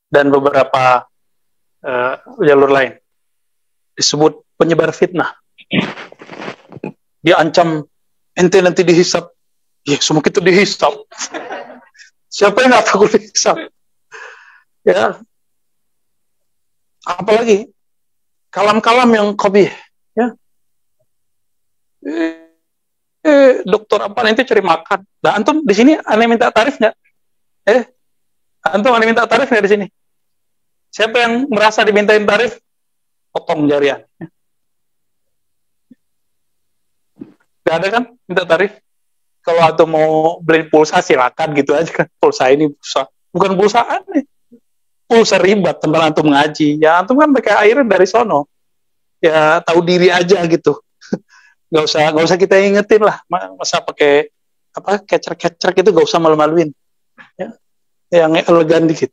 dan beberapa jalur lain. Disebut penyebar fitnah. Dia ancam, ente nanti dihisap. Ya, semua kita dihisap. Siapa yang nggak takut dihisap? Ya, apalagi kalam-kalam yang qabih. Ya, dokter apa nanti cari makan. Nah, antum di sini aneh minta tarif nggak? Antum aneh minta tarif nggak di sini? Siapa yang merasa dimintain tarif? Potong jarian. Gak ada kan minta tarif? Kalau antum mau beli pulsa silakan gitu aja kan. Pulsa ini pulsa. Bukan pulsa aneh. Pulsa ribat tempat antum ngaji. Ya antum kan pakai air dari sono. Ya tahu diri aja gitu. Gak usah kita ingetin lah. Masa pakai apa kecer-kecer gitu gak usah malu-maluin. Ya. Yang elegan dikit.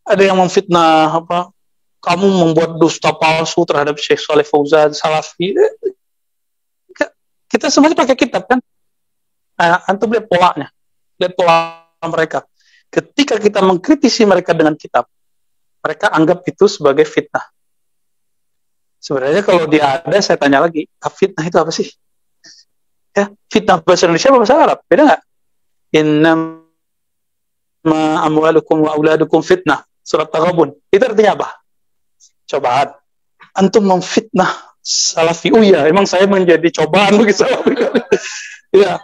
Ada yang memfitnah apa? Kamu membuat dusta palsu terhadap Syekh Shalih Fauzan Salafi. Kita semuanya pakai kitab kan? Nah, antum lihat polanya, lihat pola mereka. Ketika kita mengkritisi mereka dengan kitab, mereka anggap itu sebagai fitnah. Sebenarnya kalau dia ada, saya tanya lagi, fitnah itu apa sih? Ya, fitnah bahasa Indonesia bahasa Arab, beda nggak? Innama amwalukum wa auladukum fitnah, surat Taghabun. Itu artinya apa? Cobaan. Antum memfitnah Salafi. Oh iya, emang saya menjadi cobaan bagi Salafi. Ya.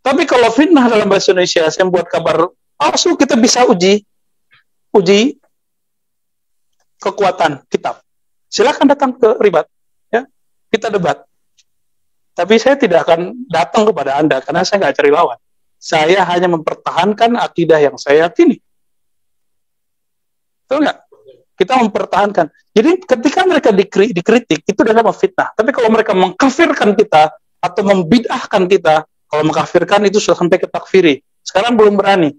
Tapi kalau fitnah dalam bahasa Indonesia, saya buat kabar palsu, kita bisa uji kekuatan kitab. Silakan datang ke Ribat, ya, kita debat. Tapi saya tidak akan datang kepada Anda karena saya nggak cari lawan. Saya hanya mempertahankan akidah yang saya yakini. Betul nggak? Kita mempertahankan. Jadi ketika mereka dikritik, itu adalah fitnah. Tapi kalau mereka mengkafirkan kita atau membid'ahkan kita, kalau mengkafirkan itu sudah sampai ke takfiri. Sekarang belum berani.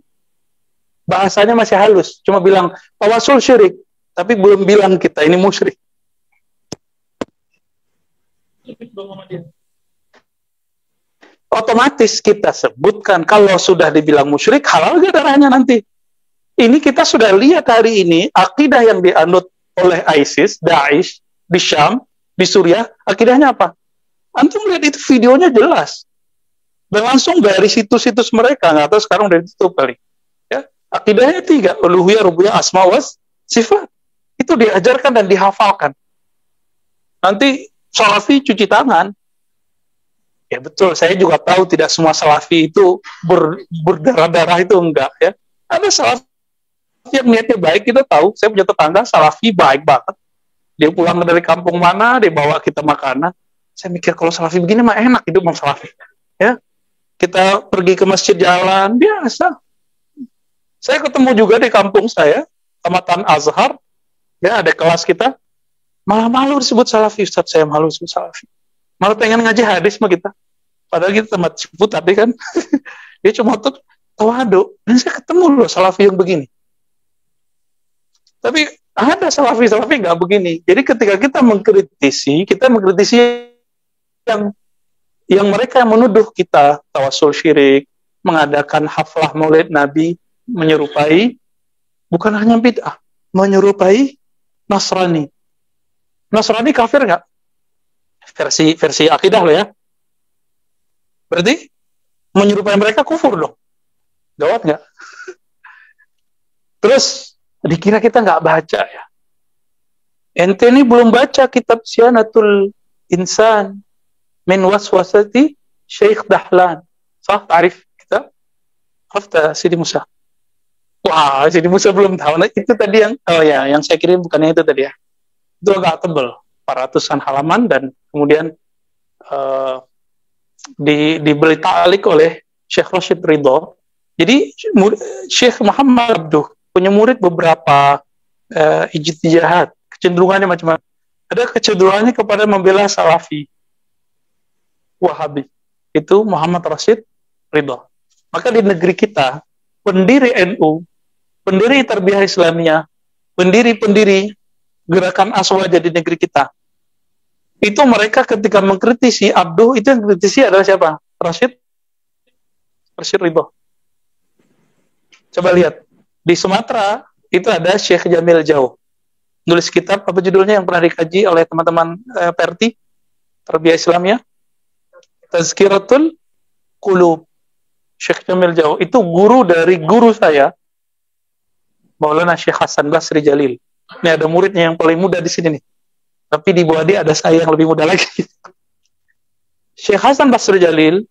Bahasanya masih halus. Cuma bilang, tawasul syirik. Tapi belum bilang kita ini musyrik. Otomatis kita sebutkan, kalau sudah dibilang musyrik, halal gak darahnya nanti? Ini kita sudah lihat hari ini, akidah yang dianut oleh ISIS, Daesh, di Syam, di Suriah, akidahnya apa? Antum lihat itu videonya jelas. Dan langsung dari situs-situs mereka, nggak tahu sekarang udah ditutup kali. Ya, akidahnya 3, uluhiyah, rububiyah, asma wa sifat. Itu diajarkan dan dihafalkan. Nanti Salafi cuci tangan. Ya betul, saya juga tahu tidak semua Salafi itu berdarah-darah itu enggak ya. Ada Salafi yang niatnya baik, kita tahu. Saya punya tetangga Salafi baik banget. Dia pulang dari kampung mana, dia bawa kita makanan. Saya mikir kalau Salafi begini mah enak hidup sama Salafi. Ya. Kita pergi ke masjid jalan, biasa. Saya ketemu juga di kampung saya, Tamatan Azhar, ya ada kelas kita, malah malu disebut Salafi, Ustaz, saya malu disebut Salafi. Malah pengen ngaji hadis sama kita. Padahal kita tempat sebut, tapi kan, dia cuma tuh tawadu. Dan saya ketemu loh Salafi yang begini. Tapi ada Salafi nggak begini. Jadi ketika kita mengkritisi yang mereka menuduh kita tawasul syirik, mengadakan haflah maulid Nabi, menyerupai, bukan hanya bid'ah, menyerupai Nasrani. Nasrani kafir nggak? Versi akidah loh ya. Berarti menyerupai mereka kufur dong. Gawat nggak? Terus dikira kita nggak baca ya. Ente ini belum baca kitab Syanatul Insan min waswasati Syekh Dahlan. Sah tarif kita? Hafta Sidi Musa. Wah, Sidi Musa belum tahu. Nah, itu tadi yang saya kirim bukannya itu tadi ya. Itu agak tebal, 400-an halaman dan kemudian diberi ta'liq oleh Syekh Rashid Ridho. Jadi Syekh Muhammad Abduh punya murid beberapa ijtihad, kecenderungannya macam-macam. Ada kecenderungannya kepada membela Salafi, Wahabi. Itu Muhammad Rashid Ridho. Maka di negeri kita, pendiri NU, pendiri Tarbiyah Islamiyah, pendiri-pendiri gerakan Aswaja di negeri kita, itu mereka ketika mengkritisi Abduh, itu yang kritisi adalah siapa? Rashid Ridho. Coba lihat, di Sumatera itu ada Syekh Jamil Jauh. Nulis kitab, apa judulnya yang pernah dikaji oleh teman-teman Perti, Tarbiyah Islamiyah? Tazkiratul Qulub. Syekh Jamil Jauh itu guru dari guru saya, Maulana Syekh Hasan Basri Jalil. Ini ada muridnya yang paling muda di sini nih. Tapi di bawah dia ada saya yang lebih muda lagi. Syekh Hasan Basri Jalil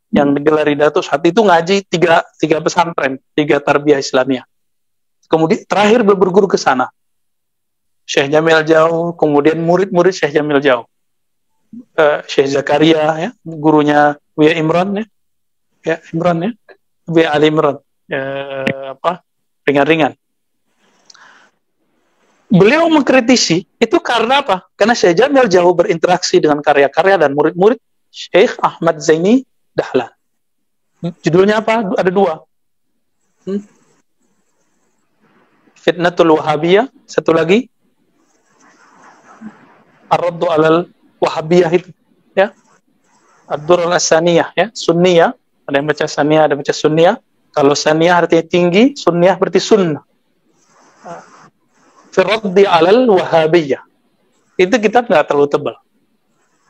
yang digelari Datuk saat itu ngaji tiga pesantren, 3 tarbiyah Islamiyah. Kemudian terakhir berguru ke sana. Syekh Jamil Jauh, kemudian murid-murid Syekh Jamil Jauh. Syekh Zakaria ya, gurunya Buya Imran ya. Ya, Imran ya. Buya Ali Imran. Ringan-ringan. Beliau mengkritisi itu karena apa? Karena Syekh Jamil Jauh berinteraksi dengan karya-karya dan murid-murid Syekh Ahmad Zaini Dahlan. Judulnya apa? Ada 2. Fitnatul Wahabiyah, satu lagi Ar-Raddu alal Wahabiyah itu, ya. Ad-Durr al-Saniyah, ya, Sunniyah. Ada yang baca Saniyah, ada yang baca Sunniyah. Kalau Saniyah artinya tinggi, Sunniyah berarti sunnah. Ar-Raddu alal Wahabiyah. Itu kitab nggak terlalu tebal.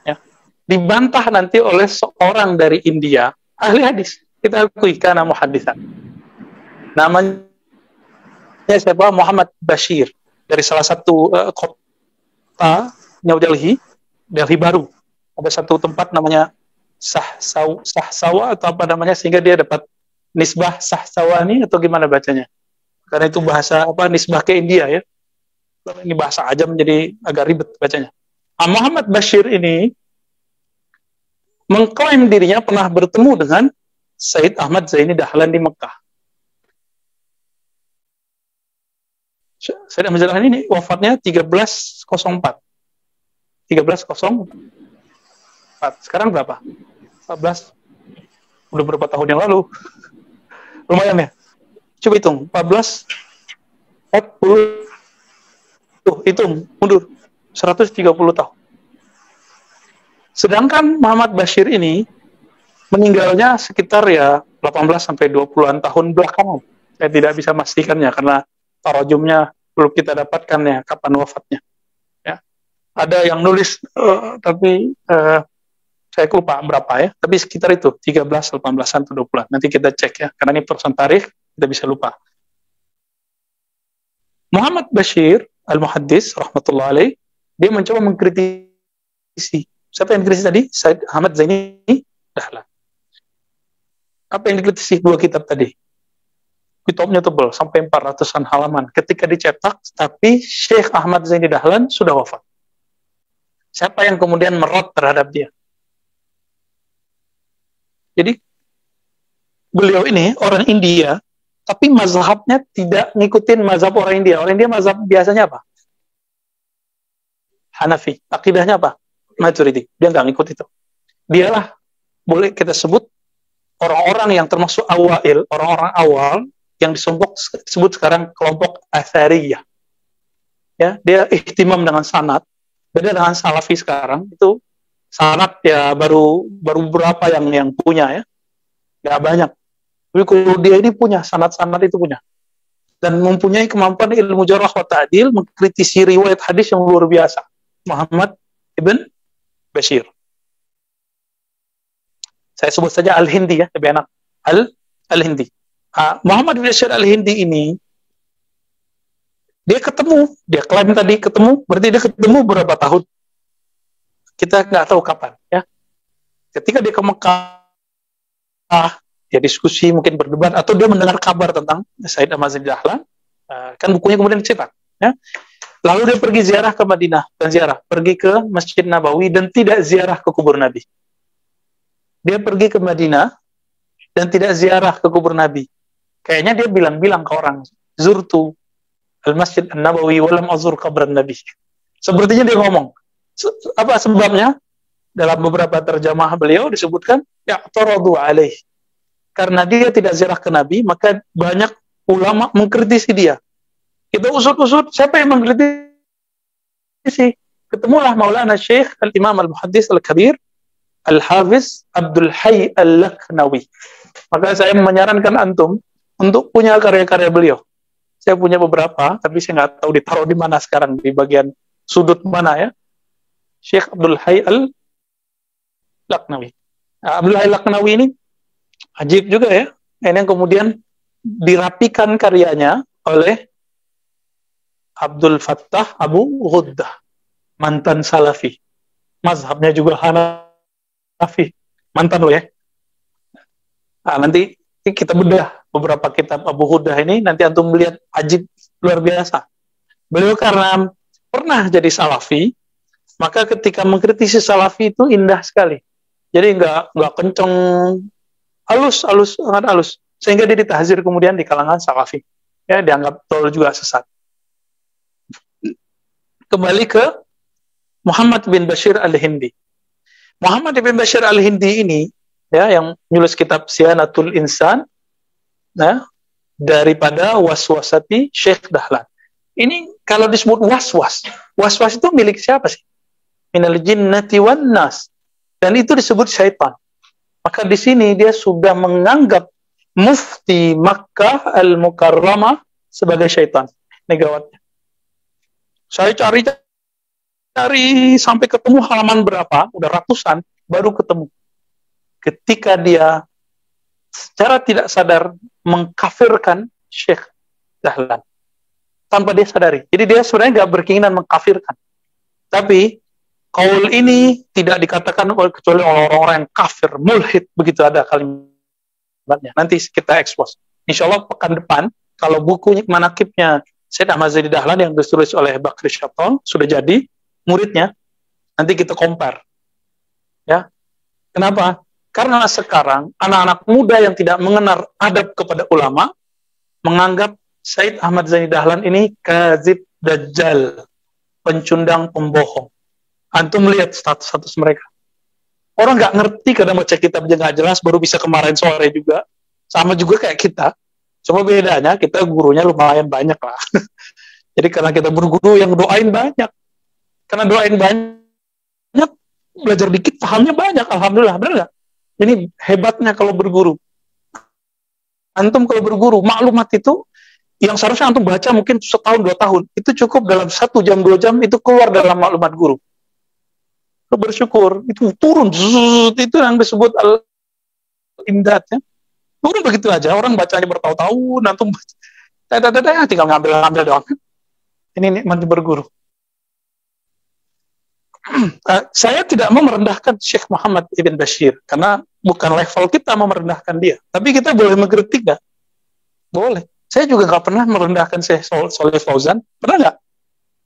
Ya. Dibantah nanti oleh seorang dari India, ahli hadis. Kita akui karena muhaddisan. Namanya siapa? Muhammad Bashir, dari salah satu kota New Delhi, Delhi baru. Ada satu tempat namanya Sahsawa atau apa namanya, sehingga dia dapat nisbah Sahsawani atau gimana bacanya. Karena itu bahasa apa, nisbah ke India ya. Ini bahasa ajam jadi agak ribet bacanya. Muhammad Bashir ini mengklaim dirinya pernah bertemu dengan Said Ahmad Zaini Dahlan di Mekah. Said Ahmad Zaini ini wafatnya 1304. 1304. Sekarang berapa? 14. Udah berapa tahun yang lalu? Lumayan ya. Coba hitung. 14 40. Tuh, hitung, mundur. 130 tahun. Sedangkan Muhammad Bashir ini meninggalnya sekitar ya 18 sampai 20-an tahun belakangan. Saya tidak bisa memastikannya karena tarajumnya belum kita dapatkan ya kapan wafatnya. Ya. Ada yang nulis tapi saya lupa berapa ya, tapi sekitar itu 13, 18-an atau 20-an. Nanti kita cek ya, karena ini persen tarikh kita bisa lupa. Muhammad Bashir Al-Muhaddis rahmatullah alaih, dia mencoba mengkritisi. Siapa yang dikritisi tadi? Said Ahmad Zaini Dahlan. Apa yang dikritisi 2 kitab tadi? Kitabnya tebal, sampai 400-an halaman. Ketika dicetak, tapi Syekh Ahmad Zaini Dahlan sudah wafat. Siapa yang kemudian merot terhadap dia? Jadi, beliau ini orang India, tapi mazhabnya tidak ngikutin mazhab orang India. Orang India mazhab biasanya apa? Hanafi. Akidahnya apa? Maturidi. Dia nggak ngikut itu. Dialah, boleh kita sebut, orang-orang yang termasuk awail, orang-orang awal, yang disebut sekarang kelompok Athariyah. Ya, dia ihtimam dengan sanad. Beda dengan Salafi sekarang, itu sanad ya baru berapa yang punya ya. Nggak banyak. Tapi kalau dia ini punya, sanad-sanad itu punya. Dan mempunyai kemampuan ilmu jarh wa ta'dil, mengkritisi riwayat hadis yang luar biasa. Muhammad Ibn Bashir. Saya sebut saja Al-Hindi ya, lebih enak. Al-Hindi. Muhammad Bashir Al-Hindi ini, dia klaim tadi ketemu, berarti dia ketemu berapa tahun? Kita nggak tahu kapan ya. Ketika dia ke Mekah, dia diskusi, mungkin berdebat, atau dia mendengar kabar tentang Said Ahmad Zaini Dahlan, kan bukunya kemudian dicetak. Ya. Lalu dia pergi ziarah ke Madinah, pergi ke Masjid Nabawi, dan tidak ziarah ke kubur Nabi. Dia pergi ke Madinah, dan tidak ziarah ke kubur Nabi. Kayaknya dia bilang-bilang ke orang, Zurtu al-Masjid Nabawi, walam azur kabran Nabi. Sepertinya dia ngomong. Apa sebabnya? Dalam beberapa terjemah beliau disebutkan, ya'taradu alaih. Karena dia tidak ziarah ke Nabi, maka banyak ulama mengkritisi dia. Kita usut-usut, siapa yang mengkritisi? Ketemulah Maulana Syekh Al-Imam Al-Muhaddis Al-Kabir, Al-Hafiz Abdul Hayy Al-Lakhnawi. Maka saya menyarankan antum untuk punya karya-karya beliau. Saya punya beberapa, tapi saya nggak tahu ditaruh di mana sekarang, di bagian sudut mana ya. Syekh Abdul Hayy Al-Laknawi. Nah, Abdul Hayy Al-Laknawi ini ajib juga ya. Ini yang kemudian dirapikan karyanya oleh Abdul Fattah Abu Ghuddah, mantan Salafi. Mazhabnya juga Hanafi. Mantan loh ya. Nah, nanti kita bedah beberapa kitab Abu Ghuddah ini, nanti antum melihat ajib luar biasa. Beliau karena pernah jadi Salafi, maka ketika mengkritisi Salafi itu indah sekali. Jadi nggak kenceng, halus, sangat halus. Sehingga dia ditahzir kemudian di kalangan Salafi. Ya, dianggap tol juga sesat. Kembali ke Muhammad bin Bashir Al-Hindi. Muhammad bin Bashir Al-Hindi ini, ya, yang menulis kitab Siyanatul Insan, nah, daripada waswasati Syekh Dahlan. Ini kalau disebut was-was itu milik siapa sih? Minal jinnati wan nas. Dan itu disebut syaitan. Maka di sini dia sudah menganggap mufti Makkah Al-Mukarramah sebagai syaitan. Ini gawatnya. Saya cari sampai ketemu halaman berapa, udah ratusan, baru ketemu. Ketika dia secara tidak sadar mengkafirkan Syekh Dahlan. Tanpa dia sadari. Jadi dia sebenarnya nggak berkeinginan mengkafirkan. Tapi, kaul ini tidak dikatakan kecuali oleh orang-orang yang kafir, mulhid, begitu ada kalimatnya. Nanti kita expose. Insya Allah pekan depan, kalau buku manakibnya Syed Ahmad Zaidi Dahlan yang ditulis oleh Bakri Syatol sudah jadi muridnya, nanti kita compare. Ya. Kenapa? Karena sekarang anak-anak muda yang tidak mengenal adab kepada ulama menganggap Syed Ahmad Zaidi Dahlan ini kadzib dajjal, pencundang pembohong. Antum melihat status mereka. Orang nggak ngerti, kadang baca kitabnya nggak jelas, baru bisa kemarin sore juga. Sama juga kayak kita. Cuma bedanya kita gurunya lumayan banyak lah. Jadi karena kita berguru yang doain banyak. Karena doain banyak, belajar dikit, pahamnya banyak. Alhamdulillah, benar nggak? Ini hebatnya kalau berguru. Antum kalau berguru, maklumat itu yang seharusnya antum baca mungkin setahun, 2 tahun, itu cukup dalam 1 jam, 2 jam, itu keluar dalam maklumat guru. Lo bersyukur, itu turun, itu yang disebut al-imdad ya. Turun begitu aja, orang bacanya bertahun-tahun, antum tinggal ngambil doang. Ini nikmat berguru. Saya tidak mau merendahkan Syekh Muhammad Ibn Bashir, karena bukan level kita mau merendahkan dia. Tapi kita boleh mengkritik nggak? Boleh. Saya juga nggak pernah merendahkan Syekh Shalih Fauzan. Pernah nggak?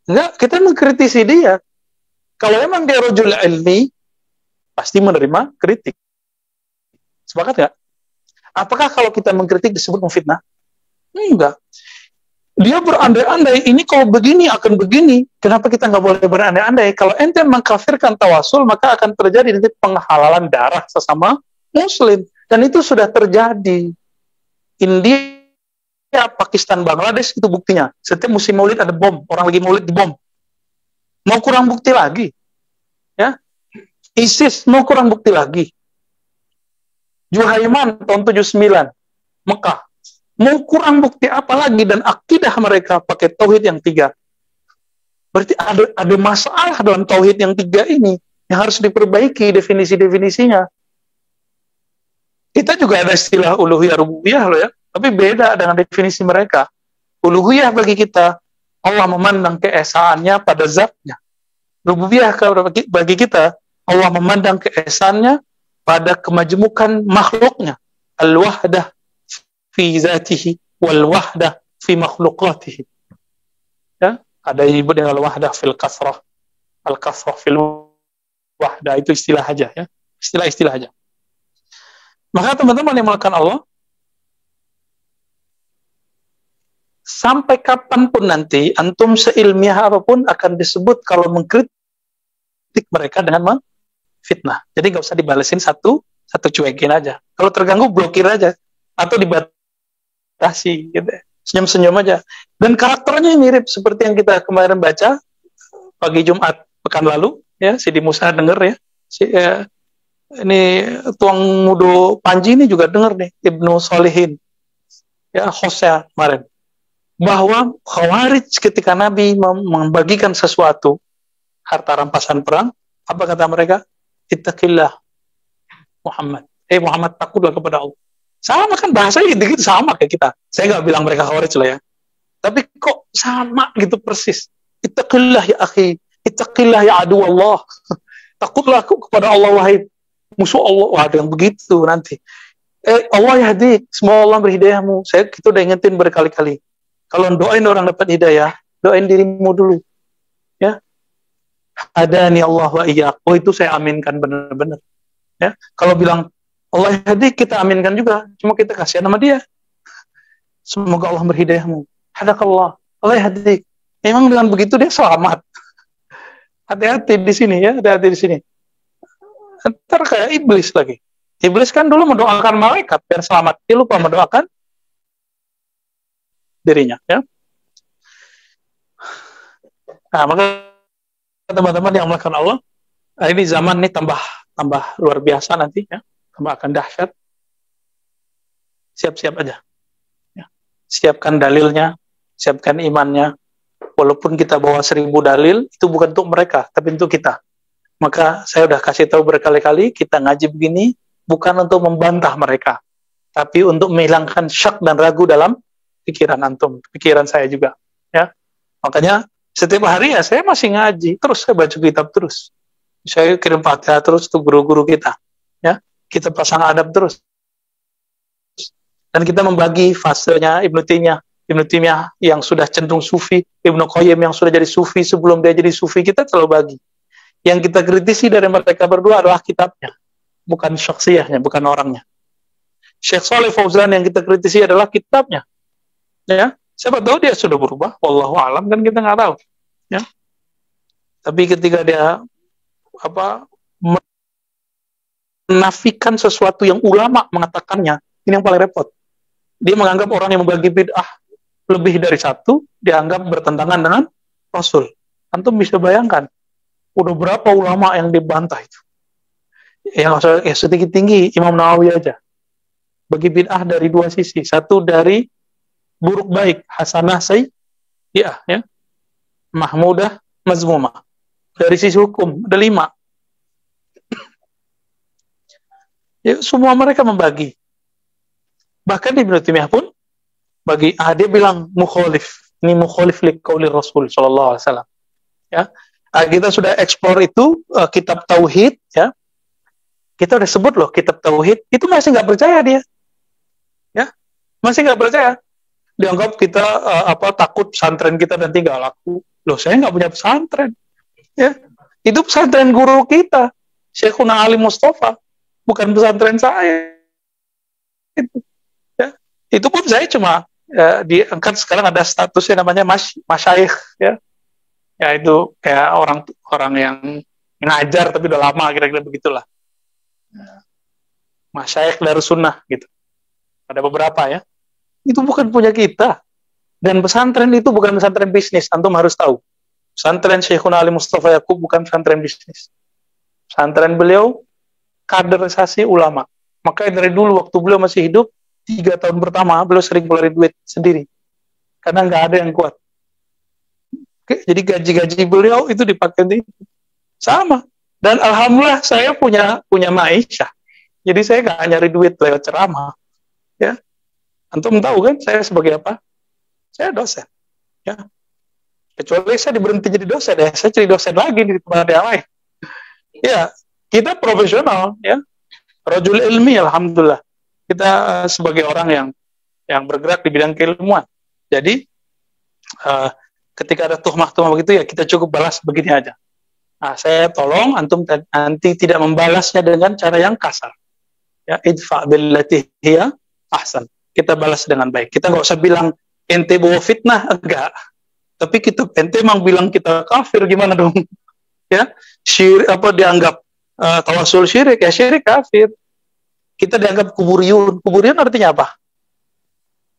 Nggak, kita mengkritisi dia. Kalau emang dia rajul ilmi, pasti menerima kritik. Sepakat nggak? Apakah kalau kita mengkritik disebut memfitnah? Enggak. Dia berandai-andai, ini kalau begini akan begini. Kenapa kita nggak boleh berandai-andai? Kalau ente mengkafirkan tawasul, maka akan terjadi nanti penghalalan darah sesama muslim. Dan itu sudah terjadi. India, Pakistan, Bangladesh, itu buktinya. Setiap musim maulid ada bom. Orang lagi maulid dibom. Mau kurang bukti lagi? Ya, ISIS mau kurang bukti lagi? Juhaiman tahun 79, Mekah. Mau kurang bukti apa lagi? Dan akidah mereka pakai tauhid yang 3. Berarti ada masalah dalam tauhid yang 3 ini yang harus diperbaiki definisi-definisinya. Kita juga ada istilah uluhiyah rububiyah loh ya, tapi beda dengan definisi mereka. Uluhiyah bagi kita, Allah memandang keesaannya pada zatnya. Rububiyah bagi kita, Allah memandang keesaannya pada kemajmukan makhluknya. Al-wahdah fi zatihi wal wahdah fi makhluqatihi. Ya, ada yang disebut dengan al-wahdah fil kasrah. Al-kasrah fil wahdah, itu istilah aja ya. Istilah-istilah aja. Maka teman-teman yang melakukan Allah, sampai kapanpun nanti antum seilmiah apapun akan disebut kalau mengkritik mereka dengan fitnah. Jadi nggak usah dibalesin satu cuekin aja. Kalau terganggu blokir aja atau dibatasi gitu. Senyum-senyum aja. Dan karakternya mirip seperti yang kita kemarin baca pagi Jumat pekan lalu ya, Sidi Musa denger ya. Ini Tuang Mudo Panji ini juga denger nih, Ibnu Solihin. Ya, hostnya kemarin. bahwa Khawarij ketika Nabi membagikan sesuatu, harta rampasan perang, apa kata mereka? Ittaqillah Muhammad. Muhammad, takutlah kepada Allah. Sama kan bahasanya gitu-gitu, sama kayak kita. Saya nggak bilang mereka Khawarij lah ya. Tapi kok sama gitu persis. Ittaqillah ya akhi. Ittaqillah ya adu Allah. Takutlah kepada Allah, wahai musuh Allah. Wah, ada yang begitu nanti. Allah yahdi, semoga Allah berhidayahmu. Kita udah ingetin berkali-kali. Kalau doain orang dapat hidayah, doain dirimu dulu. Ya. Hadani Allah wa iyyak. Oh, itu saya aminkan benar-benar. Ya. Kalau bilang Allah yahdi, kita aminkan juga. Cuma kita kasihan sama dia. Semoga Allah berhidayahmu. Hadakallah. Allah yahdi. Memang dengan begitu dia selamat. Hati-hati di sini ya, hati-hati di sini. Ntar kayak iblis lagi. Iblis kan dulu mendoakan malaikat biar selamat. Dia lupa mendoakan dirinya. Ya. Nah, maka teman-teman yang melakukan Allah, ini zaman ini tambah luar biasa nanti, ya. Tambah akan dahsyat. Siap-siap aja. Ya. Siapkan dalilnya, siapkan imannya. Walaupun kita bawa 1000 dalil, itu bukan untuk mereka, tapi untuk kita. Maka saya udah kasih tahu berkali-kali, kita ngaji begini bukan untuk membantah mereka, tapi untuk menghilangkan syak dan ragu dalam pikiran antum, pikiran saya juga. Ya, makanya setiap hari ya saya masih ngaji, terus saya baca kitab terus. Saya kirim Fatihah terus untuk guru-guru kita. Ya, kita pasang adab terus. Dan kita membagi fasenya Ibnu Taimiyah yang sudah cenderung sufi, Ibnu Qayyim yang sudah jadi sufi sebelum dia jadi sufi, kita selalu bagi. Yang kita kritisi dari mereka berdua adalah kitabnya, bukan syakhsiyahnya, bukan orangnya. Syekh Shalih Fauzan yang kita kritisi adalah kitabnya. Ya, siapa tahu dia sudah berubah, wallahu alam, kan kita nggak tahu. Ya. Tapi ketika dia menafikan sesuatu yang ulama mengatakannya, ini yang paling repot. Dia menganggap orang yang membagi bid'ah lebih dari satu dianggap bertentangan dengan Rasul. Antum bisa bayangkan, udah berapa ulama yang dibantah itu. Yang setinggi-tinggi Imam Nawawi aja. Bagi bid'ah dari dua sisi. Satu dari buruk baik, hasanah sayyi'ah, ya. Mahmudah, mazmumah. Dari sisi hukum, ada 5. Ya, semua mereka membagi. Bahkan Ibnu Taimiyah pun bagi, dia bilang mukhalif. Ini mukhalif li qauli Rasul sallallahu alaihi wasallam. Ya. Kita sudah eksplor itu kitab tauhid, ya. Kita udah sebut loh kitab tauhid, itu masih nggak percaya dia. Ya. Masih nggak percaya. Dianggap kita takut pesantren kita nanti nggak laku. Loh, saya nggak punya pesantren. Ya. Itu pesantren guru kita, Syekhuna Ali Mustafa, bukan pesantren saya. Itu pun saya cuma diangkat, sekarang ada statusnya namanya masyayikh, ya. Ya itu kayak orang yang ngajar tapi udah lama, kira-kira begitulah. Masyayikh Darus Sunnah gitu. Ada beberapa, ya. Itu bukan punya kita. Dan pesantren itu bukan pesantren bisnis, antum harus tahu. Pesantren Syekhuna Ali Mustafa Yaqub bukan pesantren bisnis. Pesantren beliau kaderisasi ulama. Makanya dari dulu waktu beliau masih hidup, 3 tahun pertama beliau sering ngeluarin duit sendiri karena nggak ada yang kuat. Jadi gaji beliau itu dipakai untuk itu. Sama. Dan alhamdulillah saya punya maisha. Jadi saya nggak nyari duit lewat ceramah. Ya, antum tahu kan saya sebagai apa? Saya dosen. Ya, kecuali saya diberhenti jadi dosen, ya saya jadi dosen lagi di tempat yang lain. Ya, kita profesional, ya, rajul ilmi, alhamdulillah. Kita sebagai orang yang bergerak di bidang keilmuan. Jadi ketika ada tuhmah-tuhmah begitu, ya kita cukup balas begini aja. Nah, saya tolong antum nanti tidak membalasnya dengan cara yang kasar. Ya, idfa billati hiya ahsan. Kita balas dengan baik. Kita nggak usah bilang ente bawa fitnah, enggak. Tapi kita ente emang bilang kita kafir, gimana dong? Ya, syirik dianggap tawasul syirik, ya syirik kafir. Kita dianggap kuburiyun. Kuburiyun artinya apa?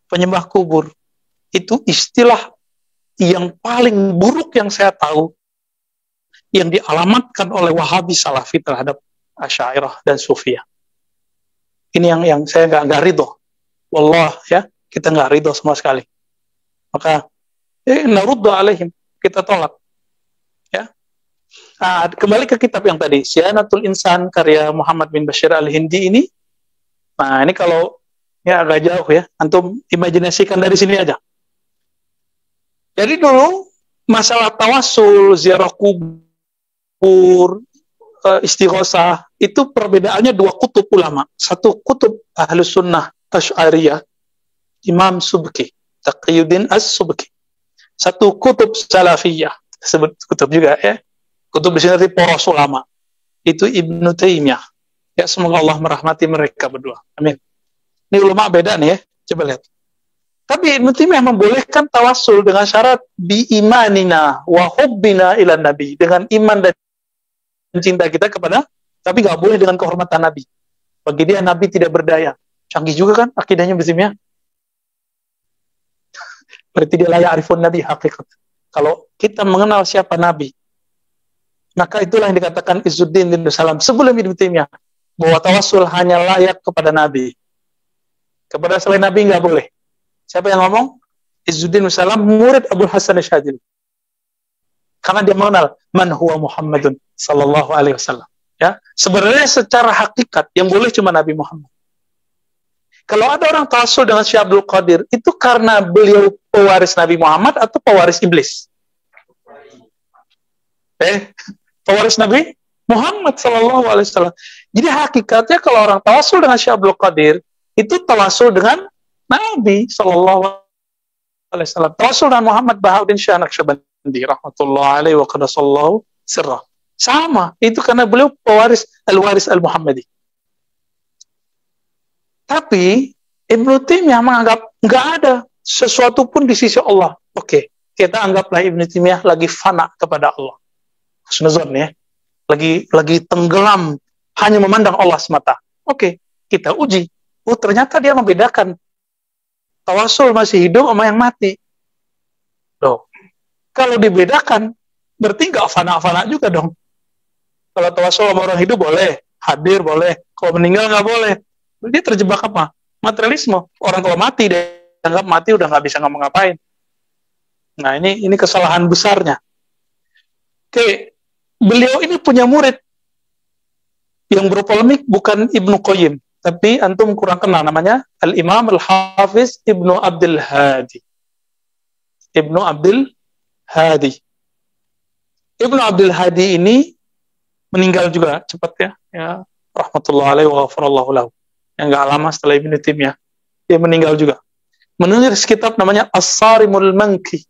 Penyembah kubur. Itu istilah yang paling buruk yang saya tahu, yang dialamatkan oleh Wahabi Salafi terhadap Asy'ariyah dan Sufiyah. Ini yang saya nggak ridho. Wallah, ya, kita nggak ridho sama sekali. Maka naruddu alaihim, kita tolak. Ya. Nah, kembali ke kitab yang tadi, Syianatul Insan karya Muhammad bin Bashir Al-Hindi ini. Nah, ini kalau ya agak jauh ya, antum imajinasikan dari sini aja. Jadi dulu masalah tawassul, ziarah kubur, istighosah, itu perbedaannya dua kutub ulama. Satu kutub Ahlus Sunnah Asy'ariyah, Imam Subki, Taqiyuddin As-Subki. Satu kutub Salafiyah, sebut kutub juga ya. Kutub di sini arti poros ulama. Itu Ibnu Taimiyah. Ya, semoga Allah merahmati mereka berdua. Amin. Ini ulama beda nih ya. Coba lihat. Tapi Ibnu Taimiyah membolehkan tawassul dengan syarat bi imanina wa hubbina ila nabi, dengan iman dan cinta kita kepada, tapi nggak boleh dengan kehormatan nabi. Bagi dia nabi tidak berdaya. Canggih juga kan akidahnya Ibnu Taimiyah. Berarti dia layak arifun nabi hakikat. Kalau kita mengenal siapa nabi, maka itulah yang dikatakan Izzuddin bin Salam sebelum Ibnu Taimiyah, bahwa tawassul hanya layak kepada nabi. Kepada selain nabi nggak boleh. Siapa yang ngomong? Izzuddin bin Salam, murid Abu Hasan Asy'adzili. Karena dia mengenal man huwa Muhammadun sallallahu alaihi wasallam. Ya, sebenarnya secara hakikat yang boleh cuma Nabi Muhammad. Kalau ada orang tawassul dengan Syekh Abdul Qadir, itu karena beliau pewaris Nabi Muhammad atau pewaris iblis? Pewaris Nabi Muhammad sallallahu alaihi wasallam. Jadi hakikatnya kalau orang tawassul dengan Syekh Abdul Qadir, itu tawassul dengan Nabi sallallahu alaihi wasallam. Tawassul dengan Muhammad Bahauddin Syekh Naqsyabandi rahmatullahi alaihi wa qaddasallahu sirrah. Sama, itu karena beliau pewaris al-waris al-Muhammadi. Tapi Ibnu Taimiyah menganggap nggak ada sesuatu pun di sisi Allah. Oke, kita anggaplah Ibnu Taimiyah lagi fana kepada Allah. Husnuzon ya. Lagi tenggelam hanya memandang Allah semata. Oke, kita uji. Oh, ternyata dia membedakan tawassul masih hidup sama yang mati. Loh, kalau dibedakan berarti nggak fana-fana juga dong. Kalau tawassul sama orang hidup boleh, hadir boleh, kalau meninggal nggak boleh. Dia terjebak apa? Materialisme. Orang kalau mati, dia anggap mati udah nggak bisa ngapa-ngapain. Nah, ini kesalahan besarnya. Oke, beliau ini punya murid yang berpolemik bukan Ibnu Qayyim, tapi antum kurang kenal namanya Al-Imam Al-Hafiz Ibnu Abdul Hadi. Ibnu Abdul Hadi. Ibnu Abdul Hadi ini meninggal juga cepat ya rahmatullahi alaihi wa ghafarallahu lahu. Yang nggak lama setelah Ibnu Taimiyah dia meninggal juga. Menulis kitab namanya As-Sarimul Manki.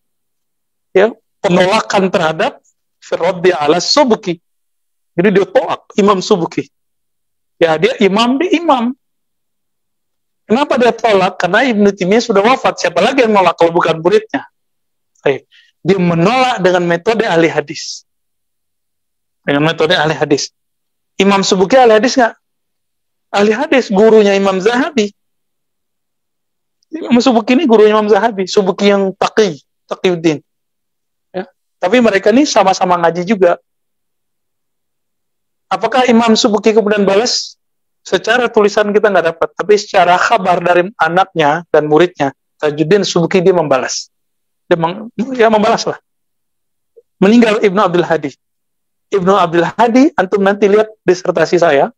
Ya, penolakan terhadap Firraddi ala Subki. Jadi dia tolak Imam Subki. Ya, dia imam. Kenapa dia tolak? Karena Ibnu Taimiyah sudah wafat. Siapa lagi yang menolak kalau bukan muridnya? Dia menolak dengan metode ahli hadis. Dengan metode ahli hadis. Imam Subki ahli hadis nggak? Ahli hadis, gurunya Imam Zahabi. Imam Subki ini gurunya Imam Zahabi. Subki yang Taqiyuddin. Ya. Tapi mereka ini sama-sama ngaji juga. Apakah Imam Subki kemudian balas? Secara tulisan kita nggak dapat. Tapi secara kabar dari anaknya dan muridnya, Tajuddin Subki, dia membalas. Dia membalas lah. Meninggal Ibnu Abdul Hadi. Ibnu Abdul Hadi, antum nanti lihat disertasi saya.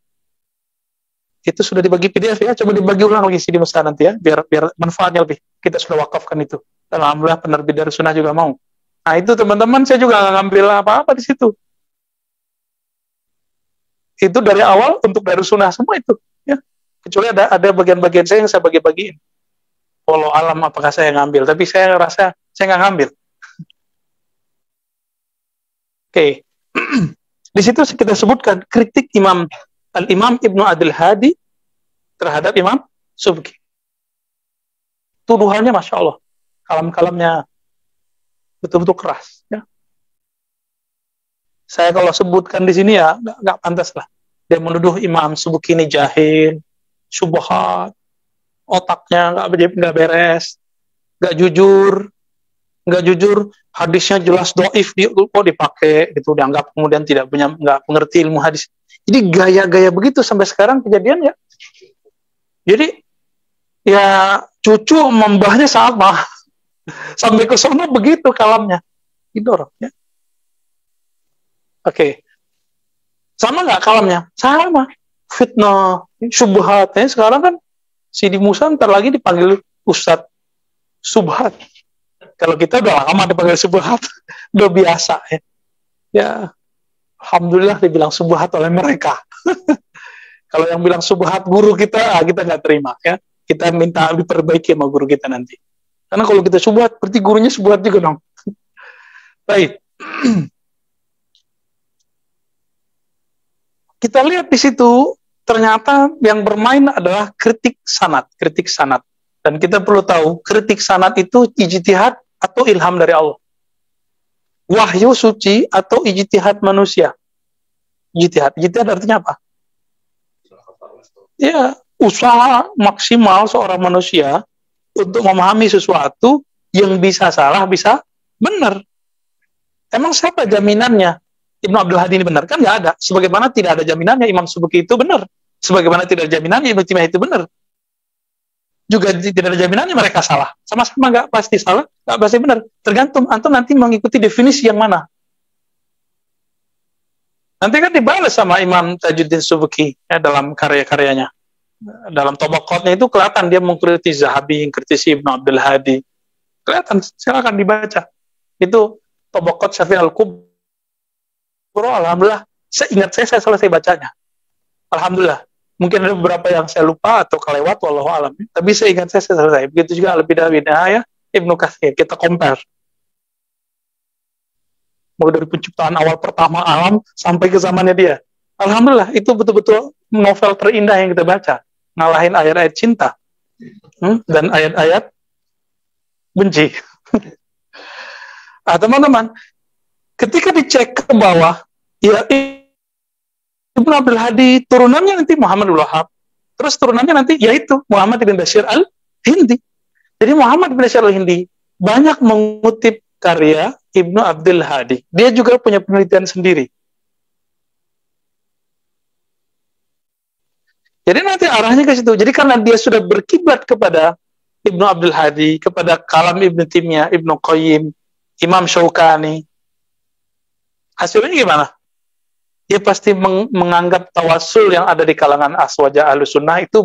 Itu sudah dibagi PDF ya, coba dibagi ulang lagi di Musa nanti ya, biar manfaatnya lebih. Kita sudah wakafkan itu. Alhamdulillah penerbit Darus Sunnah juga mau. Nah itu teman-teman, saya juga nggak ngambil apa-apa di situ. Itu dari awal untuk Darus Sunnah semua itu. Ya. Kecuali ada bagian-bagian saya yang saya bagi-bagiin. Walau alam apakah saya ngambil, tapi saya rasa saya nggak ngambil. Oke. Di situ kita sebutkan kritik Al-Imam Ibnu Abdul Hadi terhadap Imam Subki. Tuduhannya Masya Allah. Kalam-kalamnya betul-betul keras. Ya. Saya kalau sebutkan di sini ya, nggak pantas lah. Dia menuduh Imam Subki ini jahil, syubhat, otaknya nggak beres, nggak jujur, hadisnya jelas doif, kok dipakai, gitu, dianggap kemudian nggak mengerti ilmu hadis. Jadi gaya-gaya begitu sampai sekarang kejadian ya. Jadi ya cucu membahnya sama. Sampai ke sono begitu kalamnya. Didorong ya. Oke. Sama nggak kalamnya? Sama. Fitnah, syubhat. Ya, sekarang kan Sidi Musa ntar lagi dipanggil Ustadz Subhat. Kalau kita udah lama dipanggil Subhat, udah biasa ya. Ya, alhamdulillah dibilang Subhat oleh mereka. Kalau yang bilang Subhat guru kita, kita nggak terima ya. Kita minta diperbaiki sama guru kita nanti. Karena kalau kita Subhat, berarti gurunya Subhat juga dong. Baik. Kita lihat di situ, ternyata yang bermain adalah kritik sanad. Dan kita perlu tahu, kritik sanad itu ijtihad atau ilham dari Allah. Wahyu suci atau ijtihad manusia. Ijtihad artinya apa? Ya, usaha maksimal seorang manusia untuk memahami sesuatu yang bisa salah, bisa benar. Emang siapa jaminannya Ibnu Abdul Hadi ini benar? Kan nggak ada. Sebagaimana tidak ada jaminannya Imam Subki itu benar. Sebagaimana tidak ada jaminannya Ibnu Taimiyah itu benar. Juga tidak ada jaminannya mereka salah. Sama-sama nggak pasti salah, nggak pasti benar. Tergantung antum nanti mengikuti definisi yang mana. Nanti kan dibalas sama Imam Tajuddin Subki ya, dalam karya-karyanya. Dalam Tabaqatnya itu kelihatan dia mengkritisi Zahabi, mengkritisi Ibnu Abdul Hadi. Kelihatan, silakan dibaca. Itu Tabaqat Syafi'i Al-Kubra. Alhamdulillah, seingat saya selesai bacanya. Alhamdulillah. Mungkin ada beberapa yang saya lupa atau kelewat, wallahu alam. Tapi seingat saya selesai. Begitu juga Al-Bidayah Ibnu Katsir. Kita compare. Mulai dari penciptaan awal pertama alam sampai ke zamannya dia. Alhamdulillah, itu betul-betul novel terindah yang kita baca. Ngalahin ayat-ayat cinta. Dan ayat-ayat benci. Teman-teman, ketika dicek ke bawah, ya Ibnu Abdul Hadi, turunannya nanti Muhammad bin Wahab, terus turunannya nanti yaitu Muhammad bin Bashir al-Hindi. Jadi Muhammad bin Bashir al-Hindi banyak mengutip karya Ibnu Abdul Hadi. Dia juga punya penelitian sendiri. Jadi nanti arahnya ke situ. Jadi karena dia sudah berkiblat kepada Ibnu Abdul Hadi, kepada kalam Ibnu Taimiyah, Ibnu Qayyim, Imam Syaukani, hasilnya gimana? Dia pasti menganggap tawasul yang ada di kalangan aswaja Ahlussunnah itu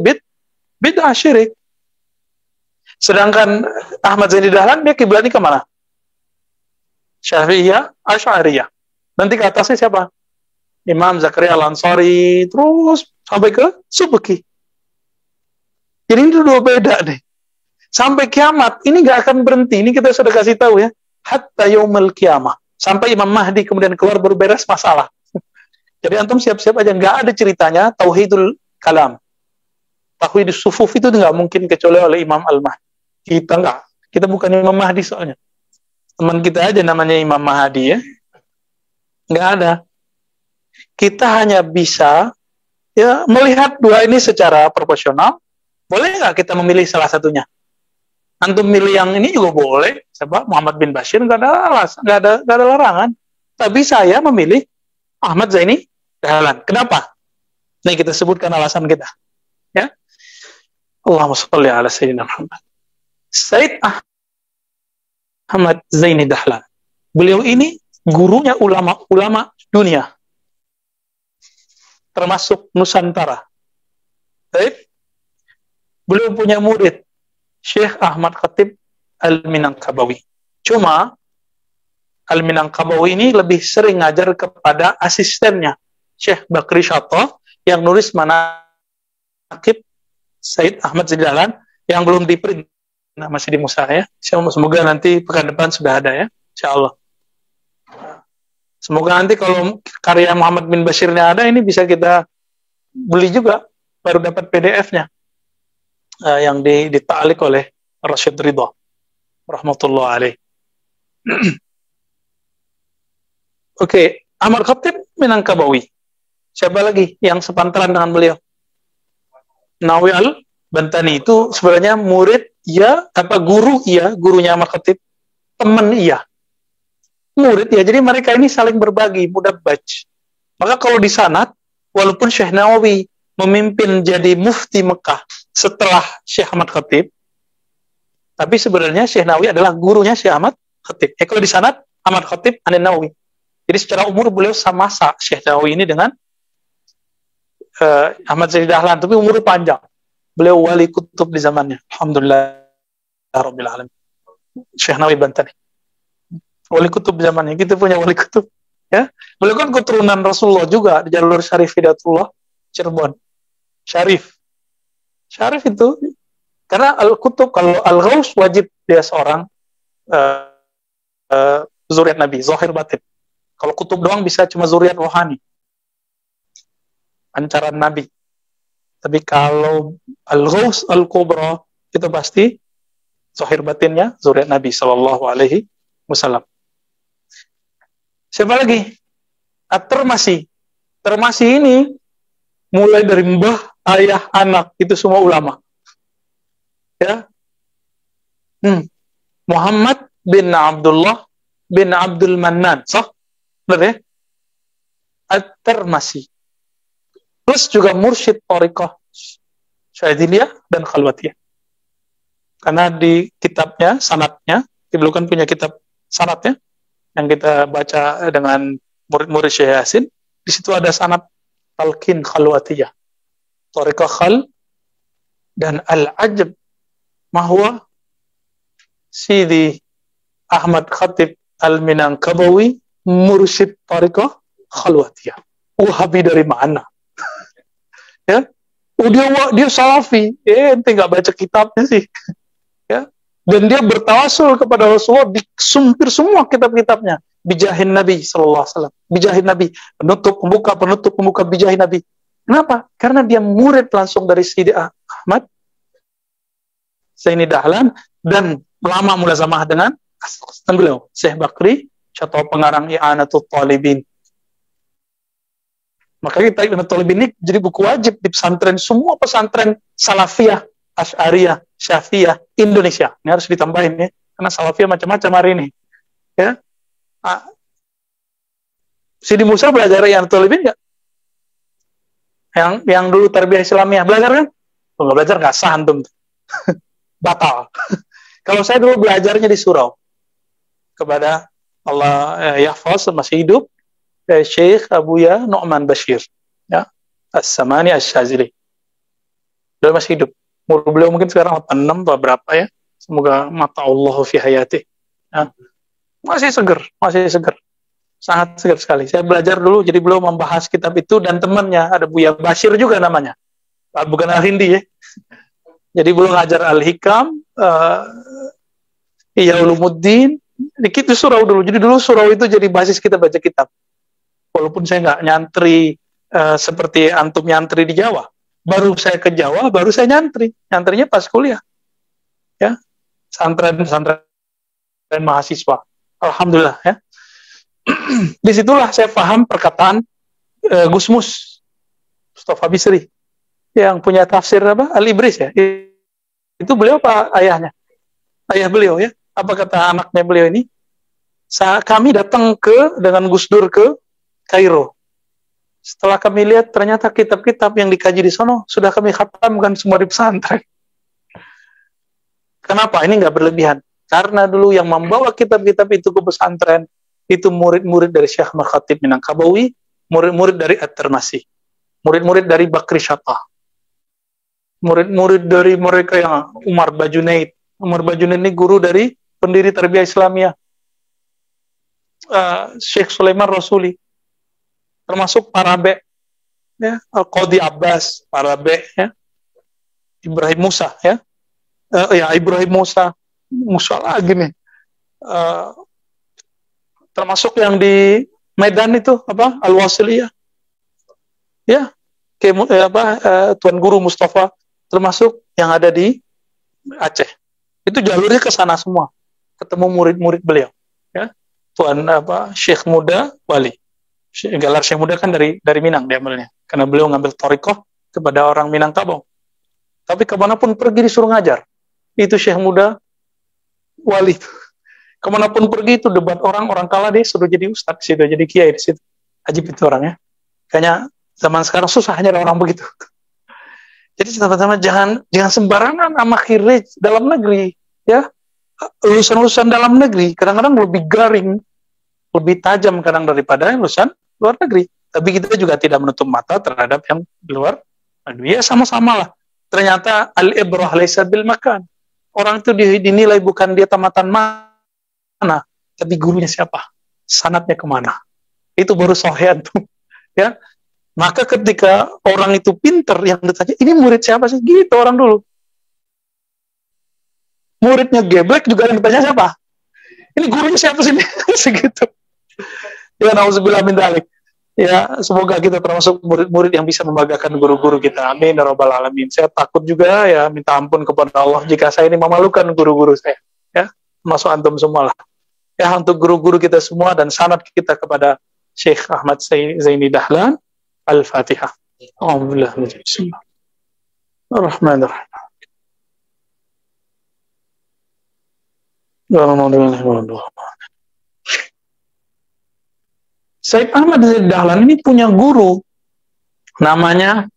bid'ah syirik. Sedangkan Ahmad Zaini Dahlan dia kiblatnya kemana? Syafi'iyah, Asy'ariyah. Nanti ke atasnya siapa? Imam Zakaria Al-Ansari, terus sampai ke Subki. Jadi ini dua beda deh. Sampai kiamat, ini gak akan berhenti. Ini kita sudah kasih tahu ya. Hatta yaumil kiamah. Sampai Imam Mahdi kemudian keluar baru beres masalah. Jadi antum siap-siap aja, nggak ada ceritanya tauhidul kalam. Tauhidus sufuf itu nggak mungkin kecuali oleh Imam Al-Mahdi. Kita nggak. Kita bukan Imam Mahdi soalnya. Teman kita aja namanya Imam Mahdi ya. Nggak ada. Kita hanya bisa ya melihat dua ini secara proporsional. Boleh nggak kita memilih salah satunya? Antum milih yang ini juga boleh. Sebab Muhammad bin Bashir nggak ada larangan. Tapi saya memilih Ahmad Zaini Dahlan. Kenapa? Nah, kita sebutkan alasan kita. Ya. Allahumma shalli ala sayyidina Muhammad. Said Ahmad Zaini Dahlan. Beliau ini gurunya ulama dunia. Termasuk Nusantara. Baik. Beliau punya murid Syekh Ahmad Khatib Al-Minangkabawi. Cuma Al-Minangkabawi ini lebih sering ngajar kepada asistennya Syekh Bakri Syato yang nulis manaqib Said Ahmad Zaini Dahlan yang belum diprint, masih di Musa ya. Semoga nanti pekan depan sudah ada ya, insyaallah. Semoga nanti kalau karya Muhammad bin Bashirnya ada, ini bisa kita beli juga, baru dapat PDF-nya yang dita'alik oleh Rashid Ridha rahmatullah alaih. Oke, Ahmad Khatib Minangkabawi. Siapa lagi yang sepantaran dengan beliau? Nawawi Al-Bantani itu sebenarnya murid ya, guru ya, gurunya Ahmad Khatib, teman iya. Murid ya, jadi mereka ini saling berbagi, mudabbaj. Maka kalau di sanad, walaupun Syekh Nawawi memimpin jadi mufti Mekah setelah Syekh Ahmad Khatib, Tapi sebenarnya Syekh Nawawi adalah gurunya Syekh Ahmad Khatib. Kalau di sanad Ahmad Khatib Anin Nawawi. Jadi secara umur beliau sama Syekh Nawawi ini dengan Ahmad Zaini Dahlan, tapi umurnya panjang. Beliau wali kutub di zamannya. Alhamdulillah Rabbil Alamin. Syekh Nawawi Bantani. Wali kutub di zamannya. Kita punya wali kutub. Ya, beliau kan keturunan Rasulullah juga di jalur Syarif Hidayatullah Cirebon. Syarif itu karena al-kutub, kalau al-ghaus wajib dia seorang zuriat Nabi, zahir batin. Kalau kutub doang bisa cuma zuriat rohani, pancaran Nabi. Tapi kalau al-ghaus al-kubra itu pasti zahir batinnya zuriat Nabi sallallahu alaihi wasallam. Siapa lagi? At-Tirmidzi. Tirmidzi ini mulai dari mbah, ayah, anak, itu semua ulama. Ya. Muhammad bin Abdullah bin Abdul Mannan. Sah? Benar ya? At-Tirmidzi. Plus juga mursyid thariqah Syadziliyah dan Khalwatiyah. Karena di kitabnya, sanadnya, beliau kan punya kitab sanadnya yang kita baca dengan murid-murid Syekh Yasin, di situ ada sanad talqin Khalwatiyah, thariqah khal, dan al-ajab mahwa Sidi Ahmad Khatib Al-Minangkabawi mursyid thariqah Khalwatiyah. Wahabi dari mana? Ya, dia salafi. Ente nggak baca kitabnya sih. Ya, dan dia bertawasul kepada Rasulullah, disumpir semua kitab-kitabnya bijahin Nabi sallallahu alaihi wasallam. Bijahin Nabi, penutup pembuka bijahin Nabi. Kenapa? Karena dia murid langsung dari Sidi Ahmad Zaini Dahlan dan lama mulazamah dengan beliau, Syekh Bakri, atau pengarang I'anatul Talibin. Maka kita I'anatul Talibin ini jadi buku wajib di pesantren, semua pesantren Salafiyah, Asy'ariyah, Syafi'iyah Indonesia. Ini harus ditambahin ya, karena Salafiyah macam-macam hari ini. Ya. Sidi Musa belajar I'anatul Talibin nggak? Yang dulu tarbiyah Islamiyah belajar kan? Nggak belajar, nggak sah antum. Batal. Kalau saya dulu belajarnya di surau kepada Allah yahfaz, masih hidup, Syekh Abuya Nu'man Bashir, ya, As-Samani Asy-Syadzili. Beliau masih hidup. Umur beliau mungkin sekarang 86 atau berapa ya. Semoga mata Allah fi hayati. Ya. Masih seger. Sangat segar sekali. Saya belajar dulu, jadi beliau membahas kitab itu, dan temannya ada Buya Bashir juga namanya. Bukan Al-Hindi ya. Jadi beliau ngajar Al-Hikam, Ihya Ulumuddin, dikit di surau dulu. Jadi dulu surau itu jadi basis kita baca kitab. Walaupun saya nggak nyantri seperti antum nyantri di Jawa. Baru saya ke Jawa, baru saya nyantri. Nyantrinya pas kuliah. Ya. Santren mahasiswa. Alhamdulillah ya. Disitulah saya paham perkataan Gusmus Mustafa Bisri yang punya tafsir apa? Al-Ibris ya. Itu beliau apa ayahnya? Ayah beliau ya. Apa kata anaknya beliau ini? Kami datang dengan Gus Dur ke Kairo. Setelah kami lihat ternyata kitab-kitab yang dikaji di sono sudah kami khatamkan semua di pesantren. Kenapa? Ini nggak berlebihan. Karena dulu yang membawa kitab-kitab itu ke pesantren itu murid-murid dari Syekh Ahmad Khatib Minangkabawi, murid-murid dari At-Tirmidzi, murid-murid dari Bakri Syatah, murid-murid dari mereka yang Umar Bajunaid. Umar Bajunaid ini guru dari pendiri Tarbiyah Islamiyah, Syekh Sulaiman Rasuli, termasuk Parabe, ya, Al-Qadi Abbas, Parabe, ya, Ibrahim Musa, ya, Ibrahim Musa lagi nih, termasuk yang di Medan itu apa, Al-Wasiliyah, ya, Tuan Guru Mustafa, termasuk yang ada di Aceh. Itu jalurnya ke sana semua, ketemu murid-murid beliau, ya, Tuan Syekh Muda Wali. Gelar Syekh Muda kan dari Minang diambilnya, karena beliau ngambil thariqah kepada orang Minangkabau. Tapi kemanapun pergi disuruh ngajar. Itu Syekh Muda Wali. Kemanapun pergi itu debat orang kalah dia sudah jadi ustadz di situ, jadi kiai di situ. Ajib itu orangnya. Kayaknya zaman sekarang susah hanya ada orang begitu. Jadi sama-sama jangan sembarangan sama khirij dalam negeri, Ya, lulusan-lulusan dalam negeri kadang-kadang lebih garing, lebih tajam kadang daripada lulusan luar negeri. Tapi kita juga tidak menutup mata terhadap yang di luar negeri. Ya sama-sama lah. Ternyata al-ibrah laisa bil makan. Orang itu dinilai bukan dia tamatan mana, tapi gurunya siapa, sanadnya kemana. Itu baru sohean tuh. Ya, maka ketika orang itu pinter, yang ditanya, ini murid siapa sih? Gitu orang dulu. Muridnya geblek juga yang ditanya siapa? Ini gurunya siapa sih? Segitu. Ya, nauzubillah min dzalik. Ya, semoga kita termasuk murid-murid yang bisa membanggakan guru-guru kita. Amin ya rabbal alamin. Saya takut juga ya, minta ampun kepada Allah jika saya ini memalukan guru-guru saya. Ya, termasuk antum semua lah. Ya, untuk guru-guru kita semua dan sanad kita kepada Syekh Ahmad Zaini Dahlan. Al-Fatihah. Alhamdulillah. Bismillahirrahmanirrahim. Syekh Ahmad Zaini Dahlan ini punya guru namanya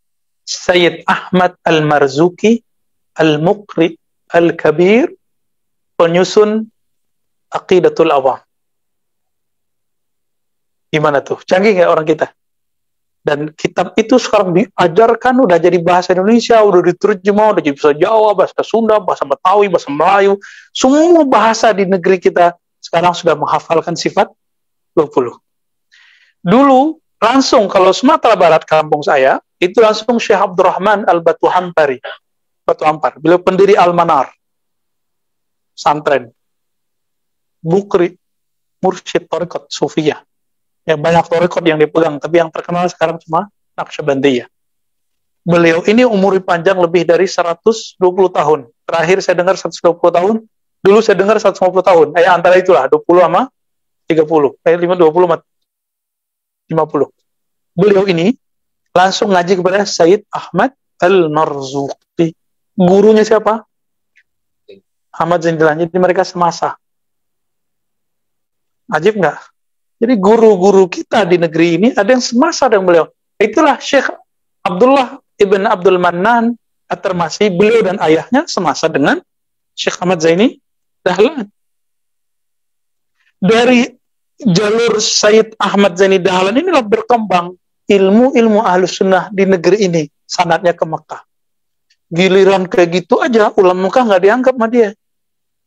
Sayyid Ahmad Al-Marzuki Al-Muqri Al-Kabir, penyusun Aqidatul Awam. Gimana tuh? Canggih nggak orang kita? Dan kitab itu sekarang diajarkan, udah jadi bahasa Indonesia, udah diterjemah, udah jadi bahasa Jawa, bahasa Sunda, bahasa Betawi, bahasa Melayu. Semua bahasa di negeri kita sekarang sudah menghafalkan sifat 20. Dulu, langsung kalau Sumatera Barat, kampung saya, itu langsung Syekh Abdurrahman Al-Batu Hampari. Batu Hampar. Beliau pendiri Al-Manar. Santren. Mukri. Mursyid Thariqat Sufiyah. Ya, banyak thariqat yang dipegang, tapi yang terkenal sekarang cuma Naqsyabandiyah. Beliau ini umur panjang lebih dari 120 tahun. Terakhir saya dengar 120 tahun. Dulu saya dengar 150 tahun. Antara itulah, 20 sama 30. 20 sama 50. Beliau ini langsung ngaji kepada Sayyid Ahmad Al-Marzuki. Gurunya siapa? Ahmad Zaini Dahlan. Jadi mereka semasa. Ajib nggak? Jadi guru-guru kita di negeri ini ada yang semasa dengan beliau. Itulah Syekh Abdullah Ibn Abdul Mannan At-Tarmasi. Beliau dan ayahnya semasa dengan Syekh Ahmad Zaini Dahlan. Dari jalur Sayyid Ahmad Zaini Dahlan inilah berkembang ilmu-ilmu Ahlus Sunnah di negeri ini. Sanadnya ke Mekah. Giliran kayak gitu aja, ulama Mekah nggak dianggap sama dia.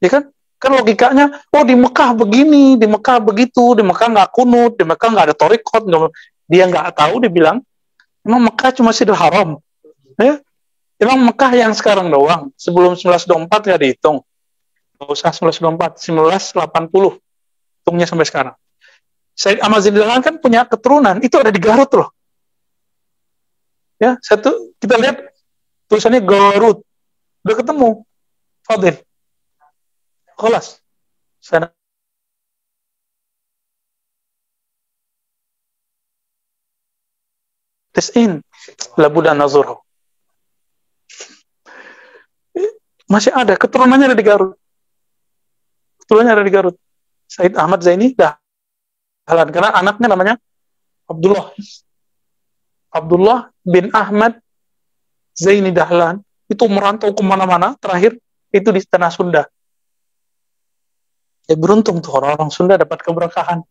Ya kan? Kan logikanya, oh di Mekah begini, di Mekah begitu, di Mekah nggak kunut, di Mekah nggak ada thariqat. Dia nggak tahu, dia bilang, emang Mekah cuma Masjidil Haram. Ya? Emang Mekah yang sekarang doang, sebelum 1924 nggak dihitung. Nggak usah 1924, 1980. Hitungnya sampai sekarang. Sayyid Ahmad Zaini Dahlan kan punya keturunan, itu ada di Garut loh. Ya, kita lihat tulisannya Garut. Udah ketemu. Fadil. Kelas. Sana. Tes'in. Labuda nazurhu. Masih ada. Keturunannya ada di Garut. Keturunannya ada di Garut. Sayyid Ahmad Zaini Dahlan. Karena anaknya namanya Abdullah. Abdullah bin Ahmad Zaini Dahlan. Itu merantau kemana-mana. Terakhir itu di tanah Sunda. Ya beruntung tuh orang-orang Sunda dapat keberkahan.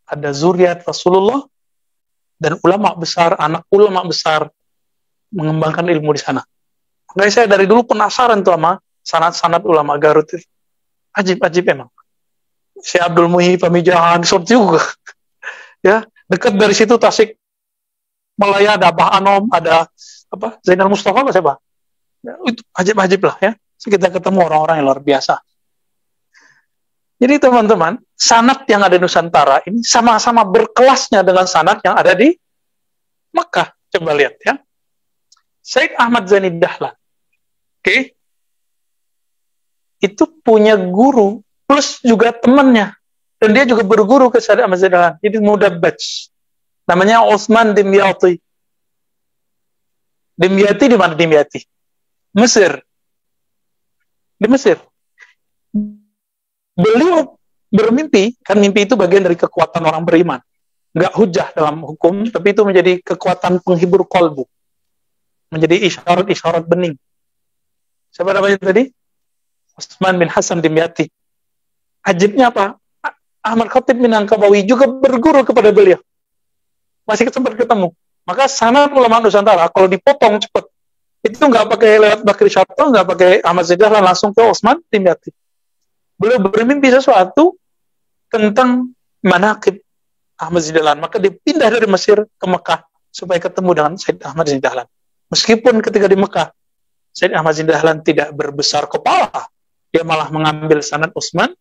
Ada zuriat Rasulullah dan ulama besar, anak ulama besar mengembangkan ilmu di sana. Makanya saya dari dulu penasaran tuh sama sanad-sanad ulama Garut itu. Ajib-ajib emang. Syekh Abdul Muhyi Pamijahan short juga. Ya, dekat dari situ Tasik Malaya ada Abah Anom, ada apa? Zainal Mustafa apa siapa? Ya, itu ajib-ajib lah ya. Kita ketemu orang-orang yang luar biasa. Jadi teman-teman, sanad yang ada di Nusantara ini sama-sama berkelasnya dengan sanad yang ada di Mekah. Coba lihat ya. Syekh Ahmad Zaini Dahlan. Oke. Itu punya guru plus juga temannya. Dan dia juga berguru ke Syekh Ahmad Zaini Dahlan. Jadi mudabbaj. Namanya Utsman Dimyati. Dimyati di mana Dimyati? Mesir. Di Mesir. Beliau bermimpi, kan mimpi itu bagian dari kekuatan orang beriman. Nggak hujah dalam hukum, tapi itu menjadi kekuatan penghibur kolbu. Menjadi isyarat-isyarat bening. Siapa namanya tadi? Utsman bin Hasan Dimyati. Ajibnya apa? Ahmad Khatib Minangkabawi juga berguru kepada beliau. Masih sempat ketemu. Maka sanad ulama Nusantara kalau dipotong cepat, itu nggak pakai lewat Bakri Syato, nggak pakai Ahmad Zain Dahlan, langsung ke Utsman Dimyati. Beliau bermimpi sesuatu tentang manaqib Ahmad Zain Dahlan, maka dia pindah dari Mesir ke Mekah supaya ketemu dengan Said Ahmad Zain Dahlan. Meskipun ketika di Mekah Said Ahmad Zain Dahlan tidak berbesar kepala, dia malah mengambil sanad Utsman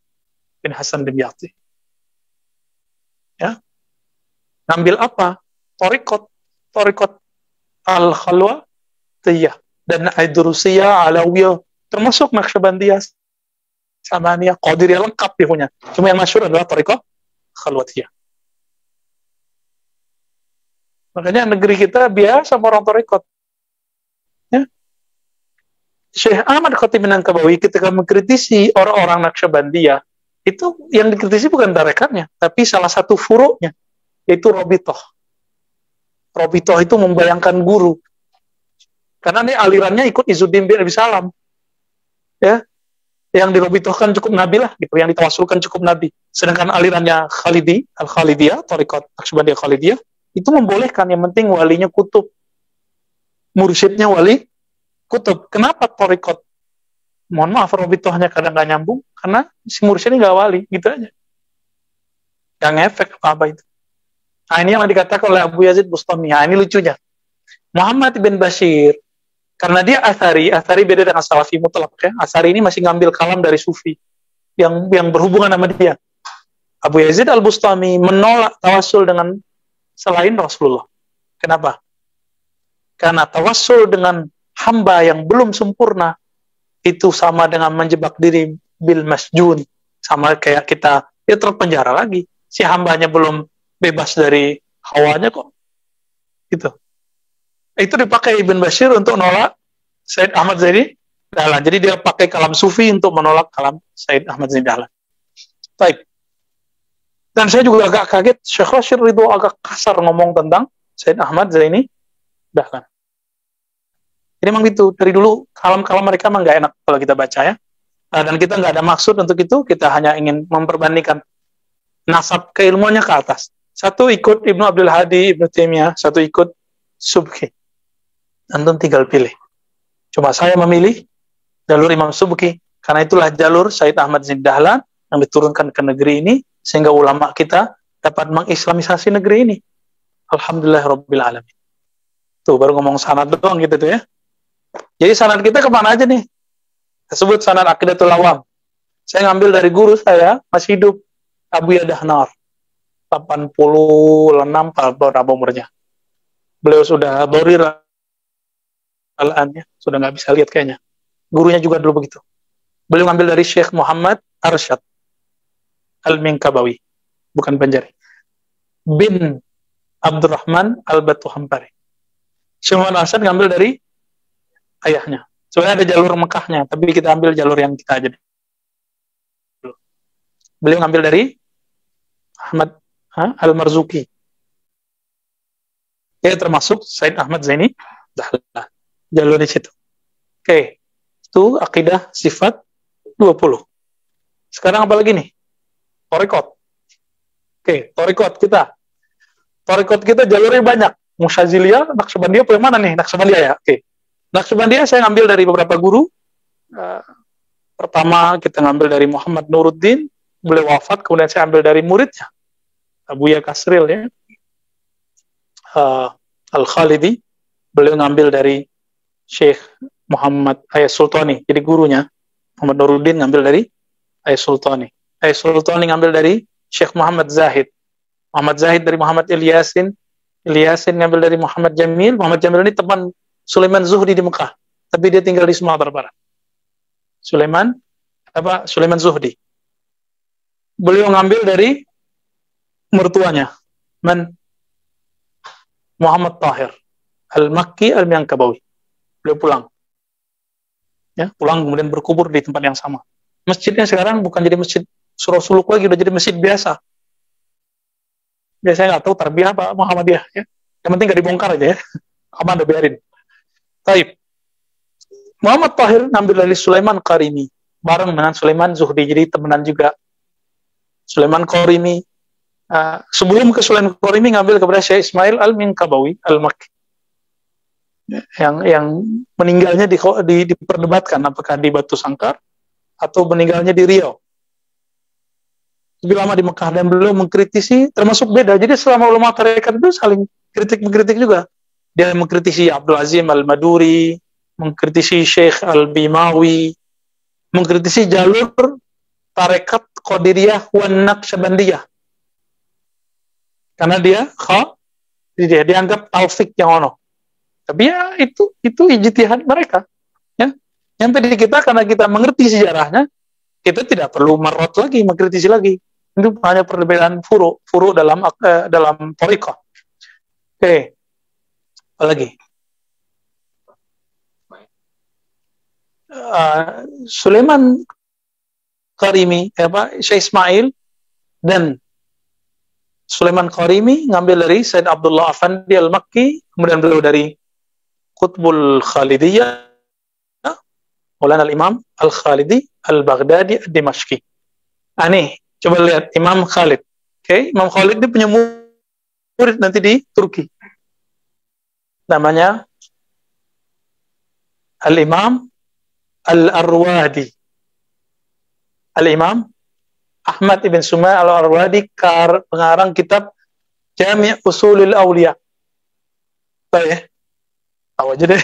bin Hasan Dimyati. Ya, ngambil apa? Torikot Al-Khalwatiyah dan Aidurusiyah, Alawiyah, termasuk Naqsyabandiyah, Samaniyah, Qadiriyah, lengkap dia punya. Cuma yang masyhur adalah Torikot Khalwatiyah. Makanya negeri kita biasa sama orang Torikot. Ya. Syekh Ahmad Khatib Minangkabawi ketika mengkritisi orang-orang Naqsyabandiyah, itu yang dikritisi bukan tarekatnya, tapi salah satu furuknya, yaitu Robitoh. Robitoh itu membayangkan guru. Karena ini alirannya ikut Izzuddin bin Abi Salam. Ya. Yang dirobitohkan cukup Nabi lah, gitu. Yang ditawasulkan cukup Nabi. Sedangkan alirannya Khalidi, Al-Khalidiyah, Thariqat Naqsyabandiyah Khalidiyah, itu membolehkan, yang penting walinya kutub. Mursyidnya wali kutub. Kenapa Thariqat? Mohon maaf, robitohnya kadang nggak nyambung, karena si mursyidnya nggak wali, gitu aja. Nggak ngefek apa-apa itu. Nah, ini yang dikatakan oleh Abu Yazid Bustami. Nah, ini lucunya. Muhammad bin Bashir, karena dia Athari beda dengan Salafi mutlak, ya. Athari ini masih ngambil kalam dari Sufi, yang berhubungan sama dia. Abu Yazid Al-Bustami menolak tawassul dengan selain Rasulullah. Kenapa? Karena tawassul dengan hamba yang belum sempurna, itu sama dengan menjebak diri bil masjun, sama kayak kita ya terpenjara lagi, si hambanya belum bebas dari hawanya kok, gitu. Itu dipakai Ibn Bashir untuk nolak Said Ahmad Zaini Dahlan. Jadi dia pakai kalam Sufi untuk menolak kalam Said Ahmad Zaini Dahlan. Baik. Dan saya juga agak kaget, Syekh Rashid Ridho agak kasar ngomong tentang Said Ahmad Zaini Dahlan. Ini memang gitu, dari dulu kalam-kalam mereka memang nggak enak kalau kita baca, ya. Dan kita nggak ada maksud untuk itu, kita hanya ingin memperbandingkan nasab keilmuannya ke atas. Satu ikut Ibnu Abdul Hadi, Ibnu Taimiyah, satu ikut Subki. Antum tinggal pilih. Cuma saya memilih jalur Imam Subki, karena itulah jalur Said Ahmad Zaini Dahlan yang diturunkan ke negeri ini, sehingga ulama kita dapat mengislamisasi negeri ini. Alhamdulillahirabbil alamin. Tuh, baru ngomong sanad doang gitu tuh, ya. Jadi sanad kita kemana aja nih? Tersebut sanad Aqidatul Awam. Saya ngambil dari guru saya, masih hidup, Abu Yadahnar. 86 berapa umurnya. Beliau sudah dorir al-an, ya. Sudah nggak bisa lihat kayaknya. Gurunya juga dulu begitu. Beliau ngambil dari Syekh Muhammad Arsyad Al-Minkabawi, bukan Banjari, bin Abdurrahman Al-Batu Hampari. Syekh Muhammad Arsyad ngambil dari ayahnya. Sebenarnya ada jalur Mekahnya, tapi kita ambil jalur yang kita aja. Beliau ngambil dari Ahmad Al-Marzuki. Ya, termasuk Said Ahmad Zaini Dahlan. Jalur di situ. Oke. Itu akidah sifat 20. Sekarang apa lagi nih? Thariqat. Oke, thariqat kita. Thariqat kita jalurnya banyak. Musyaziliyah, Naqsyabandiyah, apa yang mana nih? Naqsyabandiyah, ya? Oke. Naqsyabandiyah saya ngambil dari beberapa guru. Pertama kita ngambil dari Muhammad Nuruddin, beliau wafat, kemudian saya ambil dari muridnya, Abuya Kasril, ya. Al-Khalidi, beliau ngambil dari Syekh Muhammad Ayas Sultani, jadi gurunya. Muhammad Nuruddin ngambil dari Ayas Sultani. Ayas Sultani ngambil dari Syekh Muhammad Zahid. Muhammad Zahid dari Muhammad Ilyasin. Ilyasin ngambil dari Muhammad Jamil. Muhammad Jamil ini teman Sulaiman Zuhdi di Mekah, tapi dia tinggal di Sumatera Barat. Sulaiman Zuhdi. Beliau ngambil dari mertuanya, Muhammad Tahir Al-Makki Al-Minangkabawi. Beliau pulang. Ya, pulang kemudian berkubur di tempat yang sama. Masjidnya sekarang bukan jadi masjid Surau Suluk lagi, udah jadi masjid biasa. Biasanya nggak tahu tarbiyah apa Muhammadiyah, ya. Yang penting nggak dibongkar aja, ya. Aman, udah biarin. Taib. Muhammad Tahir ngambil dari Sulaiman Qarimi. bareng dengan Sulaiman Zuhdi, jadi temenan juga. Sulaiman Qorimi, sebelum ke Sulaiman Qorimi ngambil kepada Syekh Ismail Al-Minkabawi Al-Makki, yang meninggalnya diperdebatkan apakah di Batu Sangkar atau meninggalnya di Riau. Lebih lama di Mekah, dan beliau mengkritisi, termasuk beda. Jadi selama ulama tarekat itu saling mengkritik juga. Dia mengkritisi Abdul Azim Al-Maduri, mengkritisi Syekh Al-Bimawi, mengkritisi jalur tarekat Qadiriyah wan Naqsyabandiyah. Karena dia dianggap taufik yang ono. Tapi ya itu ijtihad mereka. Ya. Nyampe di kita, karena kita mengerti sejarahnya, kita tidak perlu marot lagi, mengkritisi lagi. Itu hanya perbedaan furu dalam thariqah. Oke. Apa lagi? Sulaiman Qorimi, Syekh Ismail dan Sulaiman Qorimi ngambil dari Said Abdullah Afandi Al-Makki, kemudian beliau dari Qutbul Khalidiyah, Maulana Al-Imam Al-Khalidi Al-Baghdadi Ad-Dimashqi. Nih, coba lihat Imam Khalid. Oke, Imam Khalid ini punya murid nanti di Turki. Namanya Al-Imam Al-Arwadi. Al-Imam Ahmad ibn Sumay Al-Arwadi, pengarang kitab Jami' Usulil Awliya. Tahu ya? Tahu aja deh.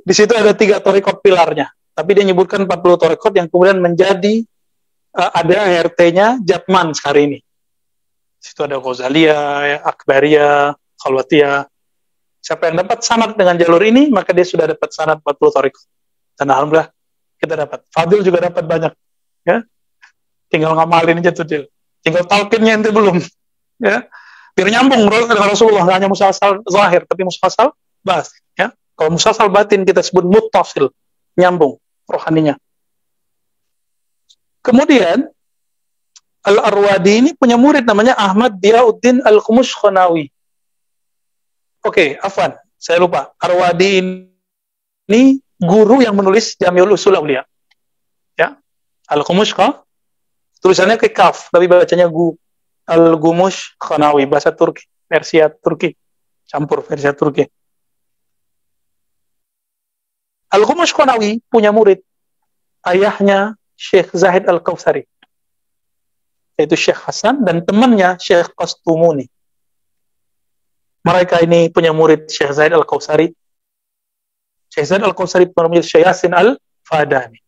Di situ ada 3 thariqat pilarnya. Tapi dia nyebutkan 40 thariqat yang kemudian menjadi ada ART-nya Jatman sekarang ini. Di situ ada Ghazaliyah, Akbariyah, Khalwatiyah. Siapa yang dapat sanad dengan jalur ini, maka dia sudah dapat sanad 40 thariqat. Dan alhamdulillah kita dapat. Fadil juga dapat banyak. Ya. Tinggal ngamalin aja tuh, Dil. Tinggal talqinnya ente belum. Ya. Biar nyambung dengan Rasulullah, nggak hanya musalsal zahir, tapi musalsal bahas. Ya. Kalau musalsal batin kita sebut muttasil, nyambung rohaninya. Kemudian Al-Arwadi ini punya murid namanya Ahmad Diyauddin Al-Khumushkhanawi. Oke, afwan, saya lupa. Arwadi ini guru yang menulis Jami'ul Usul Awliya. Ya. Al-Khumushkha tulisannya ke kaf, tapi bacanya Al-Khumushkhanawi, bahasa Turki, Persia Turki, campur Persia Turki. Al-Khumushkhanawi punya murid, ayahnya Syekh Zahid Al-Kautsari, yaitu Syekh Hasan, dan temannya Syekh Qastumuni. Mereka ini punya murid Syekh Zahid Al-Kautsari. Syekh Zahid Al-Kautsari punya murid Syekh Yasin Al-Fadani.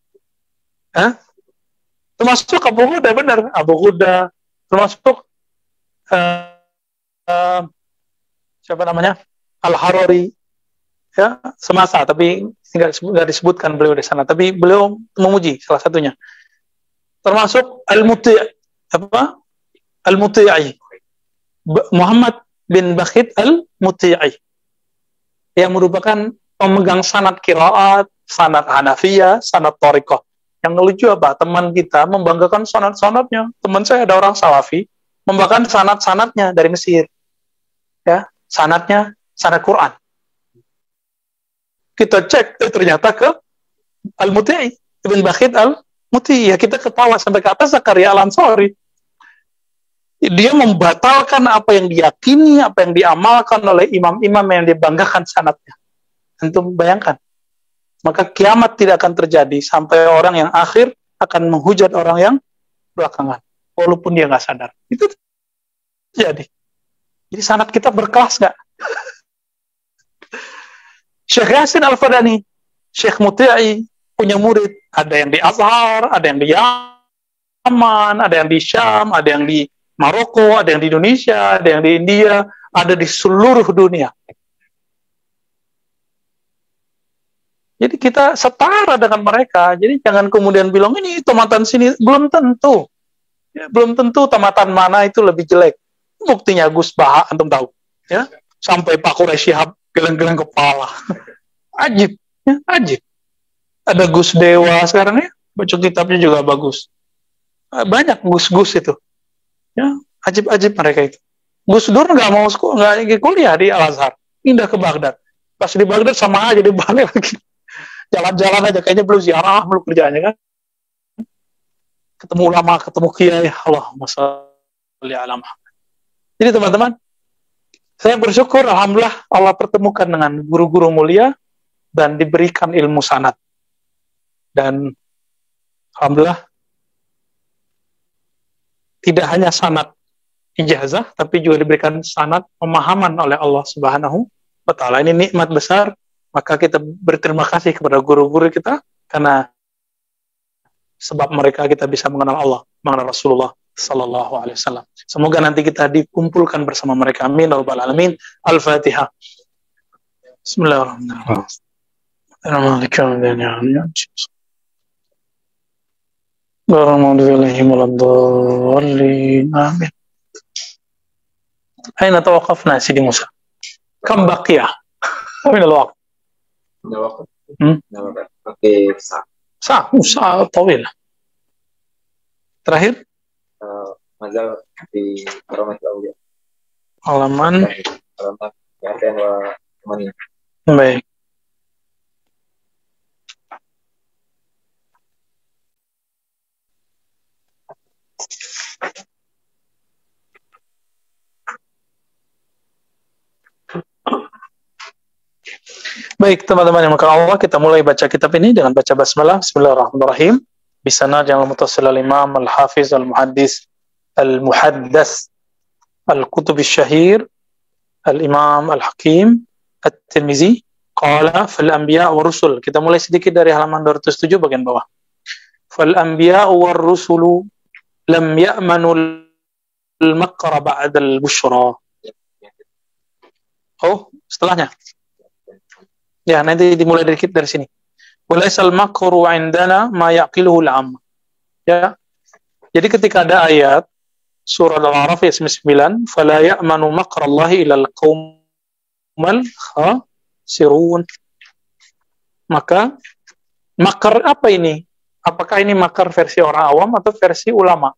Termasuk Abu Ghuda, benar, Abu Ghuda, termasuk siapa namanya, Al-Harari, ya, semasa, tapi nggak disebutkan beliau di sana, tapi beliau memuji salah satunya. Termasuk Al-Muti'i, Muhammad bin Bakhit Al-Muti'i, yang merupakan pemegang sanad qiraat, sanad Hanafiyah, sanad thariqah. Yang lucu apa? Teman kita membanggakan sanad-sanadnya. Teman saya ada orang Salafi membanggakan sanad-sanadnya dari Mesir. Ya, sanadnya sanad Quran. Kita cek, ternyata ke Al-Muti'i, Ibn Bakhit Al-Muti'i. Ya, kita ketawa sampai ke atas Zakaria Al-Ansari. Dia membatalkan apa yang diyakini, apa yang diamalkan oleh imam-imam yang dibanggakan sanadnya. Antum bayangkan. Maka kiamat tidak akan terjadi sampai orang yang akhir akan menghujat orang yang belakangan. Walaupun dia nggak sadar. Itu terjadi. Jadi sanad kita berkelas nggak? Syekh Yasin Al-Fadani, Syekh Muti'i punya murid. Ada yang di Azhar, ada yang di Yaman, ada yang di Syam, ada yang di Maroko, ada yang di Indonesia, ada yang di India, ada di seluruh dunia. Jadi kita setara dengan mereka. Jadi jangan kemudian bilang, ini tamatan sini. Belum tentu. Ya, belum tentu tamatan mana itu lebih jelek. Buktinya Gus Baha, antum tahu. Ya, sampai Pak Quraisy Shihab geleng-geleng kepala. Ajib. Ya, ajib. Ada Gus Dewa sekarang ya. Baca kitabnya juga bagus. Banyak Gus-Gus itu. Ya, ajib-ajib mereka itu. Gus Dur nggak mau kuliah di Al-Azhar. Pindah ke Baghdad. Pas di Baghdad sama aja dibalik lagi. jalan-jalan aja, kayaknya belum ziarah, belum kerjaannya kan. Ketemu ulama, ketemu kiai, Allahumma sholli ala Muhammad. Jadi teman-teman, saya bersyukur, alhamdulillah Allah pertemukan dengan guru-guru mulia dan diberikan ilmu sanad. Dan alhamdulillah tidak hanya sanad ijazah, tapi juga diberikan sanad pemahaman oleh Allah Subhanahu wa Ta'ala. Ini nikmat besar, maka kita berterima kasih kepada guru-guru kita, karena sebab mereka kita bisa mengenal Allah, mengenal Rasulullah Sallallahu Alaihi Wasallam. Semoga nanti kita dikumpulkan bersama mereka. Amin. Rabbal alamin. Al-Fatihah. Bismillahirrahmanirrahim. Amin. Aina tawaqafna Sidi Musa? Kam baqiyah? Min al-waqt. Oke, Sa'ah tawil. Terakhir mazal di Karomat Aulia. halaman Halaman wa Mani. baik. Baik teman-teman yang maka Allah, kita mulai baca kitab ini dengan baca basmalah. Bismillahirrahmanirrahim. Bisanad yang mutasil al-imam al-hafiz al-muhaddis al-muhaddas al-kutub al-syahir al-imam al-hakim at-tirmizi qala fal anbiya wa rusul. Kita mulai sedikit dari halaman 207 bagian bawah. Fal anbiya wa rusulu lam ya'manu al-makra ba'da al-bushra. Oh, setelahnya. Ya, nanti dimulai dari sini. Walaisal makru 'indana ma yaqiluhu al-'am. Ya. Jadi ketika ada ayat surah Al-A'raf ayat 9, fala ya'manu makrallahi ilal qaumal khasirun. Maka makar apa ini? Apakah ini makar versi orang awam atau versi ulama?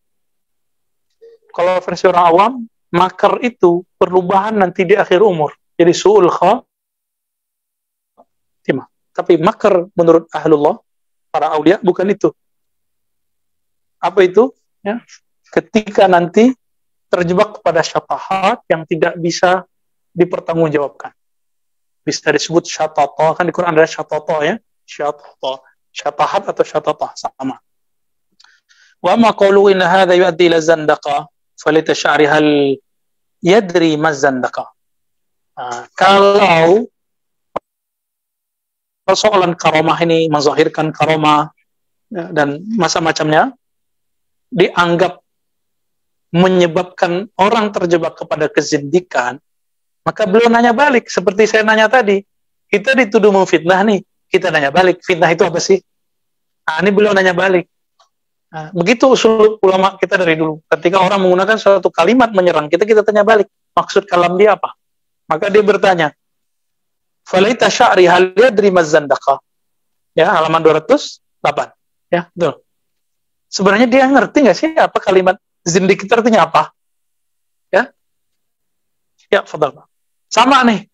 Kalau versi orang awam, makar itu perubahan nanti di akhir umur. Jadi su'ul khatimah. Tapi makar menurut ahlullah, para aulia, bukan itu. Apa itu? Ya. Ketika nanti terjebak pada syatahat yang tidak bisa dipertanggungjawabkan. Bisa disebut syatata, kan di Quran ada syatata ya. Syatata. Syatahat atau syatata, sama. Wa ma qalu inna hadha yu'addi ila zandaqa falitash'ari hal yadri ma zandaqa. Kalau persoalan karomah ini, menzahirkan karomah ya, dan macam-macamnya dianggap menyebabkan orang terjebak kepada kezindikan, maka beliau nanya balik, seperti saya nanya tadi, kita dituduh memfitnah nih, kita nanya balik, fitnah itu apa sih? Nah, ini beliau nanya balik. Nah, begitu usul ulama kita dari dulu, ketika orang menggunakan suatu kalimat menyerang kita, kita tanya balik, maksud kalam dia apa? Maka dia bertanya, falaita sya'ri hal yadri mazzandaqa. Ya, halaman 208. Ya, betul. Sebenarnya dia ngerti nggak sih apa kalimat zindik itu artinya apa? Ya. Ya, fadal. Sama nih.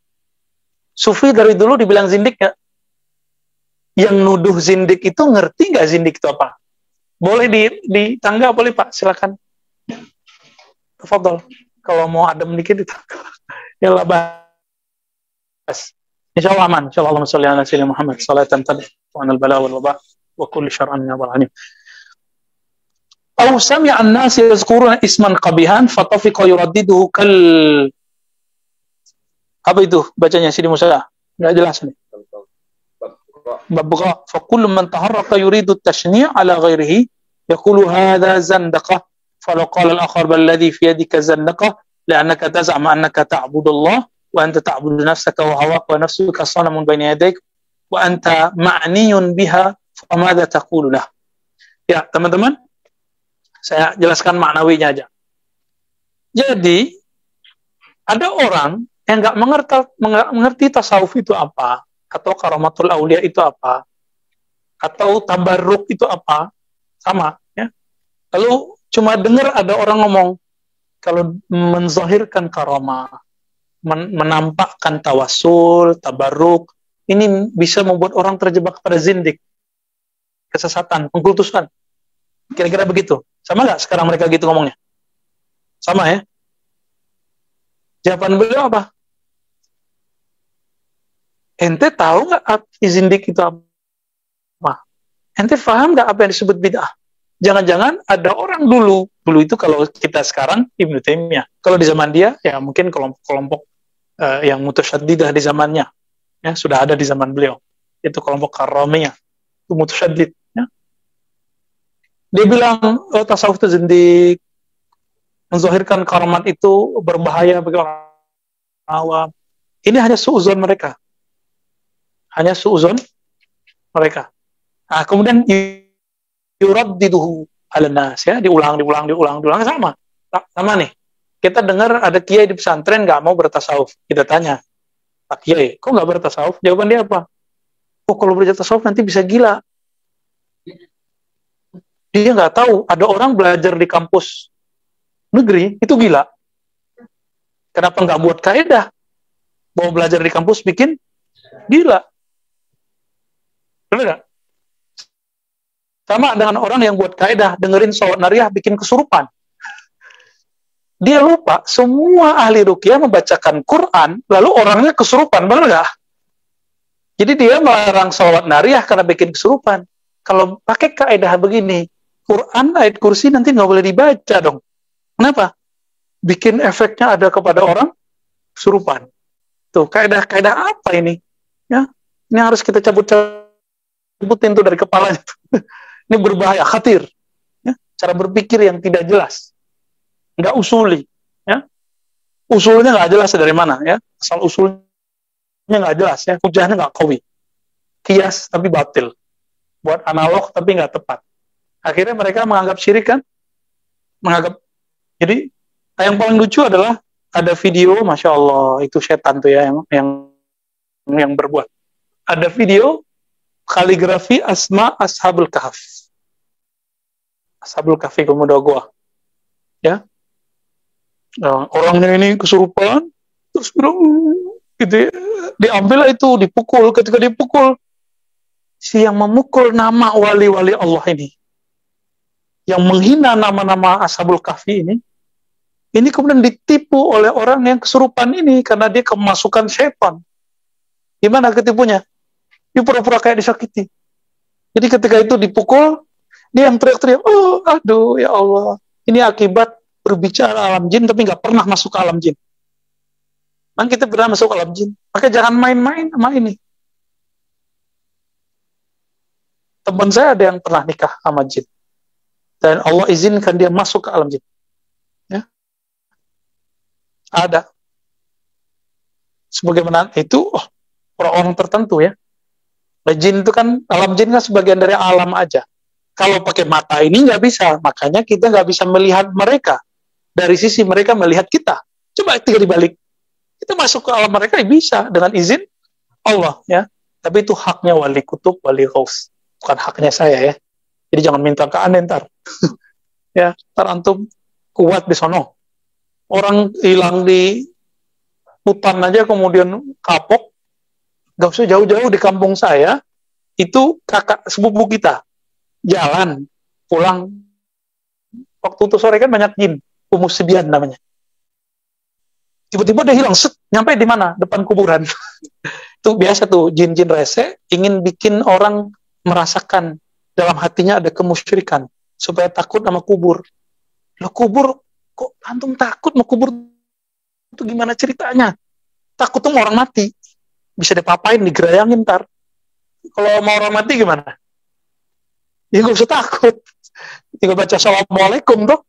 Sufi dari dulu dibilang zindik nggak? Yang nuduh zindik itu ngerti nggak zindik itu apa? Boleh di tangga, boleh Pak, silakan. Fadal. Kalau mau adem dikit di tangga. Ya lah, bahas. Insyaallah aman. Insyaallah Allahumma shalli ala sayyidina Muhammad salatan tadfu anil bala wal waba wa kulli syar'an ya rabbal alamin. Aw sami'a an-nas yazkuruna isman qabihan fatafiqa yuraddiduhu kal. Apa itu bacanya Sidi Musa? Enggak jelas nih. Babqa fa kullu man taharraka yuridu at-tashni' ala ghairihi yaqulu hadha zandaqa falau qala al-akhar bal ladhi fi yadika zandaqa la'annaka taz'amu annaka ta'budu Allah وأنت تعبد نفسك وهواك ونفسك صنم بين يديك وأنت معني بها فماذا تقول له. Ya teman-teman, saya jelaskan maknawinya aja. Jadi ada orang yang nggak mengerti tasawuf itu apa, atau karamatul aulia itu apa, atau tabarruk itu apa, sama ya. Lalu cuma dengar ada orang ngomong kalau menzahirkan karamah, menampakkan tawasul, tabarruk, ini bisa membuat orang terjebak pada zindik, kesesatan, pengkultusan. Kira-kira begitu. Sama nggak sekarang mereka gitu ngomongnya? Sama ya? Jawaban beliau apa? Ente tahu nggak zindik itu apa? Ente paham nggak apa yang disebut bid'ah? Jangan-jangan ada orang dulu itu kalau kita sekarang Ibnu Taimiyah. Kalau di zaman dia, ya mungkin kelompok-kelompok yang mutasyaddidah di zamannya, ya sudah ada di zaman beliau. Itu kelompok Karramiyah, itu mutasyaddid. Ya. Dia bilang tasawuf itu zindik, menzahirkan karamat itu berbahaya bagi orang awam. Ini hanya suuzon mereka. Hanya suuzon mereka. Nah, kemudian yuraddiduhu ala-nas, ya, diulang sama nih. Kita dengar ada kiai di pesantren nggak mau bertasawuf. Kita tanya, Pak Kiai, kok nggak bertasawuf? Jawaban dia apa? Oh, kalau bertasawuf nanti bisa gila. Dia nggak tahu ada orang belajar di kampus negeri itu gila. Kenapa nggak buat kaidah? Mau belajar di kampus bikin gila. Benar nggak? Sama dengan orang yang buat kaidah dengerin sholat nariyah bikin kesurupan. Dia lupa semua ahli ruqyah membacakan Quran lalu orangnya kesurupan, benar nggak? Jadi dia melarang sholat nariyah karena bikin kesurupan. Kalau pakai kaidah begini, Quran ayat kursi nanti nggak boleh dibaca dong. Kenapa? Bikin efeknya ada kepada orang kesurupan. Tuh kaidah-kaidah apa ini? Ya, ini harus kita cabutin tuh dari kepalanya. Ini berbahaya, khatir. Ya, cara berpikir yang tidak jelas. Nggak usuli, ya. Usulnya nggak jelas dari mana, ya. Asal usulnya nggak jelas, ya. Hujahnya nggak qawi. Kias tapi batil. Buat analog tapi nggak tepat. Akhirnya mereka menganggap syirik kan? Jadi yang paling lucu adalah ada video, masya Allah, itu setan tuh ya yang berbuat. Ada video kaligrafi asma ashabul kahf. Ashabul kahfi pemuda gua, ya. Nah, orangnya ini kesurupan, terus gitu ya, diambil itu, dipukul. Ketika dipukul, si yang memukul nama wali-wali Allah ini, yang menghina nama-nama Ashabul Kahfi ini kemudian ditipu oleh orang yang kesurupan ini karena dia kemasukan setan. Gimana ketipunya? Dia pura-pura kayak disakiti. Jadi ketika itu dipukul, dia yang teriak-teriak, oh aduh ya Allah, ini akibat berbicara alam jin tapi nggak pernah masuk ke alam jin. Kan kita pernah masuk ke alam jin, maka jangan main-main sama ini. Teman saya ada yang pernah nikah sama jin, dan Allah izinkan dia masuk ke alam jin. Ya, ada. Sebagaimana itu orang-orang tertentu ya. Jin itu kan, alam jin kan sebagian dari alam aja. Kalau pakai mata ini nggak bisa, makanya kita nggak bisa melihat mereka. Dari sisi mereka melihat kita. Coba tinggal dibalik. Kita masuk ke alam mereka ya bisa dengan izin Allah ya. Tapi itu haknya wali kutub, wali ghaus. Bukan haknya saya ya. Jadi jangan minta ke aneh ntar. Ya, ntar antum kuat di sono. Orang hilang di hutan aja kemudian kapok. Gak usah jauh-jauh di kampung saya. Itu kakak sepupu kita. Jalan, pulang. Waktu itu sore kan banyak jin. Umusibian namanya. Tiba-tiba dia hilang, nyampe di mana? Depan kuburan. Itu biasa tuh, jin-jin rese ingin bikin orang merasakan dalam hatinya ada kemusyrikan supaya takut sama kubur. Loh kubur, kok antum takut mau kubur? Itu gimana ceritanya? Takut tuh mau orang mati. Bisa dipapain, digerayangin ntar. Kalau mau orang mati gimana? Ya gak usah takut. Tinggal baca assalamualaikum tuh.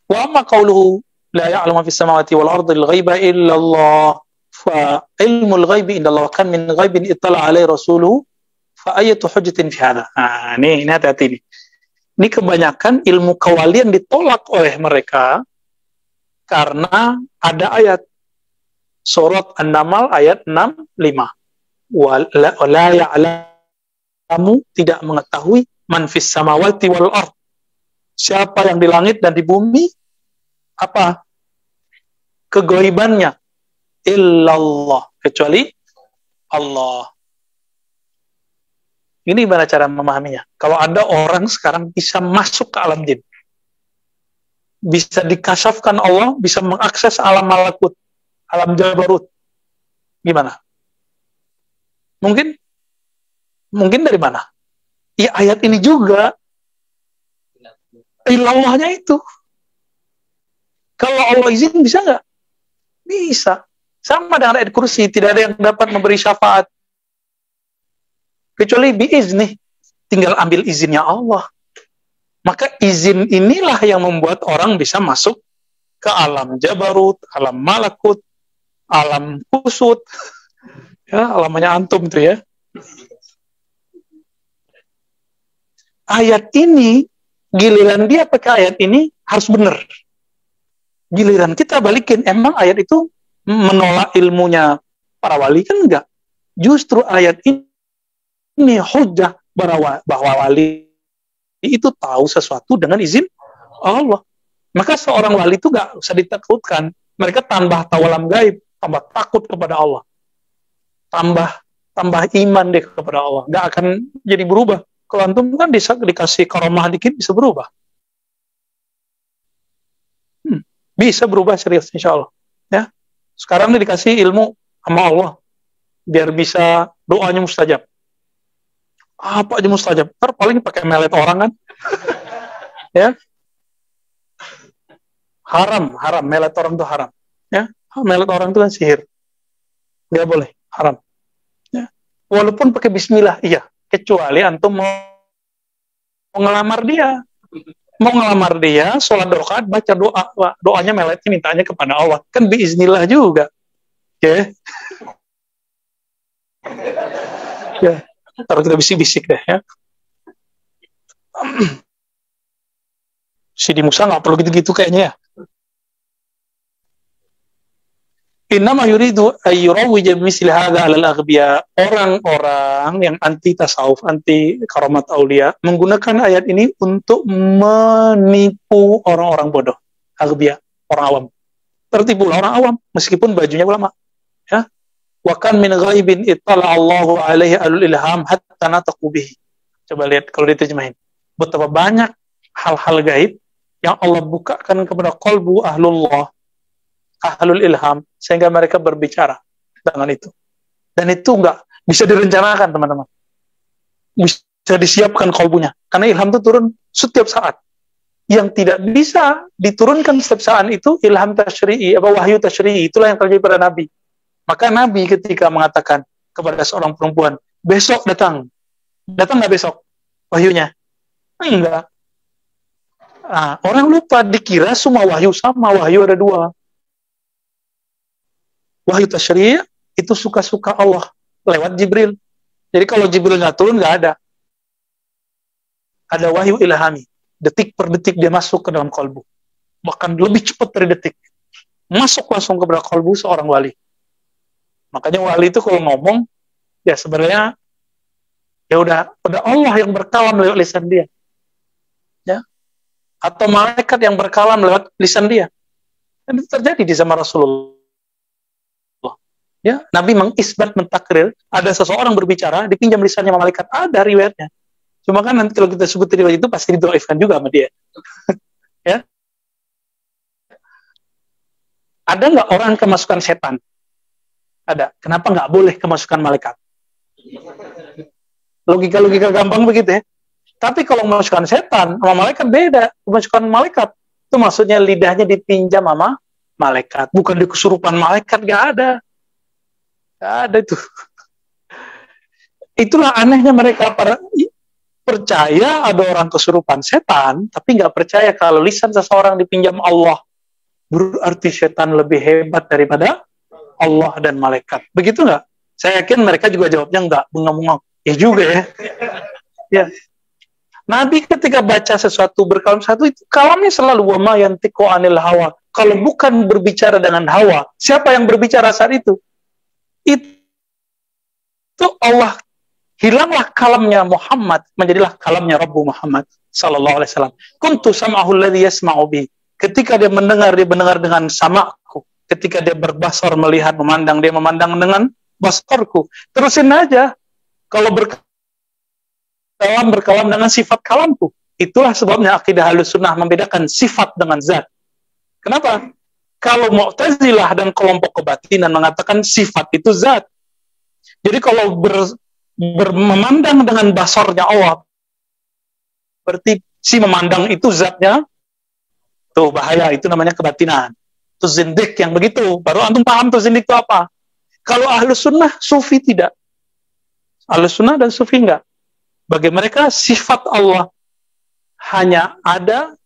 Wa amma qawluhu la ya'lamu fis samawati wal ardi al-ghaiba illa Allah fa ilmul ghaibi inda Allah kan min ghaibin ittala alaihi rasuluhu fa ayatu hujjatin fi hadha. Nah, ini hati-hati nih. Ini kebanyakan ilmu kewalian ditolak oleh mereka karena ada ayat surat An-Naml ayat 65. Wa la ya'lamu tidak mengetahui man fis samawati wal ard. Siapa yang di langit dan di bumi apa kegoibannya, illallah, kecuali Allah. Ini gimana cara memahaminya? Kalau ada orang sekarang bisa masuk ke alam jin, bisa dikasafkan Allah, bisa mengakses alam malakut, alam jabarut, gimana? Mungkin dari mana? Ya ayat ini juga, ilallahnya itu. Kalau Allah izin bisa nggak? Bisa. Sama dengan ayat kursi, tidak ada yang dapat memberi syafaat kecuali biizni, tinggal ambil izinnya Allah. Maka izin inilah yang membuat orang bisa masuk ke alam jabarut, alam malakut, alam kusut, ya alamnya antum itu ya. Ayat ini, giliran dia pakai ayat ini harus benar. Giliran kita balikin, emang ayat itu menolak ilmunya para wali kan enggak. Justru ayat ini hujjah bahwa wali itu tahu sesuatu dengan izin Allah. Maka seorang wali itu nggak usah ditakutkan. Mereka tambah tahu alam gaib, tambah takut kepada Allah, tambah iman deh kepada Allah. Nggak akan jadi berubah. Kalau antum kan dikasih karomah dikit bisa berubah. Bisa berubah serius insya Allah. Ya, sekarang ini dikasih ilmu sama Allah biar bisa doanya mustajab. Apa aja mustajab? Ntar paling pakai melet orang kan? Ya, haram, melet orang itu haram. Ya, melet orang itu kan sihir, nggak boleh, haram. Ya. Walaupun pakai Bismillah, iya, kecuali antum mau ngelamar dia, sholat rakaat baca doanya meletnya mintanya kepada Allah, kan biiznillah juga, ya. Ya. Taruh kita bisik-bisik deh ya. Sidi Musa nggak perlu gitu-gitu kayaknya ya. Innama yuridu ayyurawwija misli hadza 'alal aghbiya. Orang-orang yang anti tasawuf, anti karamat aulia menggunakan ayat ini untuk menipu orang-orang bodoh. Aghbiya, orang awam. Tertipu orang awam meskipun bajunya ulama. Ya. Wa kan min ghaibin ittala Allahu alaihi alul ilham hatta nataqu bihi. Coba lihat kalau diterjemahin. Betapa banyak hal-hal gaib yang Allah bukakan kepada qalbu ahlullah, ahlul ilham, sehingga mereka berbicara dengan itu. Dan itu enggak bisa direncanakan, teman-teman. Bisa disiapkan qalbunya. Karena ilham itu turun setiap saat. Yang tidak bisa diturunkan setiap saat itu ilham tasyri'i, wahyu tasyri'i. Itulah yang terjadi pada Nabi. Maka Nabi ketika mengatakan kepada seorang perempuan, besok datang nggak besok wahyunya? Enggak. Nah, orang lupa, dikira semua wahyu sama, wahyu ada dua. Wahyu tasyri' itu suka-suka Allah lewat Jibril. Jadi kalau Jibril nggak turun, nggak ada. Ada wahyu ilhami, detik per detik dia masuk ke dalam kalbu, bahkan lebih cepat dari detik, masuk langsung ke dalam kalbu seorang wali. Makanya wali itu kalau ngomong, ya sebenarnya ya udah Allah yang berkalam lewat lisan dia, ya, atau malaikat yang berkalam lewat lisan dia. Dan itu terjadi di zaman Rasulullah. Ya, Nabi mengisbat, mentakrir, ada seseorang berbicara, dipinjam lisannya sama malaikat, ada riwayatnya. Cuma kan nanti kalau kita sebut riwayat itu pasti didoifkan juga sama dia. Ya, ada nggak orang kemasukan setan? Ada. Kenapa nggak boleh kemasukan malaikat? Logika gampang begitu ya. Tapi kalau kemasukan setan sama malaikat beda. Kemasukan malaikat itu maksudnya lidahnya dipinjam sama malaikat, bukan di kesurupan malaikat. Nggak ada itu. Itulah anehnya mereka percaya ada orang kesurupan setan, tapi nggak percaya kalau lisan seseorang dipinjam Allah. Berarti setan lebih hebat daripada Allah dan malaikat. Begitu nggak? Saya yakin mereka juga jawabnya nggak, bengong-bengong. Ya juga ya. Ya. Nabi ketika baca sesuatu berkalam satu, itu kalamnya selalu wama yantiqu anil hawa. Kalau bukan berbicara dengan hawa, siapa yang berbicara saat itu? Itu Allah. Hilanglah kalamnya Muhammad, menjadilah kalamnya Rabbu Muhammad sallallahu alaihi wasallam. Kuntu sam'ahu alladhi yasma'u bi. Ketika dia mendengar dengan samaku. Ketika dia berbasar, melihat, memandang, dia memandang dengan basarku. Terusin aja. Kalau berkalam dengan sifat kalamku. Itulah sebabnya akidah Ahlussunnah membedakan sifat dengan zat. Kenapa? Kalau Mu'tazilah dan kelompok kebatinan mengatakan sifat itu zat. Jadi kalau memandang dengan basarnya Allah, berarti si memandang itu zatnya, tuh bahaya, itu namanya kebatinan. Itu zindik yang begitu. Baru antum paham tuh zindik itu apa. Kalau Ahlussunnah, Sufi tidak. Ahlussunnah dan Sufi enggak. Bagi mereka sifat Allah hanya ada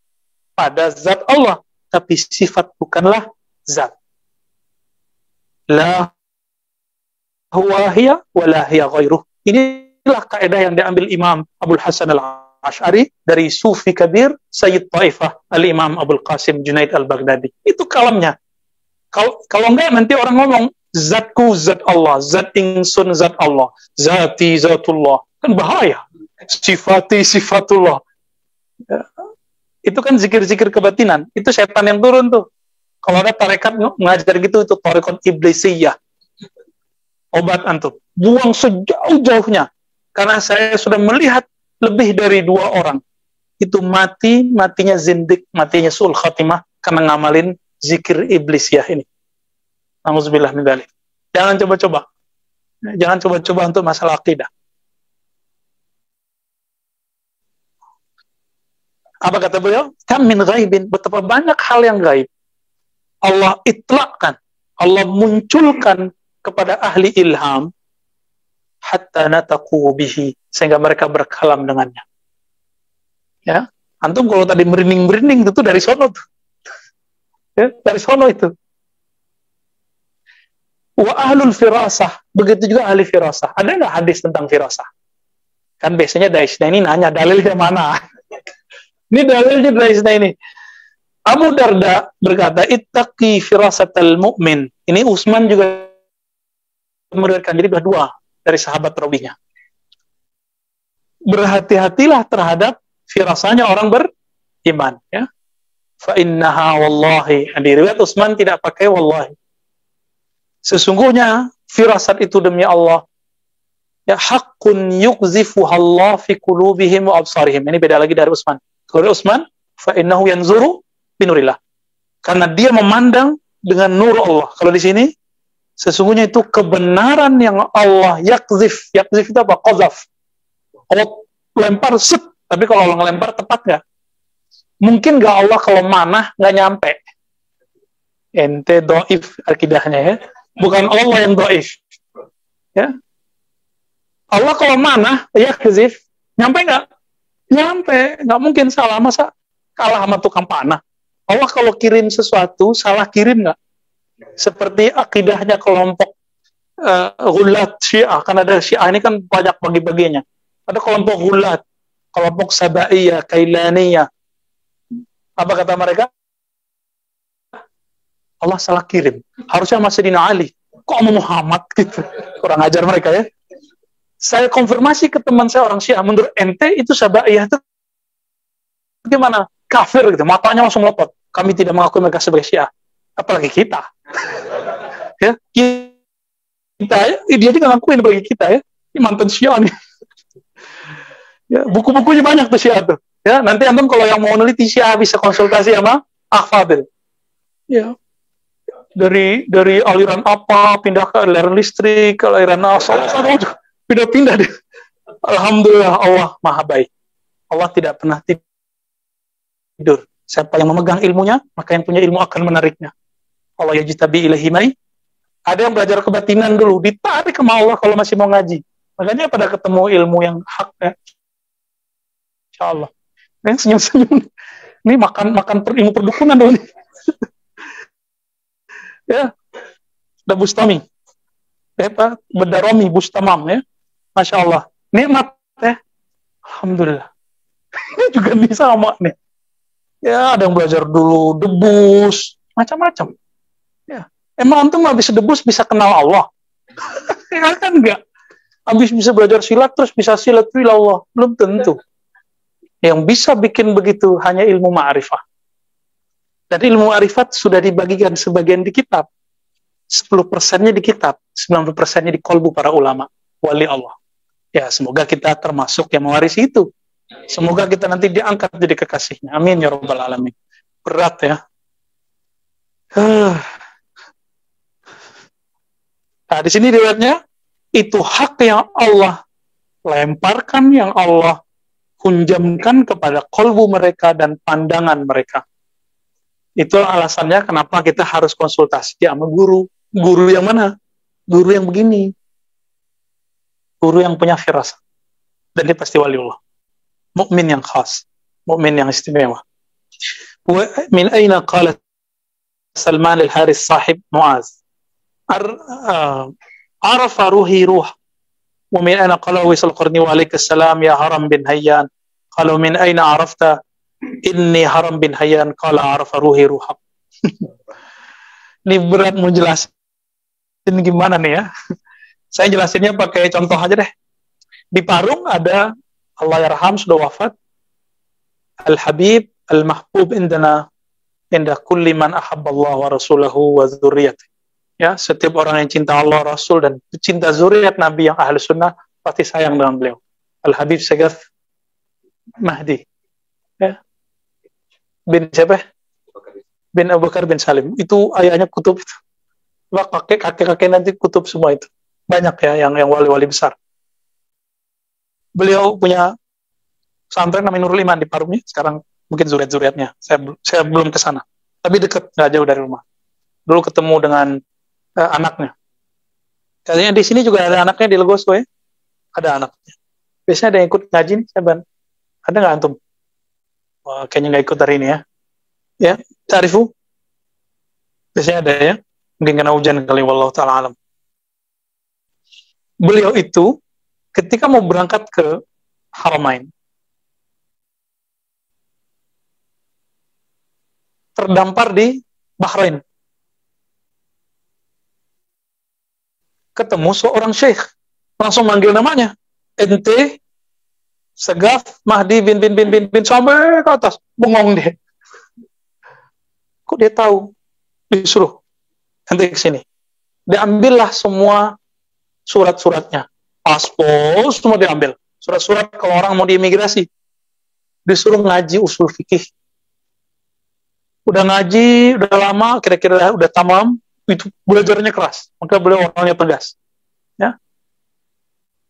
pada zat Allah, tapi sifat bukanlah zat. La huwa hiya wa la hiya ghairuh. Inilah kaidah yang diambil Imam Abul Hasan Al-Asy'ari dari Sufi Kabir Sayyid Taifah Al-Imam Abul Qasim Junaid Al-Baghdadi. Itu kalamnya. Kalau enggak nanti orang ngomong zatku zat Allah, zat ingsun zat Allah, zati zatullah. Kan bahaya. Sifati sifatullah. Ya. Itu kan zikir-zikir kebatinan. Itu setan yang turun tuh. Kalau ada tarekat mengajar gitu, itu tarekat iblisiyah. Obat antum. Buang sejauh-jauhnya. Karena saya sudah melihat lebih dari 2 orang. Itu matinya zindik, matinya su'ul khatimah, karena ngamalin zikir iblisiyah ini. Nauzubillah min dzalik. Jangan coba-coba. Jangan coba-coba untuk masalah akidah. Apa kata beliau? Kam min ghaibin, betapa banyak hal yang gaib. Allah itlaqkan, Allah munculkan kepada ahli ilham hatta nataqu bihi, sehingga mereka berkalam dengannya. Ya, antum kalau tadi merinding-merinding itu dari sono tuh. Ya, dari sono itu. Wa ahlul firasah, begitu juga ahli firasah. Ada nggak hadis tentang firasah? Kan biasanya Daisna ini nanya dalilnya mana? Ini dalilnya Daisna ini. Abu Darda berkata, ittaqi firasatal mu'min. Ini Utsman juga meriwayatkan, jadi berdua dari sahabat rawinya. Berhati-hatilah terhadap firasanya orang beriman, ya. Fa innaha wallahi. Di riwayat Utsman tidak pakai wallahi. Sesungguhnya firasat itu demi Allah, ya, haqqun yuqzifuha Allah fi qulubihim wa absarihim. Ini beda lagi dari Utsman. Kalau Utsman, fa innahu yanzuru binurillah. Karena dia memandang dengan nur Allah. Kalau di sini, sesungguhnya itu kebenaran yang Allah yakzif. Yakzif itu apa? Qazaf. Allah lempar, set. Tapi kalau Allah ngelempar, tepat nggak? Mungkin nggak Allah kalau manah nggak nyampe. Ente doif akidahnya, ya. Bukan Allah yang doif. Ya. Allah kalau manah, yakzif, nyampe nggak? Nyampe. Nggak mungkin salah. Masa kalah sama tukang panah? Allah kalau kirim sesuatu, salah kirim nggak? Seperti akidahnya kelompok Ghulat Syiah. Kan ada Syiah ini kan banyak bagi-baginya. Ada kelompok Ghulat, kelompok Sabaiyah, Kailaniyah. Apa kata mereka? Allah salah kirim. Harusnya Sayyidina Ali. Kok sama Muhammad gitu? Kurang ajar mereka, ya. Saya konfirmasi ke teman saya orang Syiah, menurut ente itu Sabaiyah itu gimana? Kafir gitu, matanya langsung melotot. Kami tidak mengakui mereka sebagai Syiah. Apalagi kita. Ya, kita dia juga ngakuin bagi kita, ya. Ini mantan Syiah nih. Ya, buku-bukunya banyak tuh Syiah tuh. Ya, nanti antum kalau yang mau neliti Syiah bisa konsultasi sama Akhfadil. Ya. Dari aliran apa pindah ke aliran listrik, ke aliran asal, pindah-pindah deh. Alhamdulillah, Allah Maha baik. Allah tidak pernah tidur. Siapa yang memegang ilmunya, maka yang punya ilmu akan menariknya. Allah yajtabi ilaihi mai. Ada yang belajar kebatinan dulu, ditarik ke Allah kalau masih mau ngaji. Makanya pada ketemu ilmu yang hak, ya. Insyaallah. Yang senyum-senyum. Ini makan ilmu perdukunan dulu nih. Ya. Ada Bustami. Pak Bedaromi Bustamam, ya. Masya Allah. Nikmat, ya. Alhamdulillah. Ini juga bisa sama nih. Ya, ada yang belajar dulu debus, macam-macam. Ya, emang antum habis debus bisa kenal Allah? Ya kan enggak. Habis bisa belajar silat terus bisa silat Allah, belum tentu. Yang bisa bikin begitu hanya ilmu ma'rifah. Dan ilmu arifat sudah dibagikan sebagian di kitab. 10%-nya di kitab, 90%-nya di kolbu para ulama, wali Allah. Ya, semoga kita termasuk yang mewarisi itu. Semoga kita nanti diangkat jadi kekasihnya. Amin ya rabbal alamin. Berat ya. Nah, di sini riwayatnya, itu hak yang Allah lemparkan, yang Allah hunjamkan kepada kolbu mereka dan pandangan mereka. Itu alasannya kenapa kita harus konsultasi sama guru. Guru yang mana? Guru yang begini. Guru yang punya firasat. Dan dia pasti waliullah. Mukmin yang khas. Mukmin yang istimewa. Min aina qala Salman al-Haris sahib Muaz. Arafa ruhi ruh. Wa min aina qala Wisal Qarni wa alaikassalam ya Haram bin Hayyan. Kalau min aina arafta inni Haram bin Hayyan qala arafa ruhi ruhak. Ini berat mau jelasin gimana nih ya. Saya jelasinnya pakai contoh aja deh. Di Parung ada, Allah yarham, sudah wafat, Al-Habib Al-Mahbub indana inda kulli man ahabballah wa rasulahu wa dzurriyyati. Ya, setiap orang yang cinta Allah, Rasul dan cinta zuriat Nabi yang ahli sunnah pasti sayang dengan beliau. Al-Habib Sagaf Mahdi. Ya. Bin siapa? Bin Abu Bakar bin Salim. Itu ayahnya kutub itu. Kakek-kakek nanti kutub semua itu. Banyak ya yang wali-wali besar. Beliau punya pesantren namanya Nurul Iman di Parungnya. Sekarang mungkin zuriat-zuriatnya. Saya belum ke sana. Tapi dekat, nggak jauh dari rumah. Dulu ketemu dengan anaknya. Katanya di sini juga ada anaknya di Legoso ya. Ada anaknya. Biasanya ada yang ikut ngaji nih, saya ban. Ada nggak antum? Wah, kayaknya nggak ikut hari ini ya. Ya, ta'rifu? Biasanya ada ya. Mungkin kena hujan kali, wallahu ta'ala alam. Beliau itu ketika mau berangkat ke Haramain, terdampar di Bahrain. Ketemu seorang syekh, langsung manggil namanya. Ente Sagaf Mahdi bin sampai ke atas, bengong dia. Kok dia tahu? Disuruh nanti ke sini. Diambillah semua surat-suratnya, paspor semua diambil. Surat-surat kalau orang mau diimigrasi, disuruh ngaji usul fikih. Udah ngaji, udah lama, kira-kira udah tamam, itu belajarnya keras. Maka beliau orangnya tegas. Ya.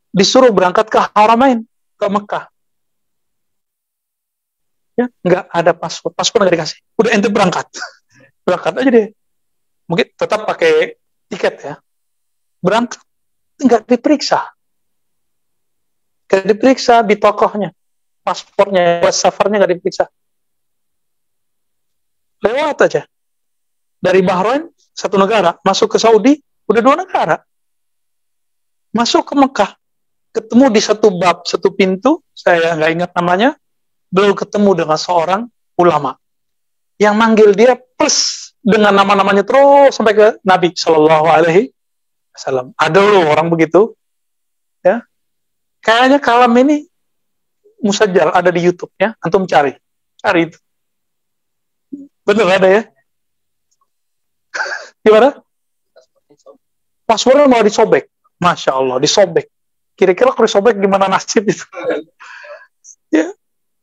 Disuruh berangkat ke Haramain, ke Mekah. Ya, nggak ada paspor nggak dikasih. Udah ente berangkat. Berangkat aja deh. Mungkin tetap pakai tiket ya. Berangkat, nggak diperiksa. Nggak diperiksa di tokohnya. Paspornya, safarnya nggak diperiksa. Lewat aja. Dari Bahrain, satu negara. Masuk ke Saudi, udah 2 negara. Masuk ke Mekah. Ketemu di satu bab, satu pintu, saya nggak ingat namanya, beliau ketemu dengan seorang ulama. Yang manggil dia plus dengan nama-namanya terus sampai ke Nabi Shallallahu Alaihi Wasallam. Ada loh orang begitu, ya. Kayaknya kalam ini musajjal ada di YouTube ya. Antum cari itu. Bener ada ya? Gimana? Paspornya mau disobek, masya Allah disobek. Kira-kira kalau disobek gimana nasib itu? Ya.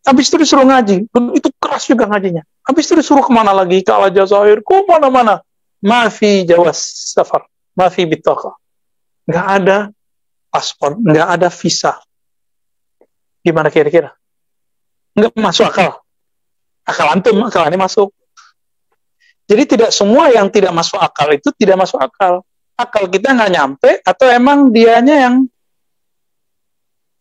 Habis itu disuruh ngaji, itu keras juga ngajinya. Habis itu disuruh kemana lagi? Ke Al-Jazair, ke mana-mana. Mafi jawas safar, mafi bitaka. Nggak ada paspor, nggak ada visa. Gimana kira-kira? Nggak masuk akal. Akal antum, akal ini masuk. Jadi tidak semua yang tidak masuk akal itu tidak masuk akal. Akal kita nggak nyampe, atau emang dianya yang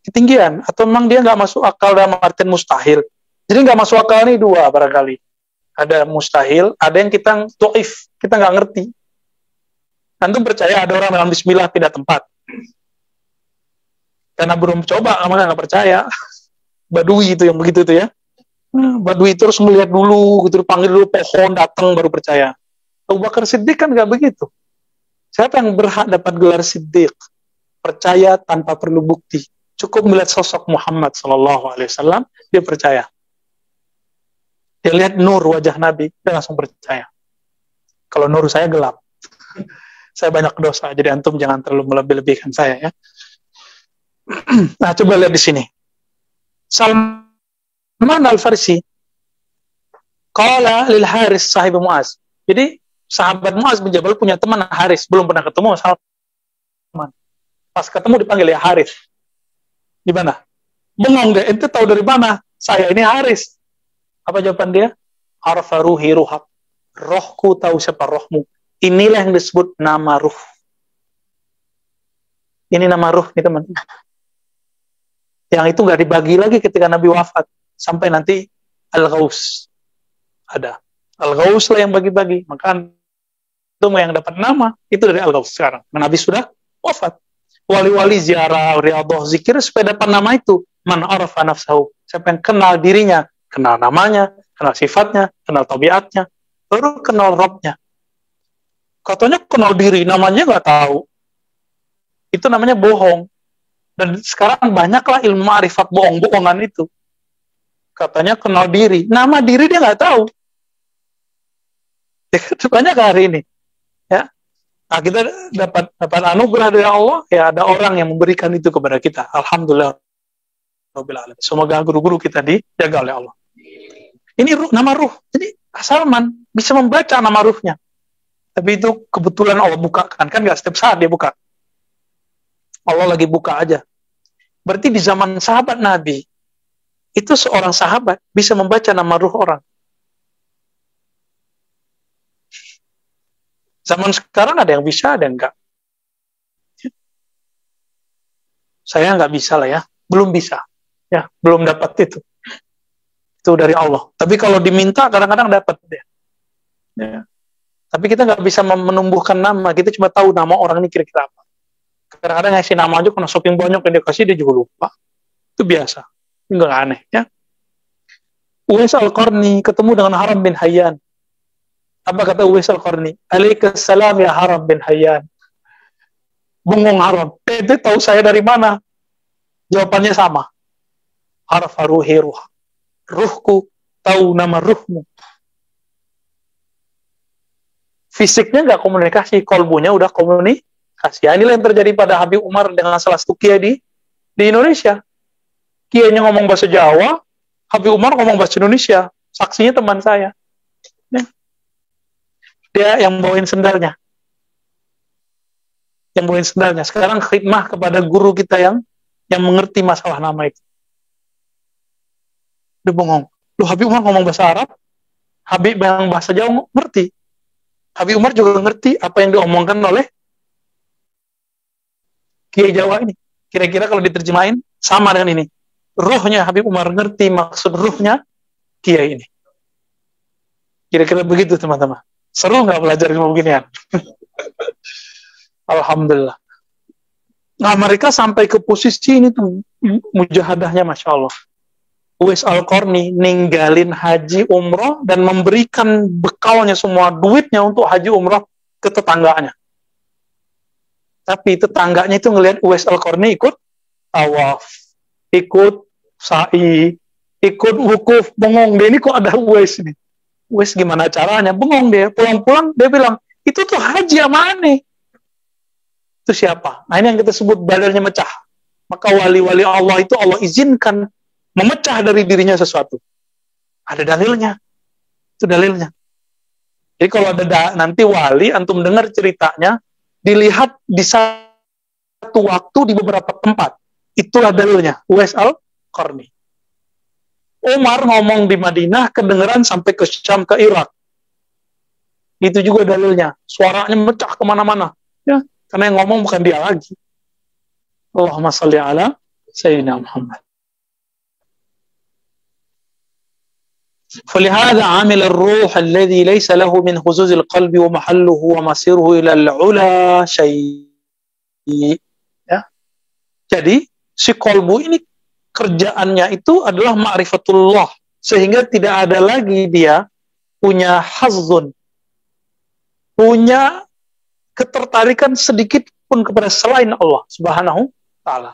ketinggian, atau memang dia nggak masuk akal dalam artian mustahil. Jadi nggak masuk akal ini 2 barangkali. Ada mustahil, ada yang kita dhaif, kita nggak ngerti. Antum percaya ada orang dengan bismillah pindah tempat? Karena belum coba, maka nggak percaya. Badui itu yang begitu itu ya. Badui terus melihat dulu, gitu, panggil dulu pohon, datang baru percaya. Abu Bakar Siddiq kan nggak begitu. Siapa yang berhak dapat gelar Siddiq? Percaya tanpa perlu bukti. Cukup melihat sosok Muhammad SAW, dia percaya. Dia lihat nur wajah Nabi, dia langsung percaya. Kalau nur saya gelap. Saya banyak dosa, jadi antum jangan terlalu melebih-lebihkan saya ya. Nah, coba lihat di sini. Salman Al-Farisi qala lil Haris sahib Muaz. Jadi sahabat Muaz bin Jabal punya teman Haris, belum pernah ketemu Salman. Pas ketemu dipanggil ya Haris. Di mana? Bengong deh, ente tahu dari mana? Saya ini Haris. Apa jawaban dia? Arfa ruhi ruhak. Rohku tahu siapa rohmu. Inilah yang disebut nama ruh. Ini nama ruh nih teman. Yang itu nggak dibagi lagi ketika Nabi wafat. Sampai nanti Al-Ghaus ada. Al-Ghaus lah yang bagi-bagi. Maka itu yang dapat nama itu dari Al-Ghaus sekarang. Nabi sudah wafat. Wali-wali ziarah, riyadhah, zikir supaya dapat nama itu. Man arafa nafsahu. Siapa yang kenal dirinya, kenal namanya, kenal sifatnya, kenal tabiatnya, baru kenal Rabbnya. Katanya kenal diri, namanya nggak tahu. Itu namanya bohong. Dan sekarang banyaklah ilmu ma'rifat bohong-bohongan itu. Katanya kenal diri, nama diri dia nggak tahu. Banyak hari ini. Ya. Nah, kita dapat anugerah dari Allah, ya ada orang yang memberikan itu kepada kita. Alhamdulillah. Semoga guru-guru kita dijaga oleh Allah. Ini ruh, nama ruh. Jadi Salman bisa membaca nama ruhnya. Tapi itu kebetulan Allah bukakan. Kan nggak setiap saat dia buka. Allah lagi buka aja. Berarti di zaman sahabat Nabi, itu seorang sahabat bisa membaca nama ruh orang. Zaman sekarang ada yang bisa, ada yang enggak. Saya nggak bisa lah ya. Belum bisa. Ya, belum dapat itu. Itu dari Allah. Tapi kalau diminta kadang-kadang dapat dia. Ya. Tapi kita nggak bisa menumbuhkan nama. Kita cuma tahu nama orang ini kira-kira apa. Kadang-kadang ngasih nama aja karena saking banyak yang dia kasih dia juga lupa. Itu biasa. Itu nggak aneh ya. Uwais Al-Qarni ketemu dengan Haram bin Hayyan. Apa kata Uwais Al-Qarni? Alaikassalam ya Haram bin Hayyan. Bengong Haram. Itu tahu saya dari mana? Jawabannya sama. Arfa ruhi ruh. Ruhku tahu nama ruhmu. Fisiknya nggak komunikasi, kolbunya udah komunikasi. Ya, inilah yang terjadi pada Habib Umar dengan salah satu kiai di Indonesia. Kiainya ngomong bahasa Jawa, Habib Umar ngomong bahasa Indonesia. Saksinya teman saya. Ya. Dia yang bawain sendalnya. Yang bawain sendalnya. Sekarang khidmah kepada guru kita yang mengerti masalah nama itu. Dia bengong. Loh, Habib Umar ngomong bahasa Arab, Habib yang bahasa Jawa ngerti. Habib Umar juga ngerti apa yang diomongkan oleh Kiai Jawa ini. Kira-kira kalau diterjemahin sama dengan ini. Ruhnya Habib Umar ngerti maksud ruhnya Kiai ini. Kira-kira begitu teman-teman. Seru nggak belajar ilmu beginian? Alhamdulillah. Nah, mereka sampai ke posisi ini tuh mujahadahnya Masya Allah. Uwais Al-Qarni ninggalin haji umroh dan memberikan bekalnya semua duitnya untuk haji umroh ke tetangganya. Tapi tetangganya itu ngelihat Uwais Al-Qarni ikut tawaf, ikut sa'i, ikut wukuf, bengong dia ini kok ada Uwais ini. Uwais gimana caranya? Bengong dia, pulang-pulang dia bilang, itu tuh haji yang mana? Itu siapa? Nah ini yang kita sebut badannya mecah. Maka wali-wali Allah itu Allah izinkan memecah dari dirinya sesuatu. Ada dalilnya. Itu dalilnya. Jadi kalau ada nanti wali, antum dengar ceritanya, dilihat di satu waktu di beberapa tempat. Itulah dalilnya. Uwais Al-Qarni. Umar ngomong di Madinah, kedengeran sampai ke Syam, ke Irak. Itu juga dalilnya. Suaranya mecah kemana-mana. Ya, karena yang ngomong bukan dia lagi. Allahumma salli ala Sayyidina Muhammad. فلهذا عامل الروح الذي ليس له من خزوز القلب ومحله ومصيره إلى العلا شيء. Ya. Jadi si kolbu ini kerjaannya itu adalah ma'rifatullah, sehingga tidak ada lagi dia punya hazzun, punya ketertarikan sedikit pun kepada selain Allah Subhanahu wa taala.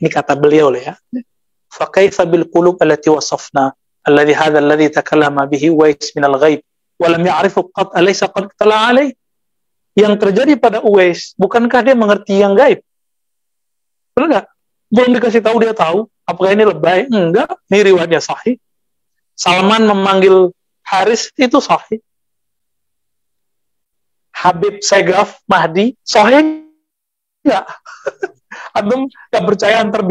Ini kata beliau ya. Fa kaifa bil qulub allati wasafna alladhi hadha alladhi takallama bihi Uwais min al-ghaib wa lam ya'rifu qad alaysa qad tala alaih. Yang terjadi pada Uwais, bukankah dia mengerti yang gaib? Benar nggak? Belum dikasih tahu dia tahu. Apakah ini lebay? Enggak. Ini riwayatnya sahih. Salman memanggil Haris itu sahih. Habib Segaf Mahdi sahih enggak? Antum nggak percaya ntar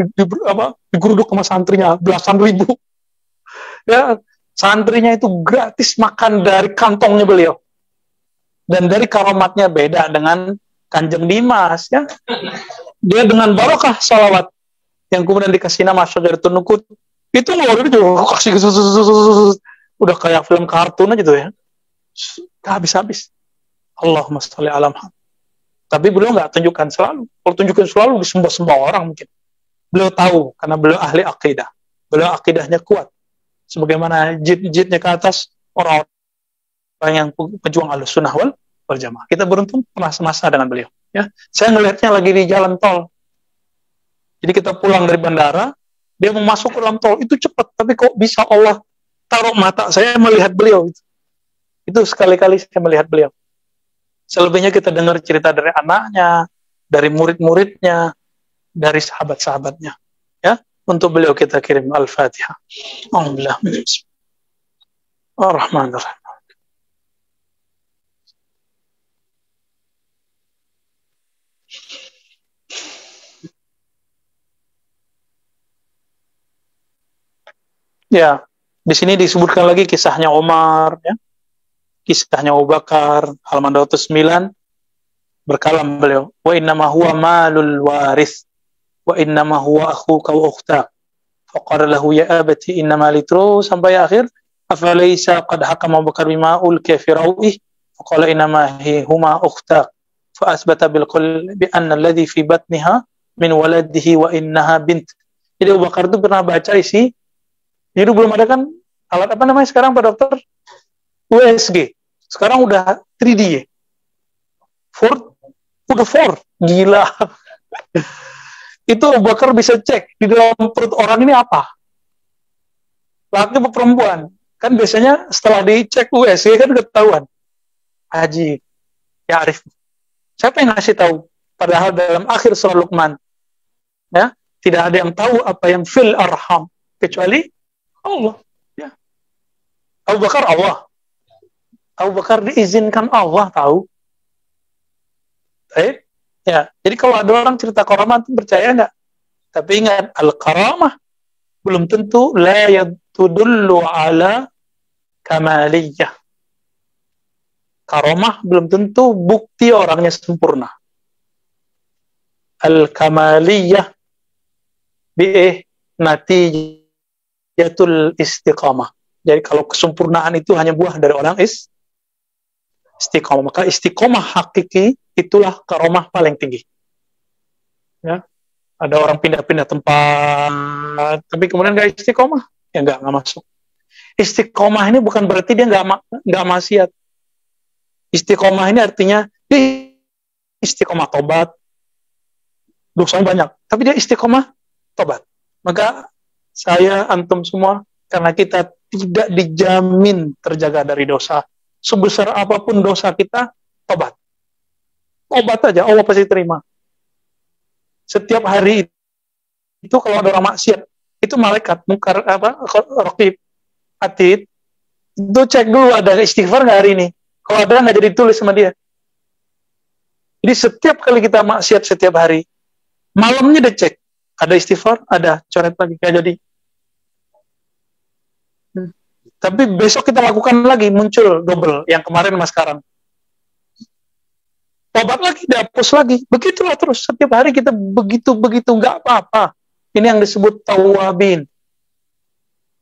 digeruduk sama santrinya belasan ribu. Ya, santrinya itu gratis makan dari kantongnya beliau. Dan dari karamatnya beda dengan Kanjeng Dimas, ya. Dia dengan barokah salawat yang kemudian dikasih nama Syajaratun Nuqut. Itu luar itu kasih udah kayak film kartun aja tuh ya. Habis-habis. Allahumma sholli ala Muhammad. Tapi beliau nggak tunjukkan selalu. Kalau tunjukkan selalu disembah-sembah orang mungkin. Beliau tahu karena beliau ahli akidah. Beliau akidahnya kuat. Sebagaimana jid-jidnya ke atas orang yang pejuang Ahlussunnah wal Jamaah. Kita beruntung pernah semasa dengan beliau. Ya, saya ngelihatnya lagi di jalan tol. Jadi kita pulang dari bandara, dia mau masuk ke dalam tol, itu cepat. Tapi kok bisa Allah taruh mata saya melihat beliau? Itu sekali-kali saya melihat beliau. Selebihnya kita dengar cerita dari anaknya, dari murid-muridnya, dari sahabat-sahabatnya. Ya, untuk beliau kita kirim Al-Fatihah. Alhamdulillah. Ar-Rahmanir-Rahim. Ya, di sini disebutkan lagi kisahnya Umar, ya. Kisahnya Abu Bakar, halaman 209, berkalam beliau, wa innama huwa malul waris, wa innama huwa akhuka wa ukhtak. Faqala lahu ya abati innama litru, sampai akhir, afalaysa qad hakama Abu Bakar bima ulkiya fi rawih, faqala innama huma ukhtak. Fa asbata bil qul bi anna alladhi fi batniha min waladihi wa innaha bint. Jadi Abu Bakar itu pernah baca isi. Jadi belum ada kan alat apa namanya sekarang Pak Dokter? USG. Sekarang udah 3D ya. 4. Gila. Itu Abu Bakar bisa cek di dalam perut orang ini apa. Laki atau perempuan. Kan biasanya setelah dicek USG kan ketahuan. Haji. Ya Arif. Siapa yang ngasih tahu? Padahal dalam akhir surah Luqman. Ya, tidak ada yang tahu apa yang fil arham. Kecuali Allah, ya. Abu Bakar Allah. Abu Bakar diizinkan Allah tahu. Ya. Jadi kalau ada orang cerita karamah, percaya nggak? Tapi ingat, al-karamah belum tentu la yadullu ala kamaliyah. Karamah belum tentu bukti orangnya sempurna. Al-kamaliyah natijah istiqamah. Jadi kalau kesempurnaan itu hanya buah dari orang istiqamah, maka istiqamah hakiki itulah karamah paling tinggi. Ya, ada orang pindah-pindah tempat, tapi kemudian nggak istiqamah, ya nggak masuk. Istiqamah ini bukan berarti dia nggak maksiat. Istiqamah ini artinya dia istiqamah tobat, dosanya banyak, tapi dia istiqamah tobat. Maka saya, antum semua, karena kita tidak dijamin terjaga dari dosa. Sebesar apapun dosa kita, tobat. Tobat aja, Allah pasti terima. Setiap hari itu kalau ada orang maksiat, itu malaikat, mungkar, raqib, atid, itu cek dulu ada istighfar nggak hari ini. Kalau ada, nggak jadi tulis sama dia. Jadi setiap kali kita maksiat setiap hari, malamnya dicek. Ada istighfar, ada, coret lagi, nggak jadi. Tapi besok kita lakukan lagi, muncul double, yang kemarin sama sekarang. Tobat lagi, dihapus lagi. Begitulah terus, setiap hari kita begitu-begitu, nggak apa-apa. Ini yang disebut tawabin.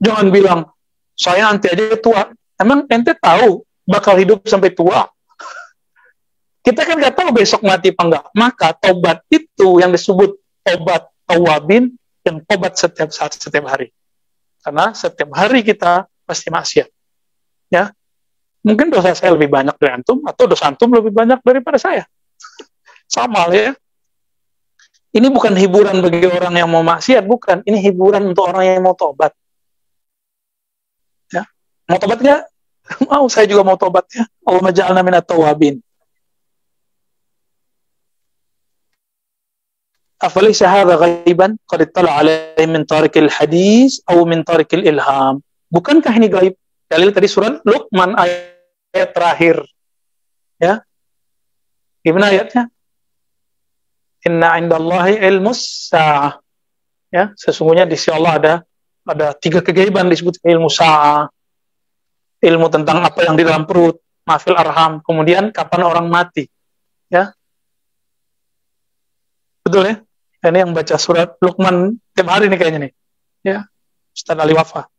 Jangan bilang, saya nanti aja tua. Emang ente tahu bakal hidup sampai tua? Kita kan nggak tahu besok mati apa enggak. Maka tobat itu yang disebut tobat tawabin, yang tobat setiap saat, setiap hari. Karena setiap hari kita pasti maksiat. Ya. Mungkin dosa saya lebih banyak dari antum, atau dosa antum lebih banyak daripada saya. Sama ya. Ini bukan hiburan bagi orang yang mau maksiat, bukan. Ini hiburan untuk orang yang mau tobat. Mau tobat nggak? Mau, saya juga mau tobat ya. Allahumma ja'alna minat tawabin. Afalaysa hadha ghaiban qad ittala alaihi min tariqil hadis atau min tariqil ilham. Bukankah ini gaib? Dalil tadi surat Luqman ayat terakhir. Ya. Gimana ayatnya? Inna indallahi ilmus sa'ah. Ya, sesungguhnya di sisi Allah ada 3 kegaiban disebut ilmu sa'ah. Ilmu tentang apa yang di dalam perut, mafil arham, kemudian kapan orang mati. Ya. Betul ya? Ini yang baca surat Luqman tiap hari nih kayaknya nih. Ya. Ustaz Ali Wafa.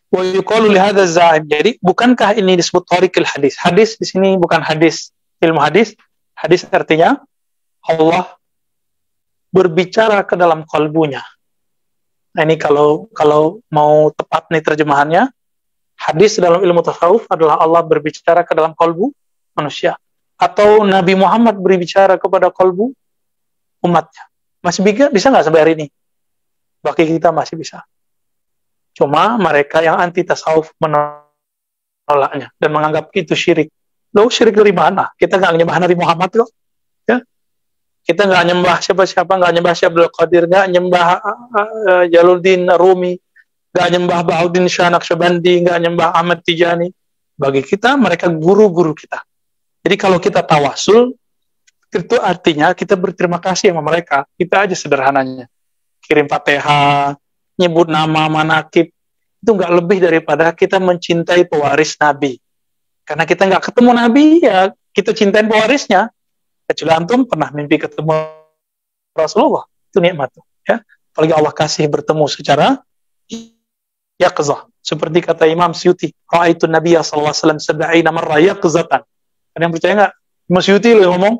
Wa yuqalu li hadza za'im. Jadi bukankah ini disebut tariqil hadis? Hadis di sini bukan hadis ilmu hadis. Hadis artinya Allah berbicara ke dalam kalbunya. Nah, ini kalau mau tepat nih terjemahannya, hadis dalam ilmu tasawuf adalah Allah berbicara ke dalam kalbu manusia, atau Nabi Muhammad berbicara kepada kalbu umatnya. Masih bisa nggak sampai hari ini? Bagi kita masih bisa. Cuma mereka yang anti tasawuf menolaknya dan menganggap itu syirik. Loh, syirik dari mana? Kita nggak nyembah Nabi Muhammad kok. Ya? Kita nggak nyembah siapa-siapa, nggak nyembah Syekh Abdul Qadir, nggak nyembah Jaluddin Rumi, nggak nyembah Bahauddin Shah Naqsyabandi, nggak nyembah Ahmad Tijani. Bagi kita, mereka guru-guru kita. Jadi kalau kita tawasul, itu artinya kita berterima kasih sama mereka. Kita aja sederhananya. Kirim Fatihah, nyebut nama, manakib, itu nggak lebih daripada kita mencintai pewaris Nabi. Karena kita nggak ketemu Nabi, ya kita cintain pewarisnya. Kecuali antum pernah mimpi ketemu Rasulullah, itu nikmat. Ya. Apalagi Allah kasih bertemu secara yaqzah. Seperti kata Imam Suyuti, Ra'aitu Nabiya sallallahu alaihi wasallam 70 marra yaqzatan. Ada yang percaya nggak? Imam Suyuti loh yang ngomong.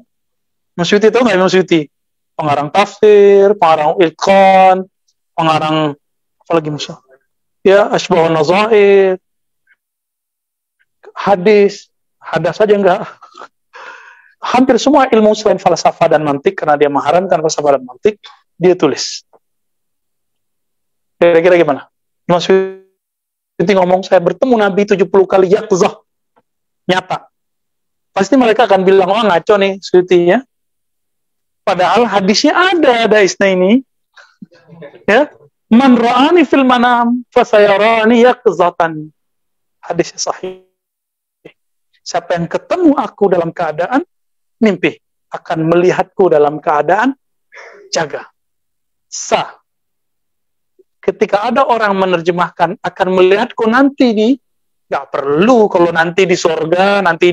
Imam Suyuti tahu nggak Imam Suyuti? Pengarang tafsir, pengarang ilqan, pengarang apa lagi Musa? Ya, Asbahun Nazair, hadis saja enggak. Hampir semua ilmu selain falsafah dan mantik, karena dia mengharamkan falsafah dan mantik, dia tulis. Kira-kira gimana? Imam Suyuti ngomong, saya bertemu Nabi 70 kali yaqzah. Nyata. Pasti mereka akan bilang, oh ngaco nih Suyuti ya. Padahal hadisnya ada isna ini. Ya. Man ra'ani fil manam fasayarani yaqzatan. Hadisnya sahih. Siapa yang ketemu aku dalam keadaan mimpi, akan melihatku dalam keadaan jaga. Sah. Ketika ada orang menerjemahkan akan melihatku nanti nggak perlu kalau nanti di surga, nanti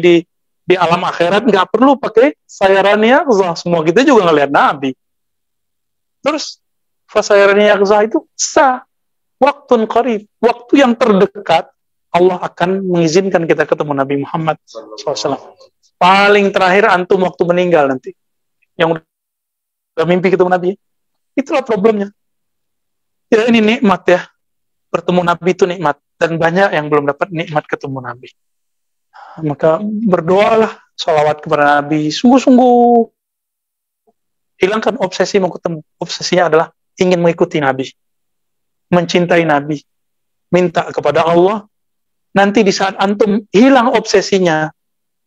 di alam akhirat, nggak perlu pakai sayarani yaqzah. Semua kita juga ngelihat Nabi. Terus fasayarani yaqzah itu sah. Waktun qarib, waktu yang terdekat Allah akan mengizinkan kita ketemu Nabi Muhammad SAW. Paling terakhir antum waktu meninggal nanti, yang udah mimpi ketemu Nabi. Itulah problemnya. Ya ini nikmat ya, bertemu Nabi itu nikmat, dan banyak yang belum dapat nikmat ketemu Nabi. Maka berdoalah, sholawat kepada Nabi, sungguh-sungguh hilangkan obsesi mau ketemu. Obsesinya adalah ingin mengikuti Nabi, mencintai Nabi, minta kepada Allah. Nanti di saat antum hilang obsesinya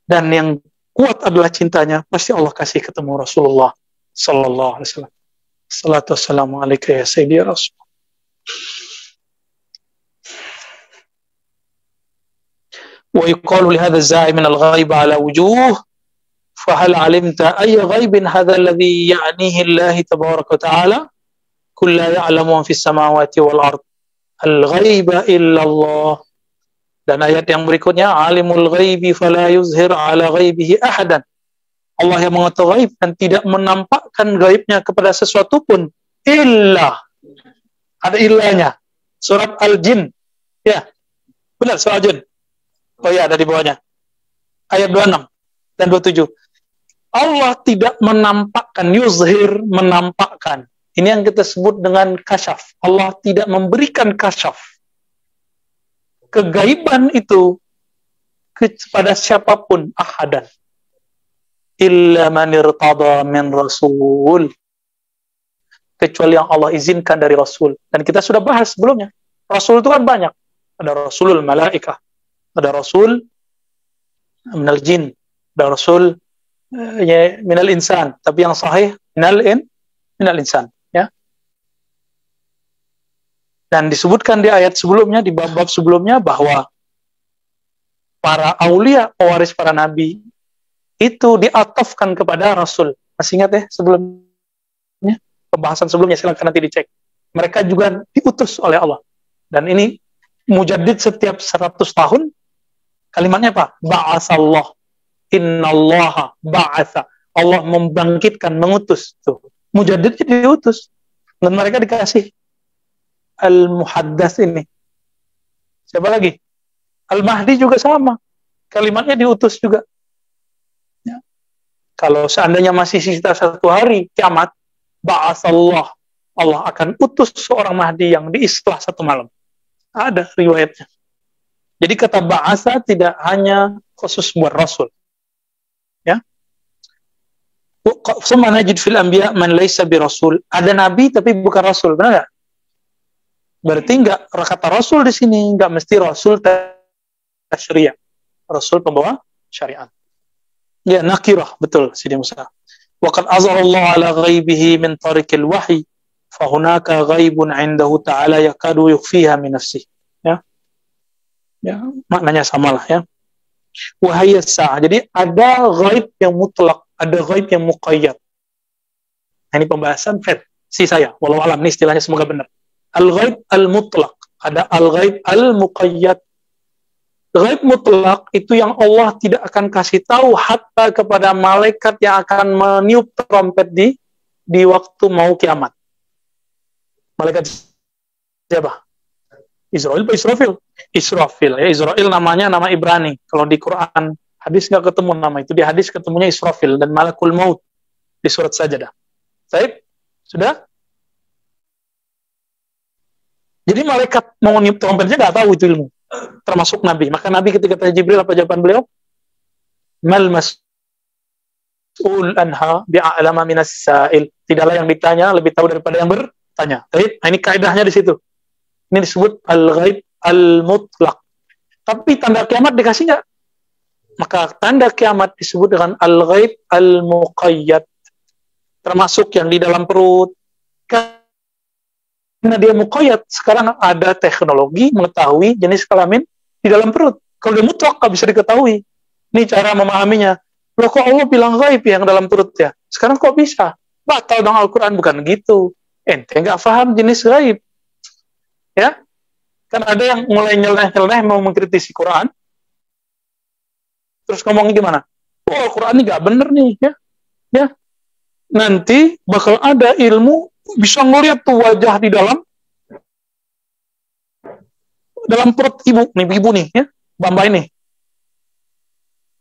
dan yang kuat adalah cintanya, pasti Allah kasih ketemu Rasulullah sallallahu alaihi wasallam. Salatu wassalamu alaika ya sayyidi ya Rasul. Wa yuqalu li hadha az-za'i min al-ghaib ala wujuh fa hal 'alimta ay ghaibin hadha alladhi ya'nihi Allah tabaraka wa ta'ala kullu ya'lamu fi as-samawati wal ard al-ghaiba illa Allah. Dan ayat yang berikutnya, alimul ghaibi fala yuzhir ala ghaibihi ahadan. Allah yang mengetahui gaib dan tidak menampakkan gaibnya kepada sesuatu pun illa. Ada illanya. Surat Al-Jin. Ya. Benar, surat Al-Jin. Oh ya, ada di bawahnya. Ayat 26 dan 27. Allah tidak menampakkan, yuzhir, menampakkan. Ini yang kita sebut dengan kasyaf. Allah tidak memberikan kasyaf, kegaiban itu kepada siapapun, ahadan, illa man irtada min rasul, kecuali yang Allah izinkan dari Rasul. Dan kita sudah bahas sebelumnya. Rasul itu kan banyak. Ada Rasulul Malaikah, ada Rasul minal jin, ada Rasul minal insan. Tapi yang sahih minal insan. Ya. Dan disebutkan di ayat sebelumnya, di bab-bab sebelumnya, bahwa para aulia, pewaris para nabi, itu diatofkan kepada Rasul. Masih ingat ya sebelumnya? Pembahasan sebelumnya, silakan nanti dicek. Mereka juga diutus oleh Allah. Dan ini mujaddid setiap 100 tahun, kalimatnya apa? Ba'asallah. Innallaha ba'atha. Allah membangkitkan, mengutus. Tuh. Mujaddid diutus. Dan mereka dikasih Al-Muhaddas ini. Siapa lagi? Al-Mahdi juga sama. Kalimatnya diutus juga. Ya. Kalau seandainya masih sisa 1 hari kiamat, ba'asallah, Allah akan utus seorang Mahdi yang diislah 1 malam. Ada riwayatnya. Jadi kata ba'asa tidak hanya khusus buat Rasul. Ya. Summa najid fil anbiya man laysa bi rasul. Ada nabi tapi bukan rasul, benar enggak? Berarti enggak kata rasul di sini enggak mesti rasul tasyri'. Rasul pembawa syariat. Ya, nakirah, betul Sidi Musa. Wa qad azhara Allah ala ghaibihi min tariqil wahyi fa hunaka ghaibun 'indahu ta'ala yakadu yukhfiha min nafsihi. Ya. Ya, maknanya samalah ya. Wahai sa'ah. Jadi ada ghaib yang mutlak, ada ghaib yang muqayyad. Nah, ini pembahasan versi saya. Wallahu alam, ini istilahnya semoga benar. Al-ghaib al-mutlak, ada al-ghaib al-muqayyad. Ghaib mutlak itu yang Allah tidak akan kasih tahu hatta kepada malaikat yang akan meniup trompet di waktu mau kiamat. Malaikat siapa? Israel atau Israfil? Israfil ya, Israel namanya nama Ibrani. Kalau di Quran hadis nggak ketemu nama itu, di hadis ketemunya Israfil dan Malakul Maut di surat Sajadah. Baik, sudah. Jadi malaikat mau niup trompetnya nggak tahu itu ilmu, termasuk Nabi. Maka Nabi ketika tanya Jibril, apa jawaban beliau? Mal mas'ul anha bi'a'lama minas sa'il. Tidaklah yang ditanya lebih tahu daripada yang bertanya. Baik, nah, ini kaidahnya di situ. Ini disebut al-ghaib al-mutlaq. Tapi tanda kiamat dikasih nggak? Maka tanda kiamat disebut dengan al-ghaib al-muqayyad. Termasuk yang di dalam perut. Karena dia muqayyad, sekarang ada teknologi mengetahui jenis kelamin di dalam perut. Kalau dia mutlak nggak bisa diketahui. Ini cara memahaminya. Loh, kok Allah bilang ghaib yang dalam perut ya? Sekarang kok bisa? Batal dong Al-Quran, bukan gitu. Ente nggak paham jenis ghaib. Ya, kan ada yang mulai nyeleneh mau mengkritisi Quran, terus ngomongnya gimana? Oh, Quran ini nggak bener nih, ya. Nanti bakal ada ilmu bisa ngeliat tuh wajah di dalam perut ibu nih, ya, Bamba ini.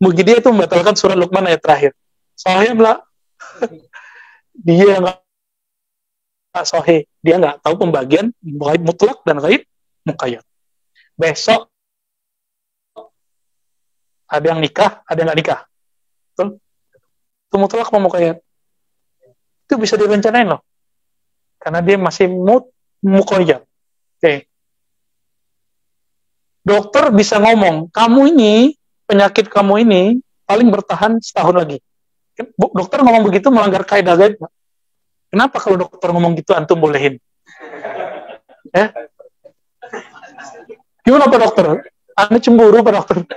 Begitu dia itu membatalkan surat Luqman ayat terakhir. Soalnya lah, dia nggak sahih, dia nggak tahu pembagian ghaib mutlak dan ghaib muqayyad. Besok ada yang nikah, ada yang nggak nikah, betul? Itu mutlak apa muqayyad? Itu bisa direncanain loh, karena dia masih muqayyad. Oke. Dokter bisa ngomong, kamu ini penyakit kamu ini paling bertahan setahun lagi. Dokter ngomong begitu melanggar kaidah ghaib. Kenapa kalau dokter ngomong gitu antum bolehin? Ya? Gimana Pak Dokter? Anda cemburu Pak Dokter?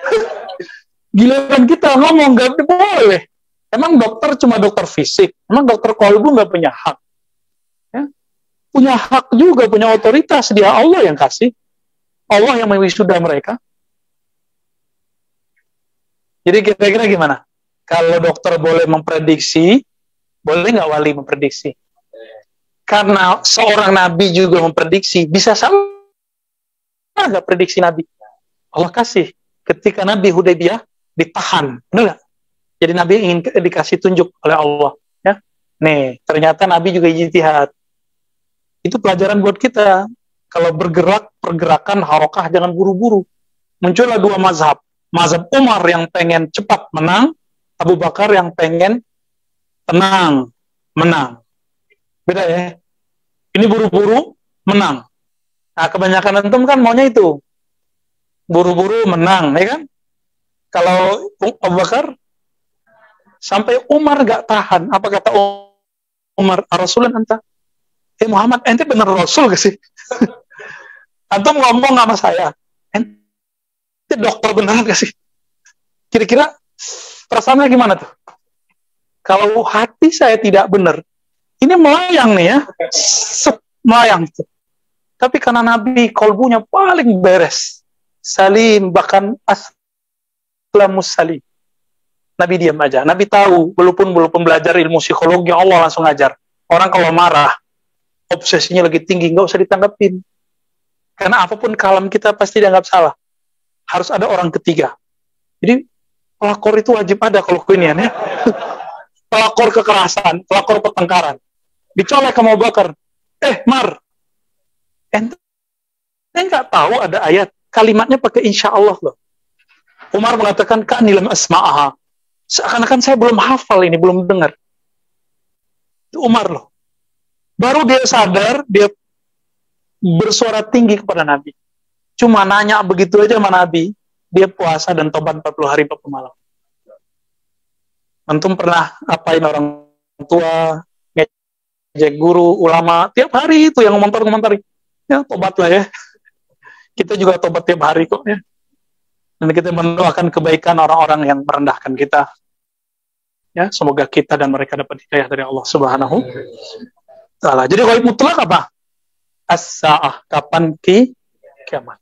Giliran kita ngomong gak boleh. Emang dokter cuma dokter fisik? Emang dokter kolbu gak punya hak? Ya? Punya hak juga, punya otoritas. Dia Allah yang kasih. Allah yang mewisuda mereka. Jadi kira-kira gimana? Kalau dokter boleh memprediksi, boleh nggak wali memprediksi? Karena seorang nabi juga memprediksi, bisa sama nggak prediksi nabi? Allah kasih. Ketika Nabi Hudaybiyah ditahan, benar nggak? Jadi nabi ingin dikasih tunjuk oleh Allah. Ya, nih ternyata nabi juga ijtihad. Itu pelajaran buat kita. Kalau bergerak, pergerakan harokah jangan buru-buru. Muncullah 2 mazhab. Mazhab Umar yang pengen cepat menang, Abu Bakar yang pengen tenang, menang. Beda ya. Ini buru-buru menang. Nah, kebanyakan antum kan maunya itu. Buru-buru menang, ya kan? Kalau Abu Bakar, sampai Umar gak tahan. Apa kata Umar? Rasulullah anta? Muhammad, ente bener Rasul gak sih? Antum ngomong sama saya, ente dokter beneran gak sih? Kira-kira perasaannya gimana tuh? Kalau hati saya tidak benar, ini melayang nih ya, melayang. Tapi karena Nabi kolbunya paling beres, salim, bahkan aslamus salim. Nabi diam aja. Nabi tahu, walaupun belum belajar ilmu psikologi, Allah langsung ngajar. Orang kalau marah, obsesinya lagi tinggi, nggak usah ditanggapin. Karena apapun kalam kita pasti dianggap salah. Harus ada orang ketiga. Jadi pelakor itu wajib ada kalau kinian ya. Pelakor kekerasan, pelakor pertengkaran. Dicolek sama Abu Bakar. Mar, ente nggak tahu ada ayat kalimatnya pakai insya Allah loh. Umar mengatakan kanilam asma'aha. Seakan-akan saya belum hafal ini, belum dengar. Itu Umar loh. Baru dia sadar, dia bersuara tinggi kepada Nabi. Cuma nanya begitu aja sama Nabi, dia puasa dan tobat 40 hari 40 malam. Antum pernah apain orang tua, ngejek guru, ulama, tiap hari itu yang ngomentari. Ya, tobat lah ya. Kita juga tobat tiap hari kok ya. Dan kita mendoakan kebaikan orang-orang yang merendahkan kita. Ya, semoga kita dan mereka dapat hidayah dari Allah Subhanahu wa Ta'ala. Jadi ghaib mutlak apa? As-sa'ah, kapan kiamat.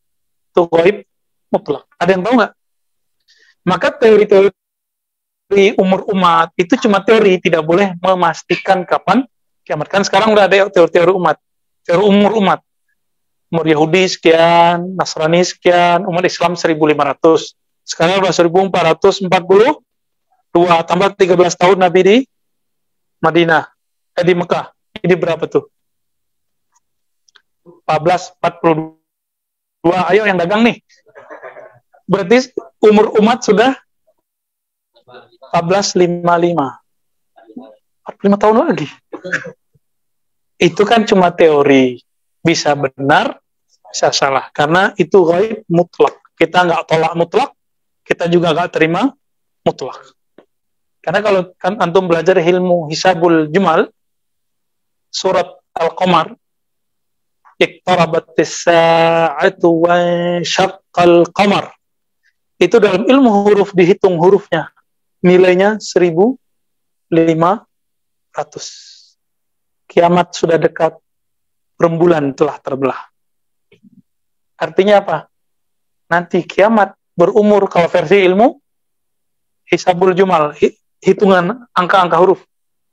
Itu ghaib mutlak. Ada yang tahu nggak? Maka teori umur umat itu cuma teori, tidak boleh memastikan kapan kiamat. Kan sekarang udah ada teori umat, teori umur umat. Umur Yahudi sekian, Nasrani sekian, umat Islam 1500. Sekarang udah 1442, tambah 13 tahun Nabi di Madinah, di Mekah. Ini berapa tuh? 1442. Ayo yang dagang nih. Berarti umur umat sudah 1455. 45 tahun lagi. Itu kan cuma teori. Bisa benar, bisa salah. Karena itu ghaib mutlak. Kita nggak tolak mutlak, kita juga nggak terima mutlak. Karena kalau kan antum belajar ilmu hisabul jumal, surat Al-Qamar, iqtarabatis sa'atu wa syaqqal qamar. Itu dalam ilmu huruf dihitung hurufnya. Nilainya 1500. Kiamat sudah dekat. Rembulan telah terbelah. Artinya apa? Nanti kiamat berumur, kalau versi ilmu hisabul jumal, hitungan angka-angka huruf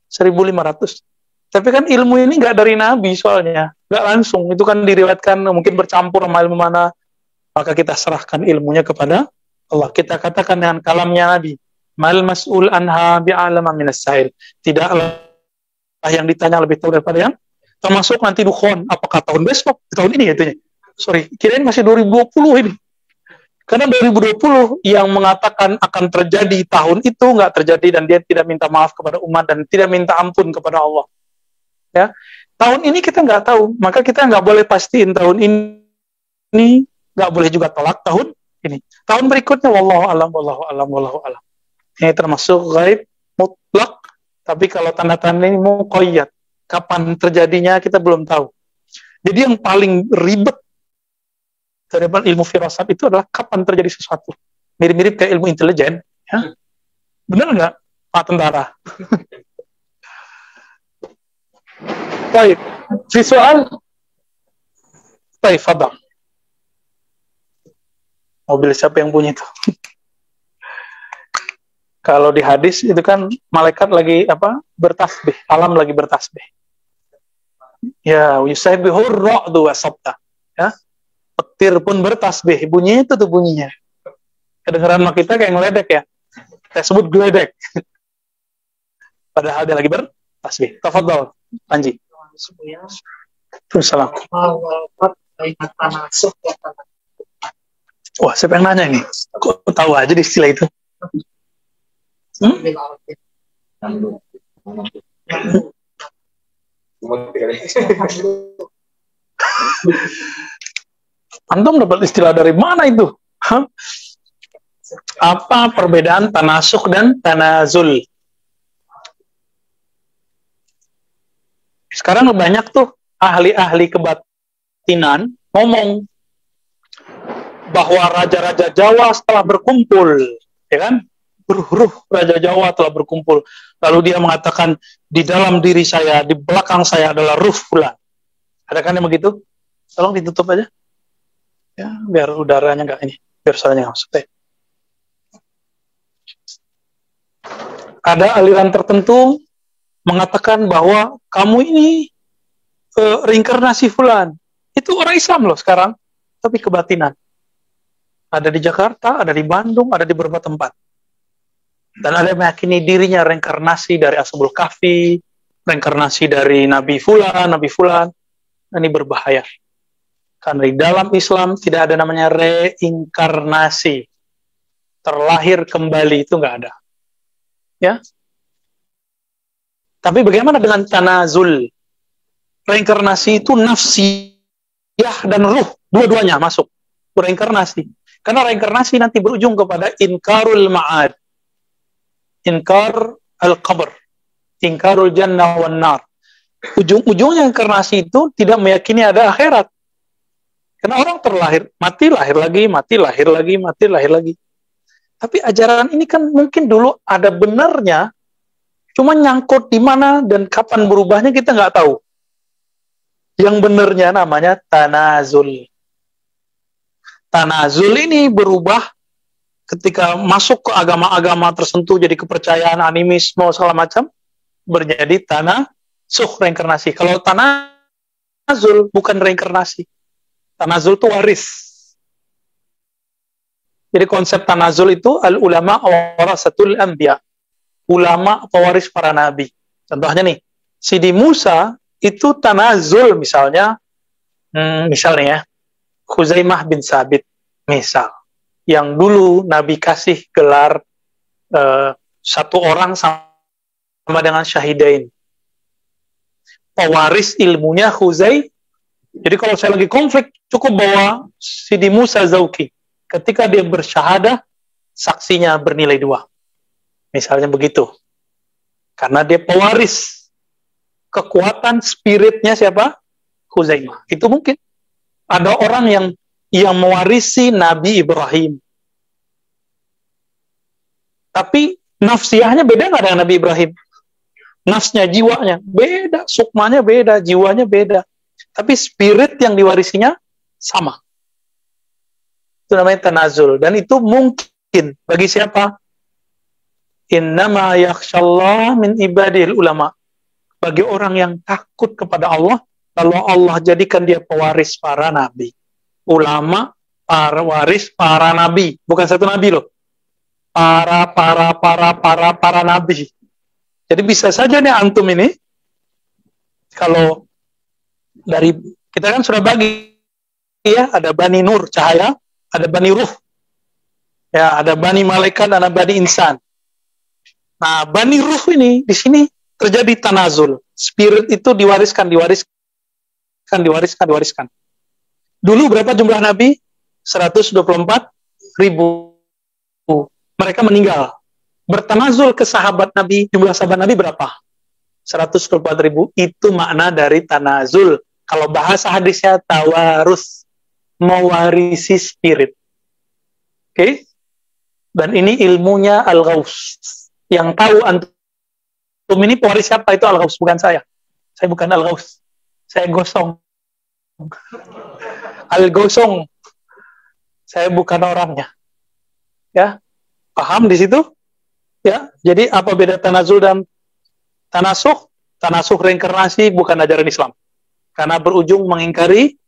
1500. Tapi kan ilmu ini nggak dari Nabi soalnya, nggak langsung. Itu kan diriwayatkan, mungkin bercampur sama ilmu mana. Maka kita serahkan ilmunya kepada Allah. Kita katakan dengan kalamnya Nabi, mal mas'ul anha bi'alama minas sa'il. Tidaklah yang ditanya lebih tahu daripada yang termasuk nanti Dukhon, apakah tahun besok, tahun ini ya itunya. Sorry, kirain masih 2020 ini. Karena 2020 yang mengatakan akan terjadi tahun itu nggak terjadi, dan dia tidak minta maaf kepada umat dan tidak minta ampun kepada Allah. Ya, tahun ini kita nggak tahu, maka kita nggak boleh pastiin tahun ini, nggak boleh juga tolak tahun ini. Tahun berikutnya, wallahu alam. Ini termasuk ghaib mutlak, tapi kalau tanda-tanda ini muqayyad. Kapan terjadinya kita belum tahu. Jadi yang paling ribet dari ilmu firasat itu adalah kapan terjadi sesuatu. Mirip-mirip kayak ilmu intelijen. Ya? Benar nggak, Pak Tentara? Baik, si soal. Baik, fadal. Mobil siapa yang bunyi itu? Kalau di hadis itu kan malaikat lagi bertasbih, alam lagi bertasbih. Ya, yusabbihur ra'du wasabta. Ya. Petir pun bertasbih, bunyi itu tuh bunyinya. Kedengeran sama kita kayak ngeledek ya. Kita sebut geledek. Padahal dia lagi bertasbih. Tafadhol, Panji. Assalamualaikum. Wah, siapa yang nanya ini? Kok tahu aja di istilah itu? Semut kali. Antum dapat istilah dari mana itu? Hah? Apa perbedaan tanasukh dan tanazul? Sekarang banyak tuh ahli-ahli kebatinan ngomong bahwa raja-raja Jawa setelah berkumpul, ya kan? Ruh Raja Jawa telah berkumpul. Lalu dia mengatakan, di dalam diri saya, di belakang saya adalah ruh fulan. Ada kan yang begitu? Tolong ditutup aja. Ya, biar udaranya nggak ini. Biar suaranya nggak masuk. Ada aliran tertentu mengatakan bahwa kamu ini reinkarnasi fulan. Itu orang Islam loh sekarang. Tapi kebatinan. Ada di Jakarta, ada di Bandung, ada di beberapa tempat. Dan ada yang meyakini dirinya reinkarnasi dari Ashabul Kahfi, reinkarnasi dari Nabi Fulan. Ini berbahaya. Karena di dalam Islam tidak ada namanya reinkarnasi. Terlahir kembali itu nggak ada. Ya. Tapi bagaimana dengan tanazul? Reinkarnasi itu nafsiyah dan ruh. Dua-duanya masuk. Reinkarnasi. Karena reinkarnasi nanti berujung kepada inkarul ma'ad. Inkar al-qabr, inkarul jannah wan nar. Ujung-ujungnya inkarnasi itu tidak meyakini ada akhirat. Karena orang terlahir, mati lahir lagi, mati lahir lagi, mati lahir lagi. Tapi ajaran ini kan mungkin dulu ada benarnya, cuma nyangkut di mana dan kapan berubahnya kita nggak tahu. Yang benarnya namanya tanazul. Tanazul ini berubah ketika masuk ke agama-agama tertentu, jadi kepercayaan, animisme, segala macam, menjadi tanasukh, reinkarnasi. Kalau tanazul bukan reinkarnasi. Tanazul itu waris. Jadi konsep tanazul itu al-ulama warasatul anbiya. Ulama pewaris para nabi. Contohnya nih, Sidi Musa itu tanazul misalnya, misalnya ya, Khuzaimah bin Sabit, misal. Yang dulu Nabi kasih gelar satu orang sama dengan syahidain. Pewaris ilmunya Khuzai. Jadi kalau saya lagi konflik, cukup bawa Sidi Musa Zauki. Ketika dia bersyahadah, saksinya bernilai 2. Misalnya begitu. Karena dia pewaris. Kekuatan spiritnya siapa? Khuzaimah. Itu mungkin. Ada orang yang mewarisi Nabi Ibrahim. Tapi nafsiyahnya beda nggak dengan Nabi Ibrahim? Nafsnya, jiwanya beda, sukmanya beda, jiwanya beda. Tapi spirit yang diwarisinya sama. Itu namanya tanazul. Dan itu mungkin bagi siapa? Innama yakhshallah min ibadil ulama. Bagi orang yang takut kepada Allah, lalu Allah jadikan dia pewaris para nabi. Ulama, para waris, para nabi. Bukan satu nabi loh. Para nabi. Jadi bisa saja nih antum ini, kalau dari, kita kan sudah bagi, ya, ada Bani Nur, cahaya, ada Bani Ruh. Ya, ada Bani Malaikat, ada Bani Insan. Nah, Bani Ruh ini, di sini terjadi tanazul. Spirit itu diwariskan. Dulu berapa jumlah Nabi? 124.000. Mereka meninggal. Bertanazul ke sahabat Nabi, jumlah sahabat Nabi berapa? 124.000. Itu makna dari tanazul. Kalau bahasa hadisnya tawarus, mewarisi spirit. Oke? Dan ini ilmunya Al-Ghaus. Yang tahu antum ini pewaris siapa? Itu Al-Ghaus, bukan saya. Saya bukan Al-Ghaus. Saya gosong. Al-Gosong. Saya bukan orangnya. Ya. Paham di situ? Ya. Jadi apa beda tanazul dan tanasukh? Tanasukh reinkarnasi bukan ajaran Islam. Karena berujung mengingkari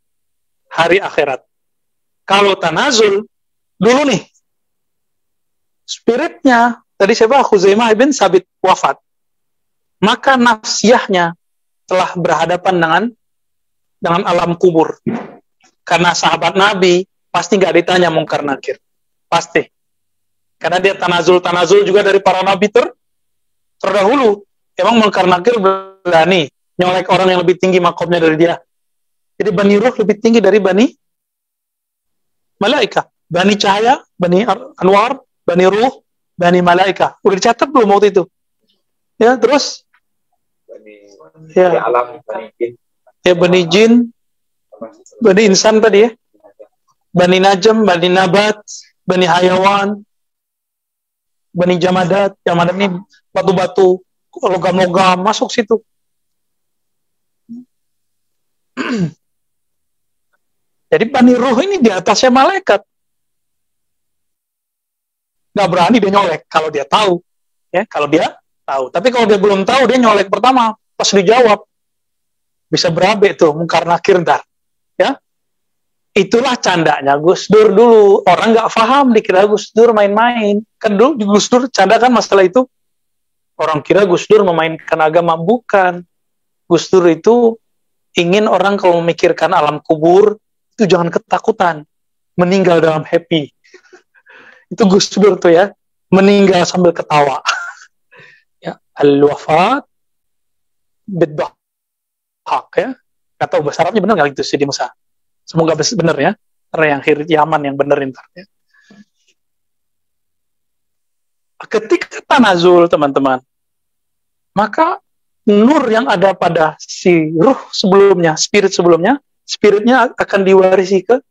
hari akhirat. Kalau tanazul, dulu nih, spiritnya, tadi siapa? Khuzaimah bin Sabit wafat. Maka nafsiyahnya telah berhadapan dengan alam kubur. Karena sahabat Nabi pasti nggak ditanya mungkar nakir. Pasti. Karena dia tanazul juga dari para Nabi terdahulu. Emang mungkar nakir berani nyolek orang yang lebih tinggi makomnya dari dia. Jadi Bani Ruh lebih tinggi dari Bani Malaika. Bani Cahaya, Bani Anwar, Bani Ruh, Bani Malaika. Udah dicatat belum waktu itu? Ya, terus? Bani Alam, Bani Jin. Ya, Bani Jin, Bani Insan tadi ya. Bani Najm, Bani Nabat, Bani Hayawan, Bani Jamadat. Jamadat ini batu-batu, logam-logam, masuk situ. Jadi Bani Ruh ini di atasnya malaikat. Nggak berani dia nyolek kalau dia tahu. Ya, kalau dia tahu. Tapi kalau dia belum tahu, dia nyolek pertama. Pas dijawab, bisa berabe tuh, mungkar nakir dar. Ya, itulah candanya Gus Dur dulu. Orang nggak paham, dikira Gus Dur main-main. Kan dulu Gus Dur canda kan masalah itu. Orang kira Gus Dur memainkan agama. Bukan. Gus Dur itu ingin orang kalau memikirkan alam kubur, itu jangan ketakutan. Meninggal dalam happy. Itu Gus Dur tuh ya. Meninggal sambil ketawa. Ya, al-wafat bid-dhahak ya. Gak tahu bahasa Arabnya benar nggak gitu sih di Musa. Semoga benar ya. Karena yang Hirit Yaman yang benerin ya. Ketika tanazul teman-teman, maka nur yang ada pada si ruh sebelumnya, spiritnya akan diwarisi ke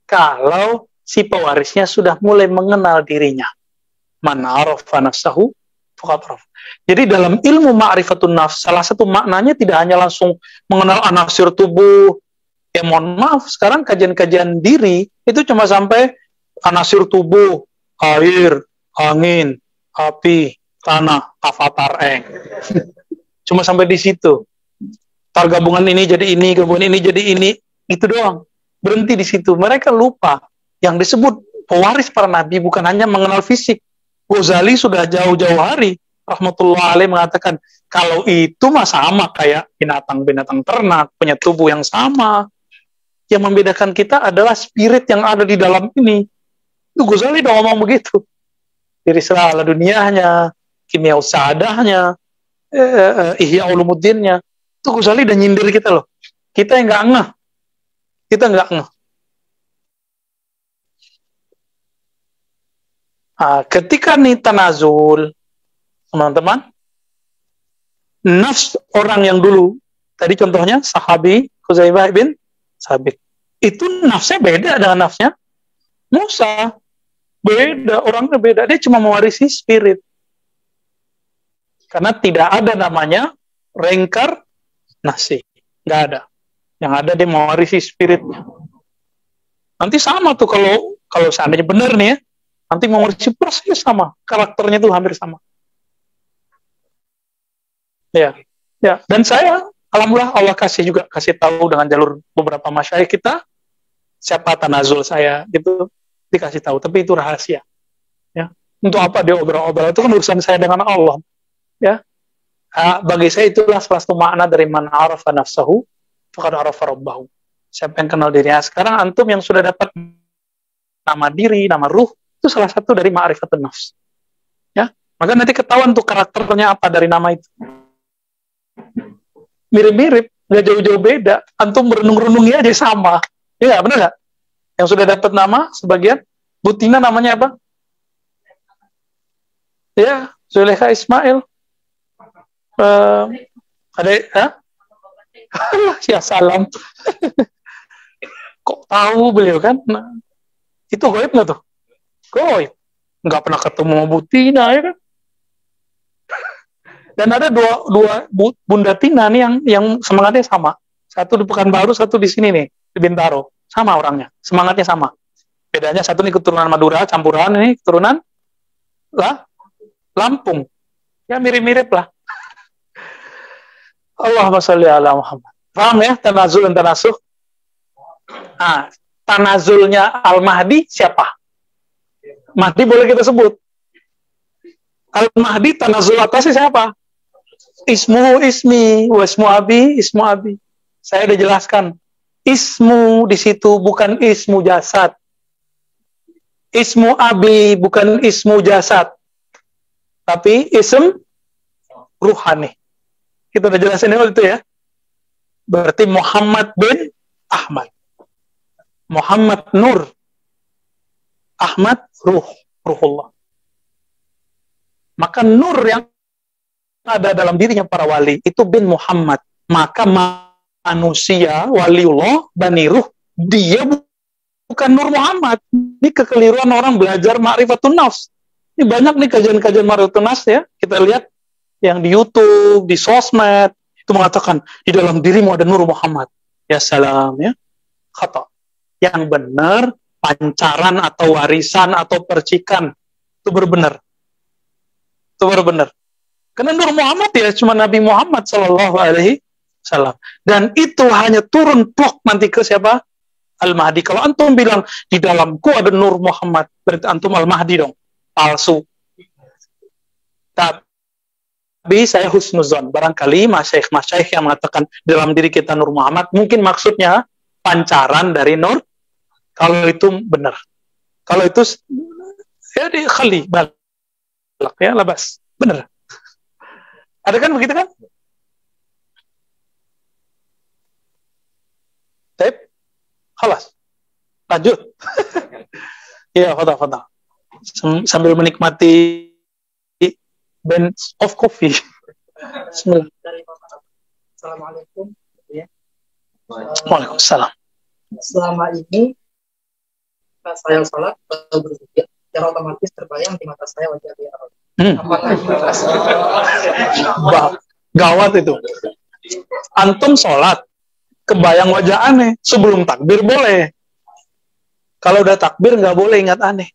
kalau si pewarisnya sudah mulai mengenal dirinya. Man arafa nafsahu faqad arafa. Jadi dalam ilmu ma'rifatun nafs, salah satu maknanya tidak hanya langsung mengenal anasir tubuh. Ya mohon maaf, sekarang kajian-kajian diri itu cuma sampai anasir tubuh, air, angin, api, tanah, avatar cuma sampai di situ. Tar gabungan ini jadi ini, gabungan ini jadi ini, itu doang. Berhenti di situ. Mereka lupa yang disebut pewaris para nabi bukan hanya mengenal fisik. Ghazali sudah jauh-jauh hari rahmatullah alaih mengatakan kalau itu mah sama kayak binatang-binatang ternak, punya tubuh yang sama. Yang membedakan kita adalah spirit yang ada di dalam ini. Itu Ghazali udah ngomong begitu. Dari ala dunianya, kimia usadahnya, Ihya Ulumuddinnya. Itu Ghazali udah nyindir kita loh. Kita yang nggak ngeh. Kita nggak ngeh. Ketika nih tanazul, teman-teman, nafs orang yang dulu, tadi contohnya sahabi Khuzaimah bin Sabit, itu nafsnya beda dengan nafsnya Musa. Beda, orangnya beda. Dia cuma mewarisi spirit. Karena tidak ada namanya reinkarnasi. Nggak ada. Yang ada dia mewarisi spiritnya. Nanti sama tuh kalau seandainya benar nih ya, nanti mewarisi persis sama. Karakternya tuh hampir sama. Ya. Dan saya, alhamdulillah Allah kasih tahu dengan jalur beberapa masyayikh kita, siapa tanazul saya, gitu, dikasih tahu. Tapi itu rahasia. Ya. Untuk apa dia obrol-obrol, itu kan urusan saya dengan Allah. Ya, bagi saya itulah salah satu makna dari man arafa nafsahu faqad arafa rabbahu. Siapa yang kenal dirinya. Sekarang antum yang sudah dapat nama diri, nama ruh, itu salah satu dari ma'rifatun nafs. Ya, maka nanti ketahuan tuh karakternya apa dari nama itu. Mirip-mirip, nggak jauh-jauh beda. Antum merenung-renungi aja sama. Ya, benar nggak? Yang sudah dapat nama sebagian, Butina namanya apa? Ya, Zulekha Ismail. Ya salam. Kok tahu beliau kan? Nah, itu goib nggak tuh? Goib. Nggak pernah ketemu sama Butina ya kan? Dan ada dua Bunda Tina nih yang semangatnya sama. Satu di Pekanbaru, satu di sini nih di Bintaro. Sama orangnya, semangatnya sama. Bedanya satu nih keturunan Madura, campuran ini keturunan Lampung. Ya mirip-mirip lah. Allahumma sholli ala Muhammad. Paham ya tanazul dan tanasuh? Tanazulnya Al-Mahdi siapa? Mahdi boleh kita sebut. Al-Mahdi tanazul atasnya siapa? Ismu ismi, wasmu abi, ismu abi. Saya udah jelaskan. Ismu di situ bukan ismu jasad. Ismu abi bukan ismu jasad. Tapi ism ruhani. Kita udah jelasin itu ya. Berarti Muhammad bin Ahmad. Muhammad Nur. Ahmad Ruhullah. Maka nur yang ada dalam dirinya para wali itu bin Muhammad. Maka manusia, waliullah, Bani Ruh, dia bukan Nur Muhammad. Ini kekeliruan orang belajar Ma'rifatun Nafs. Ini banyak nih kajian-kajian Ma'rifatun Nafs ya. Kita lihat yang di YouTube, di sosmed, itu mengatakan di dalam dirimu ada Nur Muhammad. Ya salam ya. Khata. Yang benar pancaran atau warisan atau percikan itu benar. Itu benar. Karena Nur Muhammad ya cuma Nabi Muhammad Sallallahu Alaihi Wasallam. Dan itu hanya turun plok nanti ke siapa? Al-Mahdi. Kalau antum bilang di dalamku ada Nur Muhammad, berarti antum Al-Mahdi dong. Palsu. Tapi saya husnuzon. Barangkali masyaikh yang mengatakan dalam diri kita Nur Muhammad, mungkin maksudnya pancaran dari Nur. Kalau itu benar. Kalau itu ya di khali balak ya labas. Benar. Ada kan begitu kan? Baik. Khalas. Lanjut. Iya, fadal. Sambil menikmati bench of coffee. Bismillah. Assalamualaikum. Ya. Waalaikumsalam. Selama ini saya sholat atau berzikir, secara otomatis terbayang di mata saya wajah dia. Apakah gawat itu. Antum sholat, kebayang wajah aneh. Sebelum takbir boleh. Kalau udah takbir nggak boleh ingat aneh.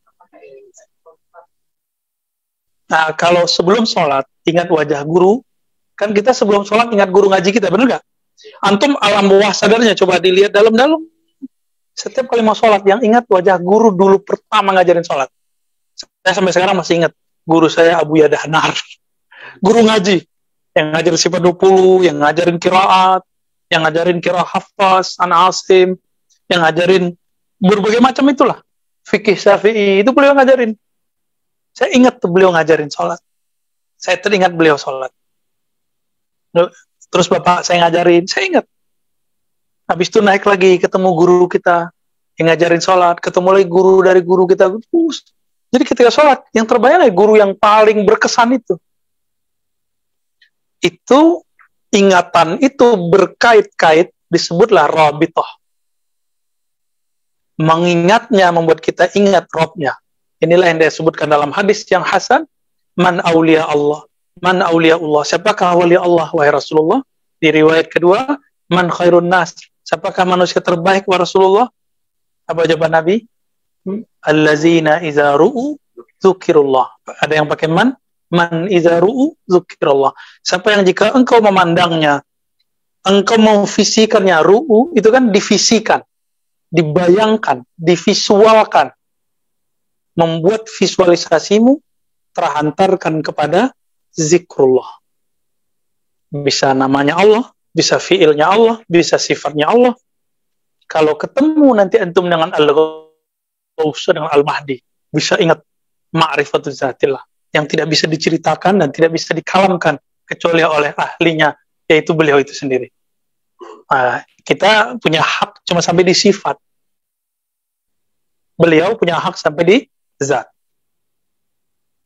Nah, kalau sebelum sholat ingat wajah guru, kan kita sebelum sholat ingat guru ngaji kita, bener nggak? Antum alam bawah sadarnya coba dilihat dalam-dalam. Setiap kali mau sholat, yang ingat wajah guru dulu pertama ngajarin sholat. Saya sampai sekarang masih ingat guru saya Abu Yadahnar, guru ngaji yang ngajarin sifat 20, yang ngajarin qiraat, yang ngajarin qiraat hafaz, Ana Asim, yang ngajarin berbagai macam itulah. Fikih Syafi'i, itu beliau ngajarin. Saya ingat tuh beliau ngajarin sholat. Saya teringat beliau sholat. Terus bapak saya ngajarin, saya ingat. Habis itu naik lagi, ketemu guru kita yang ngajarin sholat, ketemu lagi guru dari guru kita. Jadi ketika sholat, yang terbayang ya guru yang paling berkesan itu. Itu, ingatan itu berkait-kait, disebutlah rabithah. Mengingatnya membuat kita ingat Robnya. Inilah yang disebutkan dalam hadis yang hasan, man awliya Allah. Man awliya Allah. Siapakah wali Allah, wahai Rasulullah? Di riwayat kedua, man khairun nas. Siapakah manusia terbaik, wahai Rasulullah? Apa jawaban Nabi? Allazina iza ru'u dzukirullah. Ada yang pakai man iza ru'u dzukirullah. Siapa yang jika engkau memandangnya, engkau memfisikannya, ru'u itu kan divisikan, dibayangkan, divisualkan. Membuat visualisasimu terhantarkan kepada zikrullah. Bisa namanya Allah, bisa fiilnya Allah, bisa sifatnya Allah. Kalau ketemu nanti antum dengan Al-Ghaus, dengan Al-Mahdi, bisa ingat ma'rifatul zatillah yang tidak bisa diceritakan dan tidak bisa dikalamkan kecuali oleh ahlinya, yaitu beliau itu sendiri. Nah, kita punya hak cuma sampai di sifat. Beliau punya hak sampai di zat.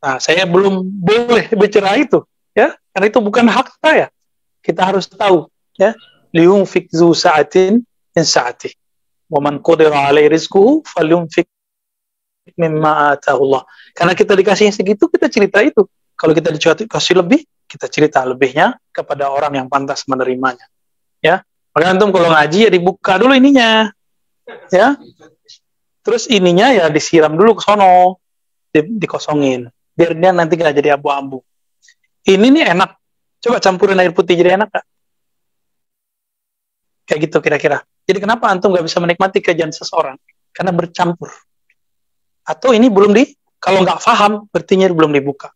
Nah, saya belum boleh bicara itu, ya, karena itu bukan hak saya. Kita harus tahu, ya, liyunfik zu sa'atin min sa'ati. Wa man qadira 'alaihi rizquhu falyunfik mimma ataahu Allah. Karena kita dikasihnya segitu, kita cerita itu. Kalau kita dikasih lebih, kita cerita lebihnya kepada orang yang pantas menerimanya. Ya, maka antum kalau ngaji ya dibuka dulu ininya, ya. Terus ininya ya disiram dulu ke sono, dikosongin, biar dia nanti nggak jadi abu-abu. Ini nih enak. Coba campurin air putih jadi enak gak? Kayak gitu kira-kira. Jadi kenapa antum nggak bisa menikmati kajian seseorang? Karena bercampur. Atau ini belum kalau nggak paham, berarti belum dibuka.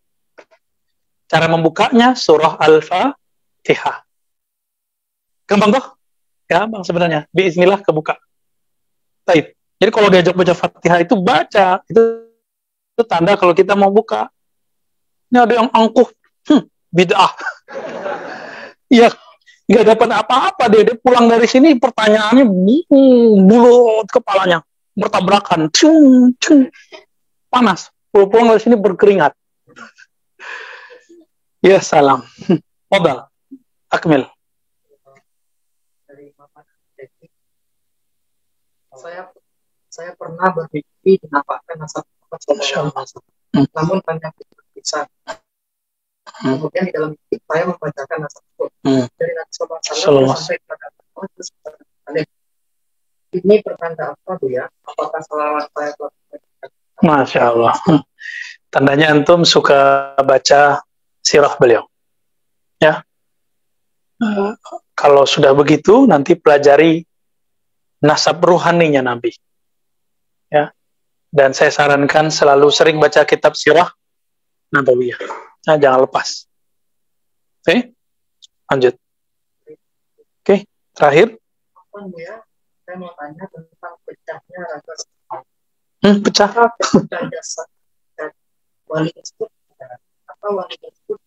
Cara membukanya surah Al-Fatihah. Gampang toh? Gampang sebenarnya. Biiznillah kebuka. Baik. Jadi kalau diajak baca Fatihah itu baca. Itu tanda kalau kita mau buka. Ini ada yang angkuh. Bid'ah. Iya, nggak dapat apa-apa dia pulang dari sini pertanyaannya bulut kepalanya bertabrakan, cung, cung, panas. Pulang dari sini berkeringat. Ya salam. Modal. Akmil. Dari Bapak Devi, saya pernah bermimpi dinampakkan nasab Bapak Sallallahu Alaihi Wasallam. Namun banyak bisa. Kemudian di dalam mimpi saya membacakan nasab tersebut dari Nabi Sallallahu sampai kepada Allah. Ini pertanda apa Bu ya? Apakah salawat saya telah? Masya Allah. Tandanya antum suka baca sirah beliau. Ya. Kalau sudah begitu, nanti pelajari nasab ruhaninya Nabi. Ya. Dan saya sarankan selalu sering baca kitab sirah Nabawiyah. Nah, jangan lepas. Oke? Lanjut. Oke, terakhir. Ya, saya mau tanya tentang pecahnya raga. Pecah. Pecah jasa wali tersebut atau wali tersebut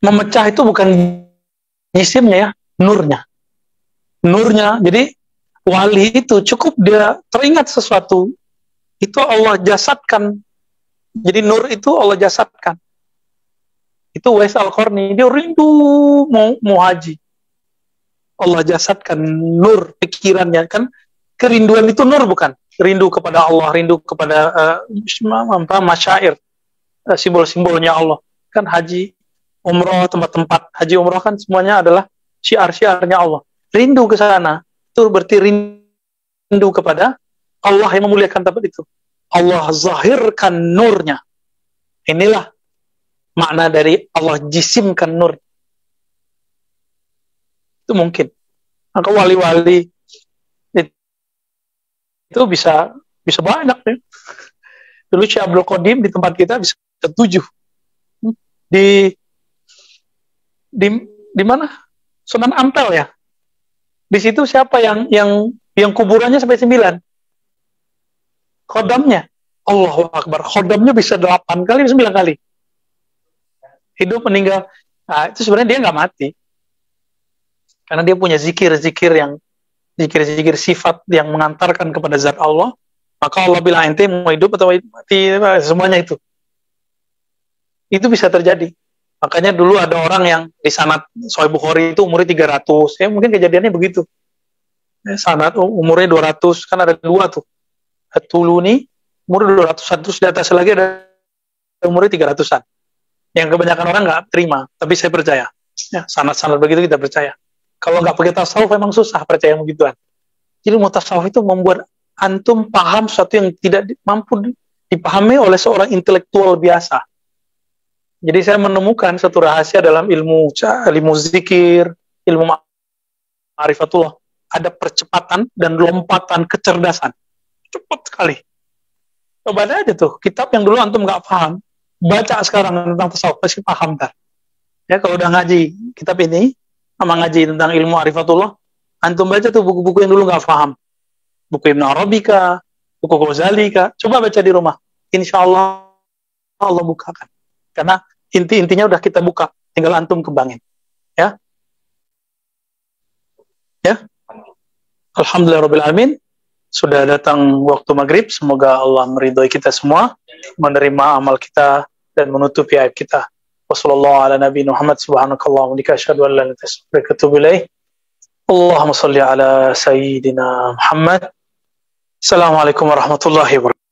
memecah itu bukan isimnya ya, nurnya. Nurnya. Jadi wali itu cukup dia teringat sesuatu, itu Allah jasadkan. Jadi nur itu Allah jasadkan. Itu Uwais Al-Qarni, dia rindu mau haji. Allah jasadkan nur pikirannya, kan kerinduan itu nur bukan? Rindu kepada Allah, rindu kepada masyair, simbol-simbolnya Allah. Kan haji, umroh, tempat-tempat haji umroh kan semuanya adalah syiar-syiarnya Allah. Rindu ke sana, itu berarti rindu kepada Allah yang memuliakan tempat itu. Allah zahirkan nurnya. Inilah makna dari Allah jisimkan nur. Itu mungkin. Maka wali-wali itu bisa banyak ya. Dulu Syekh Abdul Qadim di tempat kita bisa 7. Di mana? Sunan Ampel ya. Di situ siapa yang kuburannya sampai 9? Khodamnya. Allahu Akbar. Khodamnya bisa 8 kali, 9 kali. Hidup meninggal. Nah, itu sebenarnya dia nggak mati. Karena dia punya zikir-zikir sifat yang mengantarkan kepada zat Allah. Maka Allah bilang ente mau hidup atau mati, semuanya itu. Itu bisa terjadi. Makanya dulu ada orang yang di sanad Sahih Bukhari itu umurnya 300. Ya mungkin kejadiannya begitu. Sanad umurnya 200, kan ada 2 tuh. At-Tuluni umur 200-an, terus di atas lagi ada umurnya 300-an. Yang kebanyakan orang nggak terima, tapi saya percaya. Ya, sanad-sanad begitu kita percaya. Kalau nggak pakai tasawuf memang susah percaya yang begituan. Jadi tasawuf itu membuat antum paham sesuatu yang tidak mampu dipahami oleh seorang intelektual biasa. Jadi saya menemukan satu rahasia dalam ilmu zikir, ilmu ma'rifatullah. Ada percepatan dan lompatan kecerdasan. Cepat sekali. Coba aja tuh, kitab yang dulu antum nggak paham, baca sekarang tentang tasawuf, pasti paham ntar. Ya, kalau udah ngaji kitab ini, sama ngaji tentang ilmu ma'rifatullah, antum baca tuh buku-buku yang dulu nggak paham. Buku Ibn Arabika, buku Ghazali, coba baca di rumah. Insya Allah, Allah bukakan. Karena intinya udah kita buka, tinggal antum kembangin. Ya. Ya. Alhamdulillahirrahmanirrahim. Sudah datang waktu maghrib, semoga Allah meridhoi kita semua, menerima amal kita dan menutupi aib kita. Wassallallahu ala nabi Muhammad subhanakallah wa bihamdika asyhadu an la ilaha illa anta astaghfiruka wa atubu ilaik. Allahumma shalli ala sayyidina Muhammad. Assalamualaikum warahmatullahi wabarakatuh.